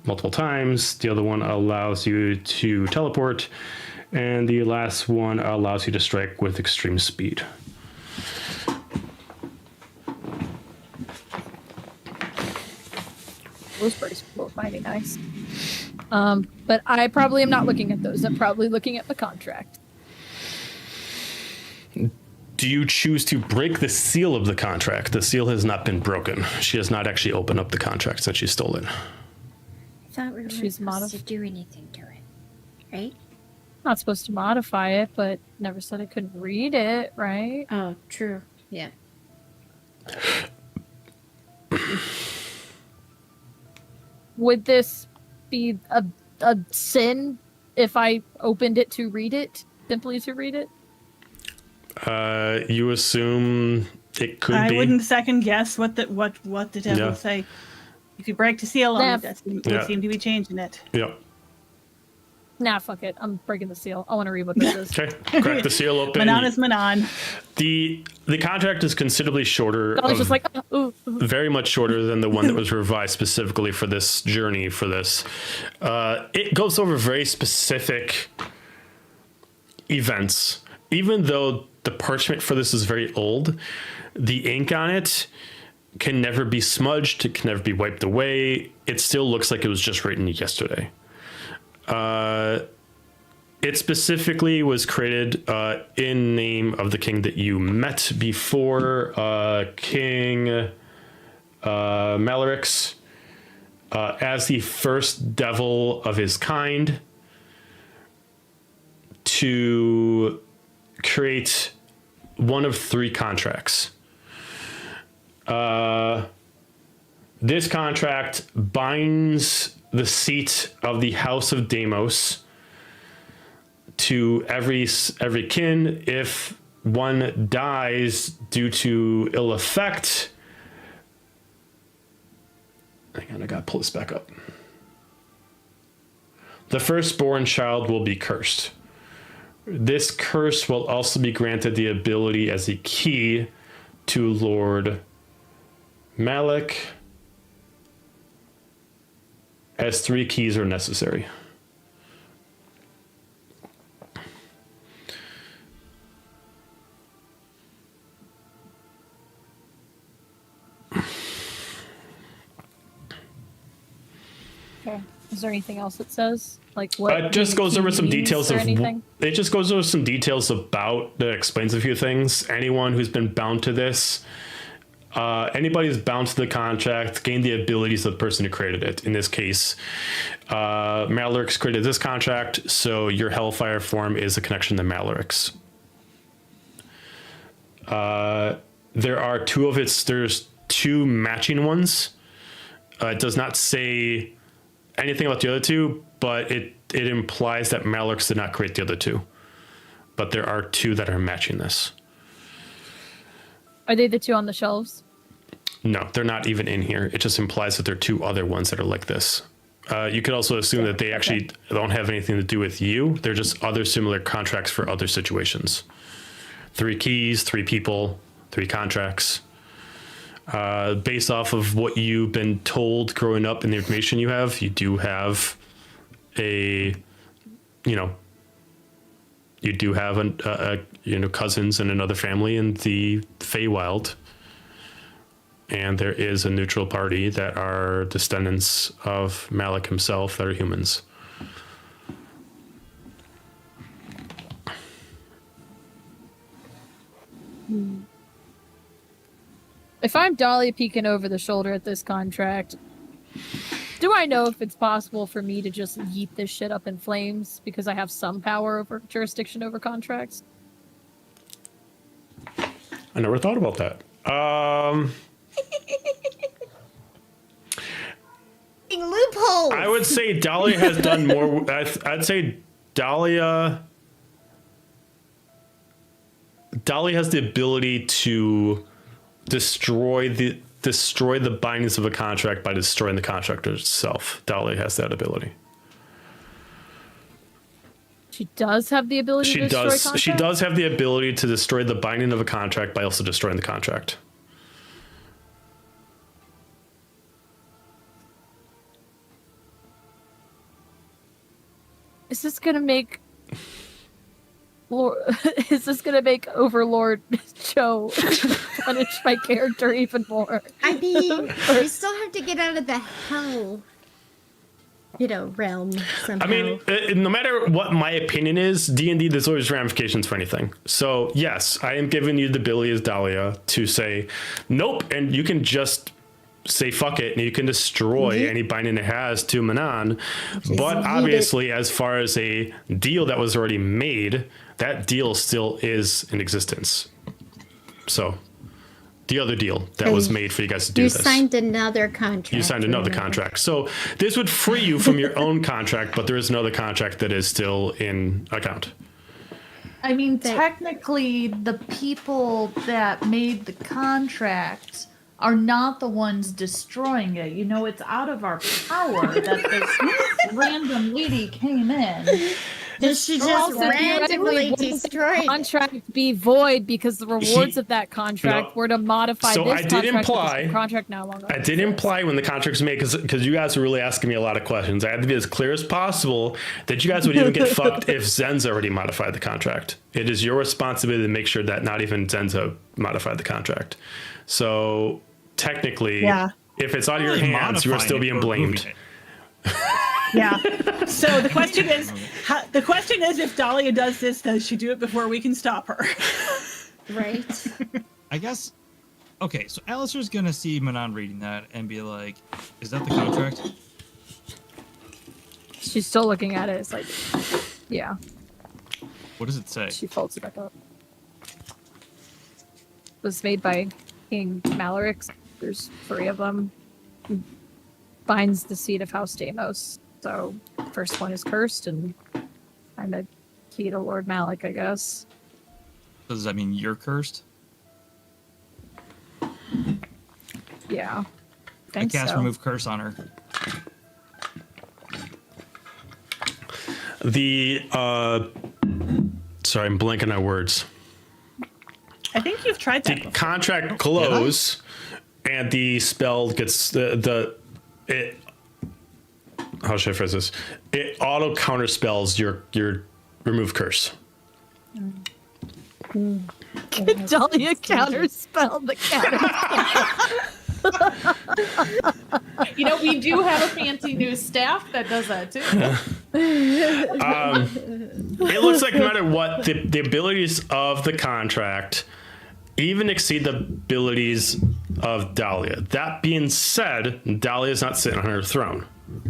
multiple times. The other one allows you to teleport. And the last one allows you to strike with extreme speed. Those braces were mighty nice. But I probably am not looking at those. I'm probably looking at the contract. Do you choose to break the seal of the contract? The seal has not been broken. She has not actually opened up the contract since she stole it. I thought we were She's supposed to do anything to it, right? Not supposed to modify it, but never said I couldn't read it, right? Oh, true. Yeah. Would this be a sin if I opened it to read it? Simply to read it? You assume it could I be. wouldn't second guess what the devil would say. If you break the seal on it, that would seem to be changing it. Yep. Nah, fuck it. I'm breaking the seal. I want to read what this is. Okay, crack the seal open. Manon is Manon. The contract is considerably shorter. I was just like, ooh. Very much shorter than the one that was revised specifically for this journey. For this, it goes over very specific events. Even though the parchment for this is very old, the ink on it can never be smudged. It can never be wiped away. It still looks like it was just written yesterday. It specifically was created in name of the king that you met before, King Malarix, as the first devil of his kind, to create one of 3 contracts. This contract binds the seat of the House of Deimos to every kin. If one dies due to ill effect, hang on, I gotta pull this back up. The firstborn child will be cursed. This curse will also be granted the ability as a key to Lord Malik, as 3 keys are necessary. Okay. Is there anything else it says? Like what? It just goes over some details of anything? it. Just goes over some details about that explains a few things. Anyone who's been bound to this, anybody who's bound to the contract, gain the abilities of the person who created it. In this case, Malarix created this contract, so your Hellfire form is a connection to Malarix. There are 2 of its. There's 2 matching ones. It does not say anything about the other 2, but it implies that Malarix did not create the other 2. But there are 2 that are matching this. Are they the 2 on the shelves? No, they're not even in here. It just implies that there are 2 other ones that are like this. You could also assume that they actually don't have anything to do with you. They're just other similar contracts for other situations. 3 keys, 3 people, 3 contracts. Based off of what you've been told growing up and the information you have, you do have a cousins and another family in the Feywild, and there is a neutral party that are descendants of Malik himself that are humans. If I'm Dahlia peeking over the shoulder at this contract, do I know if it's possible for me to just yeet this shit up in flames because I have some power over jurisdiction over contracts? I never thought about that. Loopholes. I would say Dahlia has done more. I'd say Dahlia has the ability to destroy the bindings of a contract by destroying the contract itself. Dahlia has that ability. She does have the ability to destroy contracts? She does have the ability to destroy the binding of a contract by also destroying the contract. Is this gonna make Overlord Joe punish my character even more? I mean, we still have to get out of the hell, realm somehow. I mean, no matter what my opinion is, D&D, there's always ramifications for anything. So yes, I am giving you the ability as Dahlia to say nope, and you can just say fuck it, and you can destroy any binding it has to Manon. But obviously, as far as a deal that was already made, that deal still is in existence. So the other deal that was made for you guys to do this. You signed another contract. You signed another contract. So this would free you from your own contract, but there is another contract that is still in account. I mean, technically, the people that made the contract are not the ones destroying it. You know, it's out of our power that this random lady came in. She Also, just randomly theoretically, wouldn't the destroyed it. contract be void because the rewards of that contract No. were to modify So this I did contract, but imply- this contract no longer I did exists. imply when the contract was made, because you guys were really asking me a lot of questions. I had to be as clear as possible that you guys would even get fucked if Zen's already modified the contract. It is your responsibility to make sure that not even Zen's modified the contract. So technically, Yeah. if it's out of your Really hands, you are modifying still it being or blamed. removing it. Yeah. So the question is, if Dahlia does this, does she do it before we can stop her? Right. I guess. Okay, so Alistair's gonna see Manon reading that and be like, "Is that the contract?" She's still looking at it. It's like, yeah. What does it say? She folds it back up. It was made by King Malarix. There's 3 of them. He binds the seed of House Deimos. So, first one is cursed, and I'm a key to Lord Malik, I guess. Does that mean you're cursed? Yeah. I Think cast so. remove curse on her. Sorry, I'm blanking on words. I think you've tried that The before. contract glows, and the spell gets how should I phrase this? It auto counter spells your remove curse. Dahlia counterspell the counter. You know, we do have a fancy new staff that does that too. It looks like no matter what, the abilities of the contract even exceed the abilities of Dahlia. That being said, Dahlia is not sitting on her throne.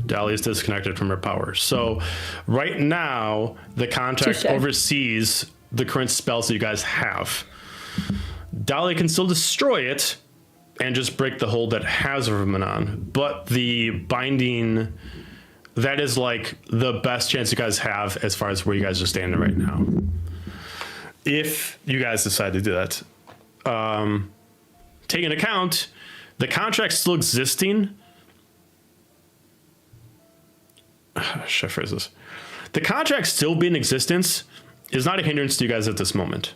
Dahlia is disconnected from her power. So right now, the contract Touché. oversees the current spells that you guys have. Dahlia can still destroy it and just break the hold that it has over Manon. But the binding, that is like the best chance you guys have as far as where you guys are standing right now. If you guys decide to do that. Take into account, the contract's still existing. Should I phrase this? The contract still being in existence is not a hindrance to you guys at this moment.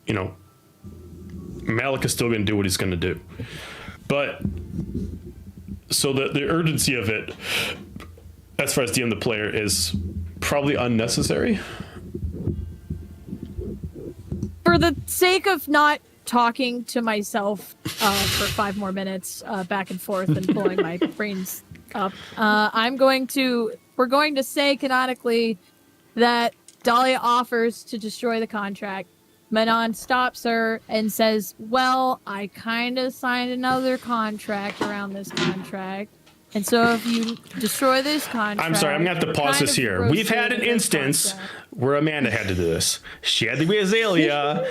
You know, Malik is still going to do what he's going to do. But, so the urgency of it, as far as DM the player, is probably unnecessary. For the sake of not talking to myself for 5 more minutes back and forth and pulling my brains up, we're going to say canonically that Dahlia offers to destroy the contract. Manon stops her and says, well, I kind of signed another contract around this contract. And so if you destroy this contract... I'm sorry, I'm going to have to pause this here. We've had an instance where Amanda had to do this. She had to be Azalia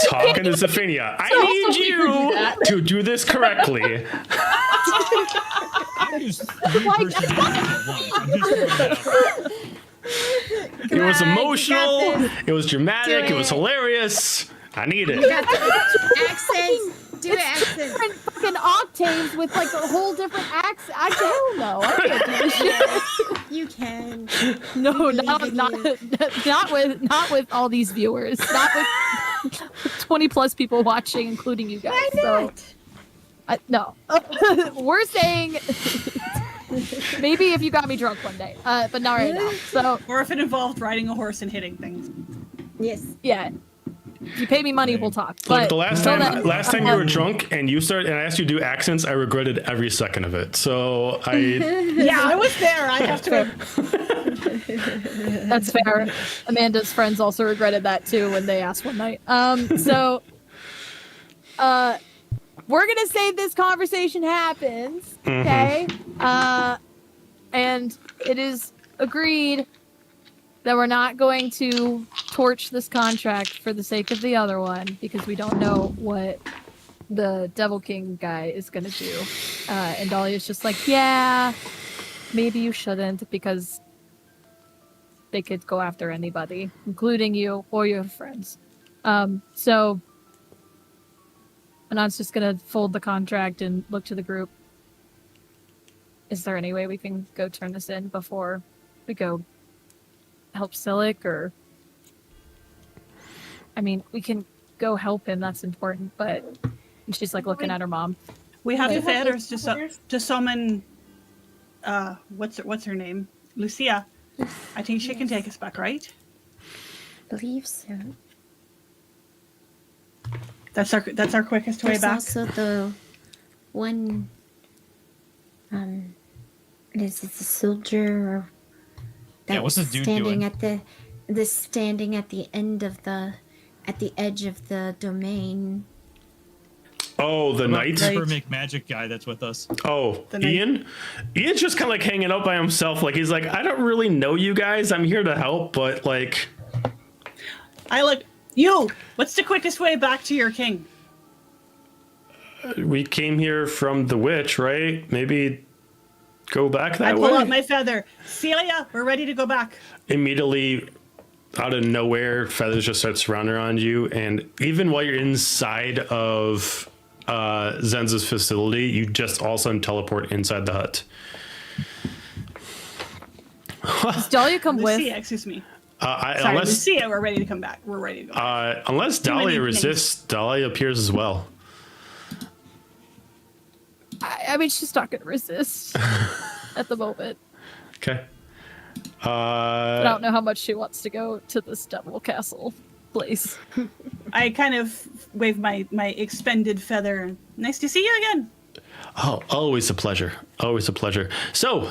talking to Zephania. I need you to do this correctly. I use 3 persons at once. I'm just throwing that out there. It was on, you emotional. got this. It was dramatic. Do It was it. hilarious. I need You it. got the accents. Do it, accents. different fucking octaves with like a whole different accent. I don't know. I can't do this shit. You can. No, Believe not in not you. not with all these viewers. Not with 20 plus people watching, including you guys. Why So, not? no, we're saying maybe if you got me drunk one day, but not right now. So Or if it involved riding a horse and hitting things. Yes. yeah, if you pay me money, we'll talk. Look, But the last until time then, you were drunk and you started and I asked you to do accents, I regretted every second of it. So I Yeah, I was there. I have to. That's fair. Amanda's friends also regretted that too when they asked one night. So, we're gonna say this conversation happens, okay? And it is agreed that we're not going to torch this contract for the sake of the other one because we don't know what the Devil King guy is gonna do. And Dahlia's just like, yeah, maybe you shouldn't because they could go after anybody, including you or your friends. So Manon's just gonna fold the contract and look to the group. Is there any way we can go turn this in before we go help Silic, or... I mean, we can go help him, that's important, but... And she's like looking at her mom. We have Do the you have feathers feathers? to summon. What's her name? Lucia. I think she can take us back, right? Believe so. That's our quickest way There's back. also the one. Is it the soldier? That Yeah, what's was the dude standing doing? at standing at the end of at the edge of the domain. Oh, the knight. Super make magic guy that's with us. Oh, The knight. Ian? Ian's just kind of like hanging out by himself. Like, he's like, I don't really know you guys. I'm here to help, but like... I look. You. What's the quickest way back to your king? We came here from the witch, right? Maybe go back I that pull way? out my feather. Celia, we're ready to go back. Immediately, out of nowhere, feathers just start surrounding around you. And even while you're inside of Zenza's facility, you just all of a sudden teleport inside the hut. Does Dahlia come Lucia, with? excuse me. Sorry, Sorry, unless Lucia, we're ready to come back. We're ready to go back. unless many Dahlia things. resists, Dahlia appears as well. I mean, she's not gonna resist at the moment. Okay. But I don't know how much she wants to go to this devil castle place. I kind of wave my expended feather. Nice to see you again. Oh, always a pleasure. Always a pleasure. So,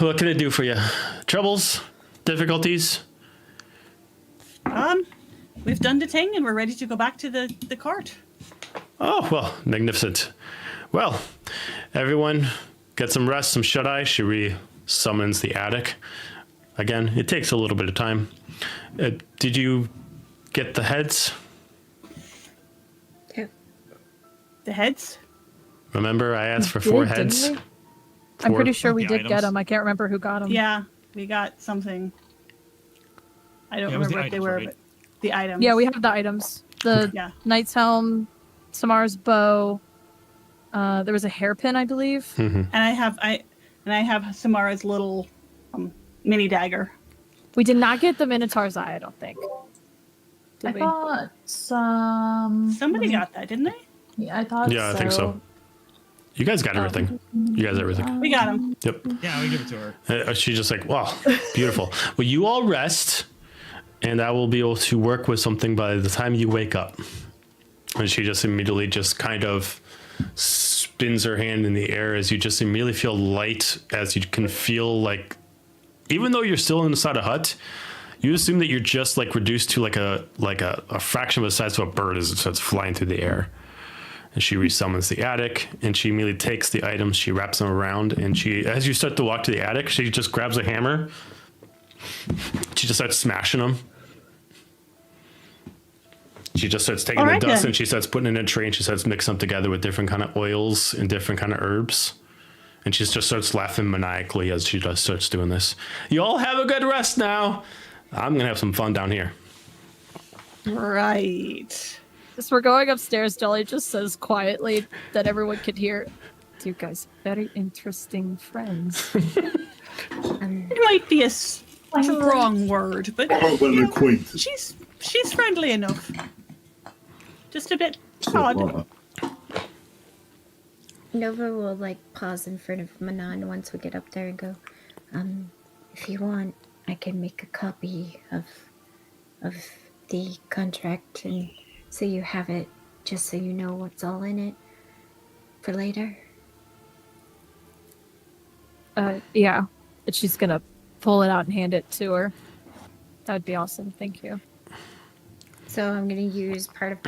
what can I do for you? Troubles? Difficulties? We've done the thing and we're ready to go back to the court. Oh, well, magnificent. Well, everyone get some rest, some shut-eye. She re-summons the attic. Again, it takes a little bit of time. Did you get the heads? Yeah. The heads? Remember, I asked for 4 Did, heads? didn't we? I'm pretty sure we The did get items. them. I can't remember who got them. Yeah, we got something. I don't Yeah, it was remember the what they items, were, right? but the items. Yeah, we have the items. The Yeah. knight's helm, Samara's bow. There was a hairpin, I believe. And I have Samara's little mini dagger. We did not get the Minotaur's eye, I don't think. I Did we? thought some. Somebody got that, didn't they? Yeah, I thought. Yeah, I think so. You guys got everything. You guys everything. We got them. Yep. Yeah, we give it to her. She's just like, wow, beautiful. Well, you all rest, and I will be able to work with something by the time you wake up. And she just immediately just kind of spins her hand in the air as you just immediately feel light, as you can feel like, even though you're still inside a hut, you assume that you're just like reduced to like a fraction of the size of a bird as it starts flying through the air. And she resummons the attic, and she immediately takes the items, she wraps them around, and she, as you start to walk to the attic, she just grabs a hammer. She just starts smashing them. She just starts taking All the right, dust then. and she starts putting it in a tray, and she starts mixing them together with different kind of oils and different kind of herbs. And she just starts laughing maniacally as she just starts doing this. You all have a good rest now. I'm going to have some fun down here. Right. As we're going upstairs, Dolly just says quietly that everyone could hear. You guys, very interesting friends. It might be a strong word, but Oh, but an acquaintance. she's friendly enough. Just a bit odd. Nova will like pause in front of Manon once we get up there and go, if you want, I can make a copy of the contract, and so you have it, just so you know what's all in it for later. Yeah. And she's gonna pull it out and hand it to her. That would be awesome. Thank you. So I'm gonna use part of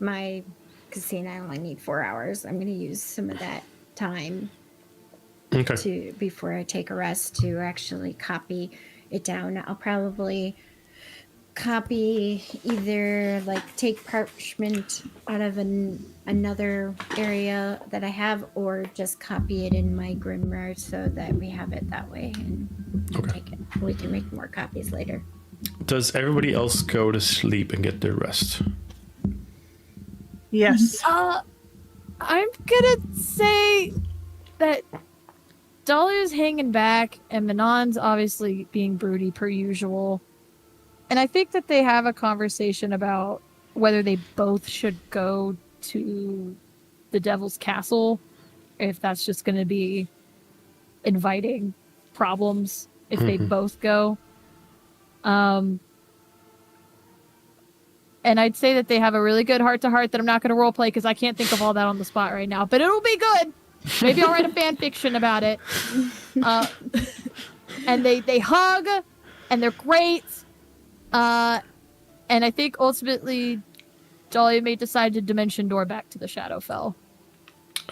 my casino. I only need 4 hours. I'm gonna use some of that time Okay. before I take a rest to actually copy it down. I'll probably copy either like take parchment out of another area that I have, or just copy it in my grimoire so that we have it that way, and Okay. we can make more copies later. Does everybody else go to sleep and get their rest? Yes. I'm gonna say that Dahlia's hanging back, and Manon's obviously being broody per usual. And I think that they have a conversation about whether they both should go to the Devil's Castle, if that's just going to be inviting problems if they both go. And I'd say that they have a really good heart-to-heart that I'm not going to roleplay because I can't think of all that on the spot right now. But it'll be good. Maybe I'll write a fan fiction about it. And they hug, and they're great. And I think ultimately Dahlia may decide to dimension door back to the Shadowfell.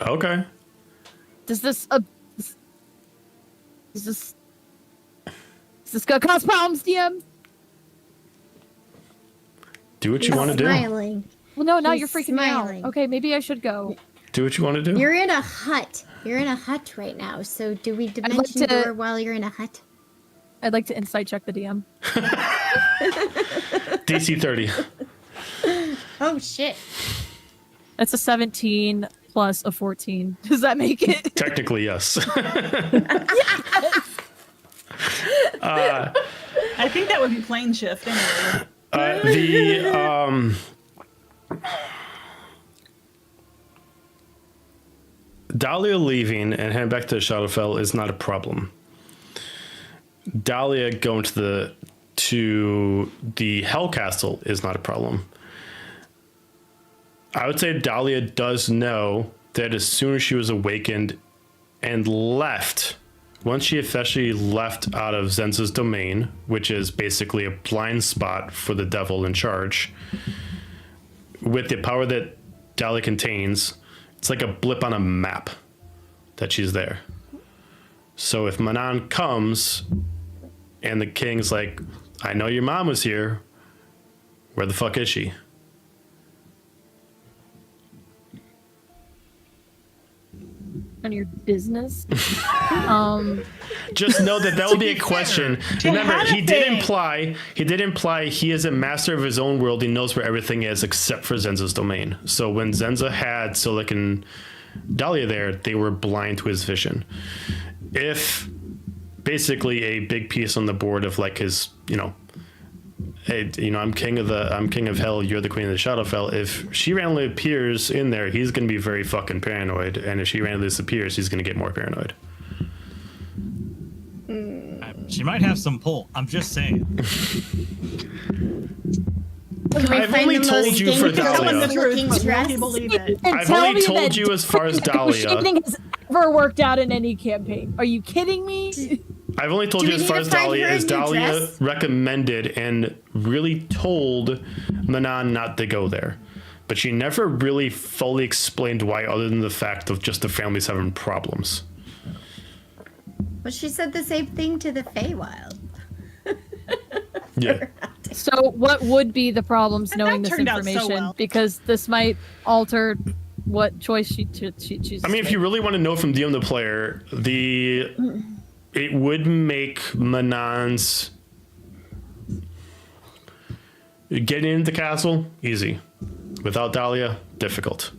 Okay. Is this gonna cause problems, DM? Do what you want to do. Smiling. Well, no, now He's you're freaking smiling. me out. Okay, maybe I should go. Do what you want to do. You're in a hut. You're in a hut right now. So do we like dimension to- door while you're in a hut? I'd like to insight check the DM. DC 30. Oh shit. That's a 17 plus a 14. Does that make it? Technically, yes. I think that would be plane shift anyway. Dahlia leaving and heading back to the Shadowfell is not a problem. Dahlia going to the Hell Castle is not a problem. I would say Dahlia does know that as soon as she was awakened and left, once she officially left out of Zenza's domain, which is basically a blind spot for the devil in charge, with the power that Dahlia contains, it's like a blip on a map that she's there. So if Manon comes and the king's like, I know your mom was here, where the fuck is she? None of your business. Just know that will be a question. Remember, had a he did thing. imply he is a master of his own world. He knows where everything is except for Zenza's domain. So when Zenza had Silicon Dahlia there, they were blind to his vision. If basically a big piece on the board of like his, hey, I'm king of hell, you're the queen of the Shadowfell. If she randomly appears in there, he's going to be very fucking paranoid. And if she randomly disappears, he's going to get more paranoid. She might have some pull. I'm just saying. I've only told you for Dahlia. Truth, but won't you believe it? And I've tell only me told that you as far as Dahlia. negotiating has ever worked out in any campaign. Are you kidding me? I've only told Do you we as far need as to find Dahlia her a is new Dahlia dress? recommended and really told Manon not to go there. But she never really fully explained why, other than the fact of just the families having problems. Well, she said the same thing to the Feywild. Yeah. So what would be the problems And knowing that this turned out so information? well. Because this might alter what choice she chooses. I mean, if you really want to know from DM the player, it would make Manon's getting into the castle easy. Without Dahlia, difficult.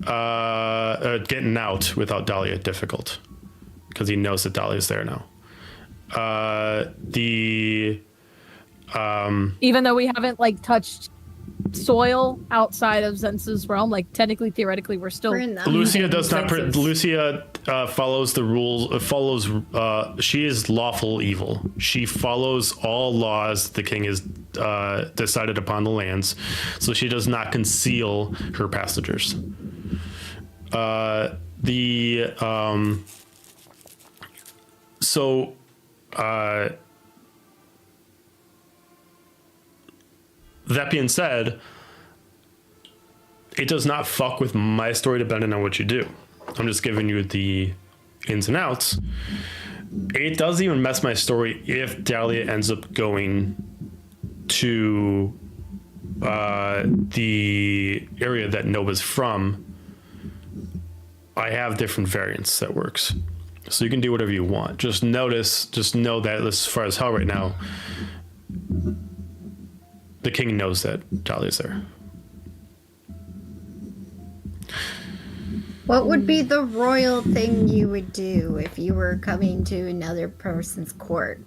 Getting out without Dahlia, difficult. Because he knows that Dahlia's there now. even though we haven't like touched soil outside of Zenza's realm, like technically, theoretically, we're still. We're in the Lucia does not. Zenza's. Lucia follows the rules. Follows. She is lawful evil. She follows all laws the king has decided upon the lands, so she does not conceal her passengers. That being said, it does not fuck with my story depending on what you do. I'm just giving you the ins and outs. It doesn't even mess my story if Dahlia ends up going to the area that Nova's from. I have different variants that works. So you can do whatever you want. Just know that as far as hell right now, the king knows that Dahlia's there. What would be the royal thing you would do if you were coming to another person's court?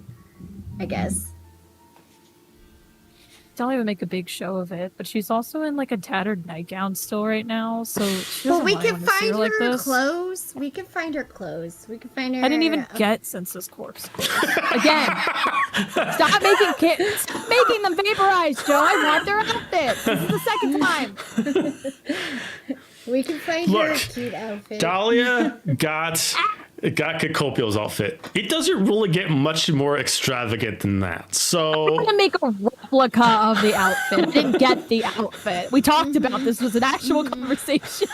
I guess. Dahlia would make a big show of it, but she's also in like a tattered nightgown still right now, so she But doesn't we really can wanna see find her like her this. clothes. We can find her clothes. We can find her. I didn't even get Census Corpse clothes. Again, stop making them vaporize, Joe. I want their outfits. This is the second time. We can find her a Look, cute outfit. Dahlia got Kokobial's outfit. It doesn't really get much more extravagant than that. I'm So gonna make a replica of the outfit. I didn't get the outfit. We talked about this. Was an actual conversation.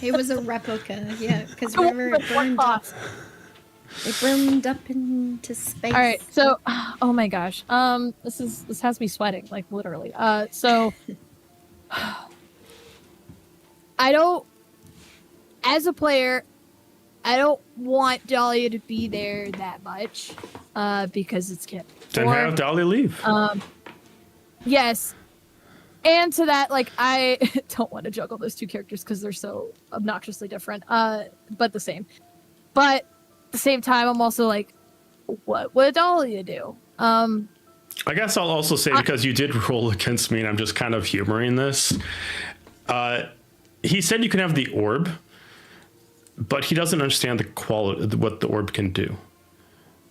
It was a replica, yeah. Because I remember, want it the burned up. cost. It burned up into space. All right, so oh my gosh, this has me sweating, like literally. So I don't, as a player, I don't want Dahlia to be there that much, because it's Kip. then have Dahlia leave. Yes, and to that, like I don't want to juggle those two characters because they're so obnoxiously different, but the same. But at the same time, I'm also like, what would Dahlia do? I guess I'll also say, because you did roll against me and I'm just kind of humoring this. He said you can have the orb, but he doesn't understand the quality, what the orb can do.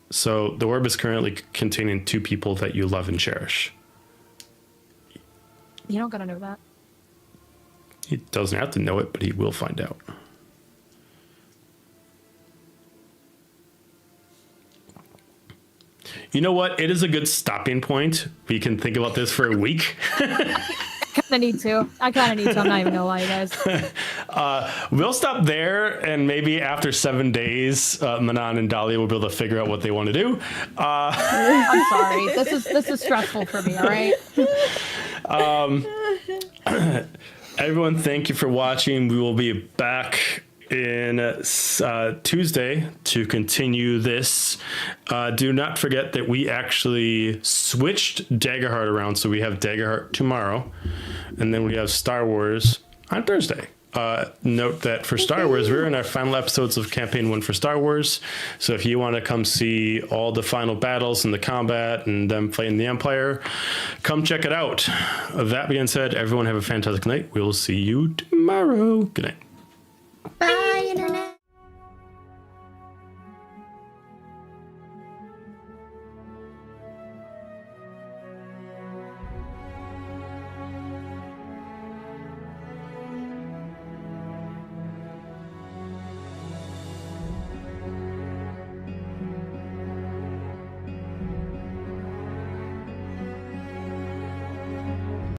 So the orb is currently containing 2 people that you love and cherish. You don't gotta know that. He doesn't have to know it, but he will find out. You know what? It is a good stopping point. We can think about this for a week. I need to. I'm not even gonna lie, you guys. We'll stop there, and maybe after 7 days, Manon and Dahlia will be able to figure out what they want to do. I'm sorry. This is stressful for me. All right. Everyone, thank you for watching. We will be back in Tuesday to continue this. Do not forget that we actually switched Daggerheart around, so we have Daggerheart tomorrow, and then we have Star Wars on Thursday. Note that for Star Wars, we're in our final episodes of Campaign 1 for Star Wars, so if you want to come see all the final battles and the combat and them fighting the Empire, come check it out. That being said, everyone have a fantastic night. We will see you tomorrow. Good night. Bye, Internet.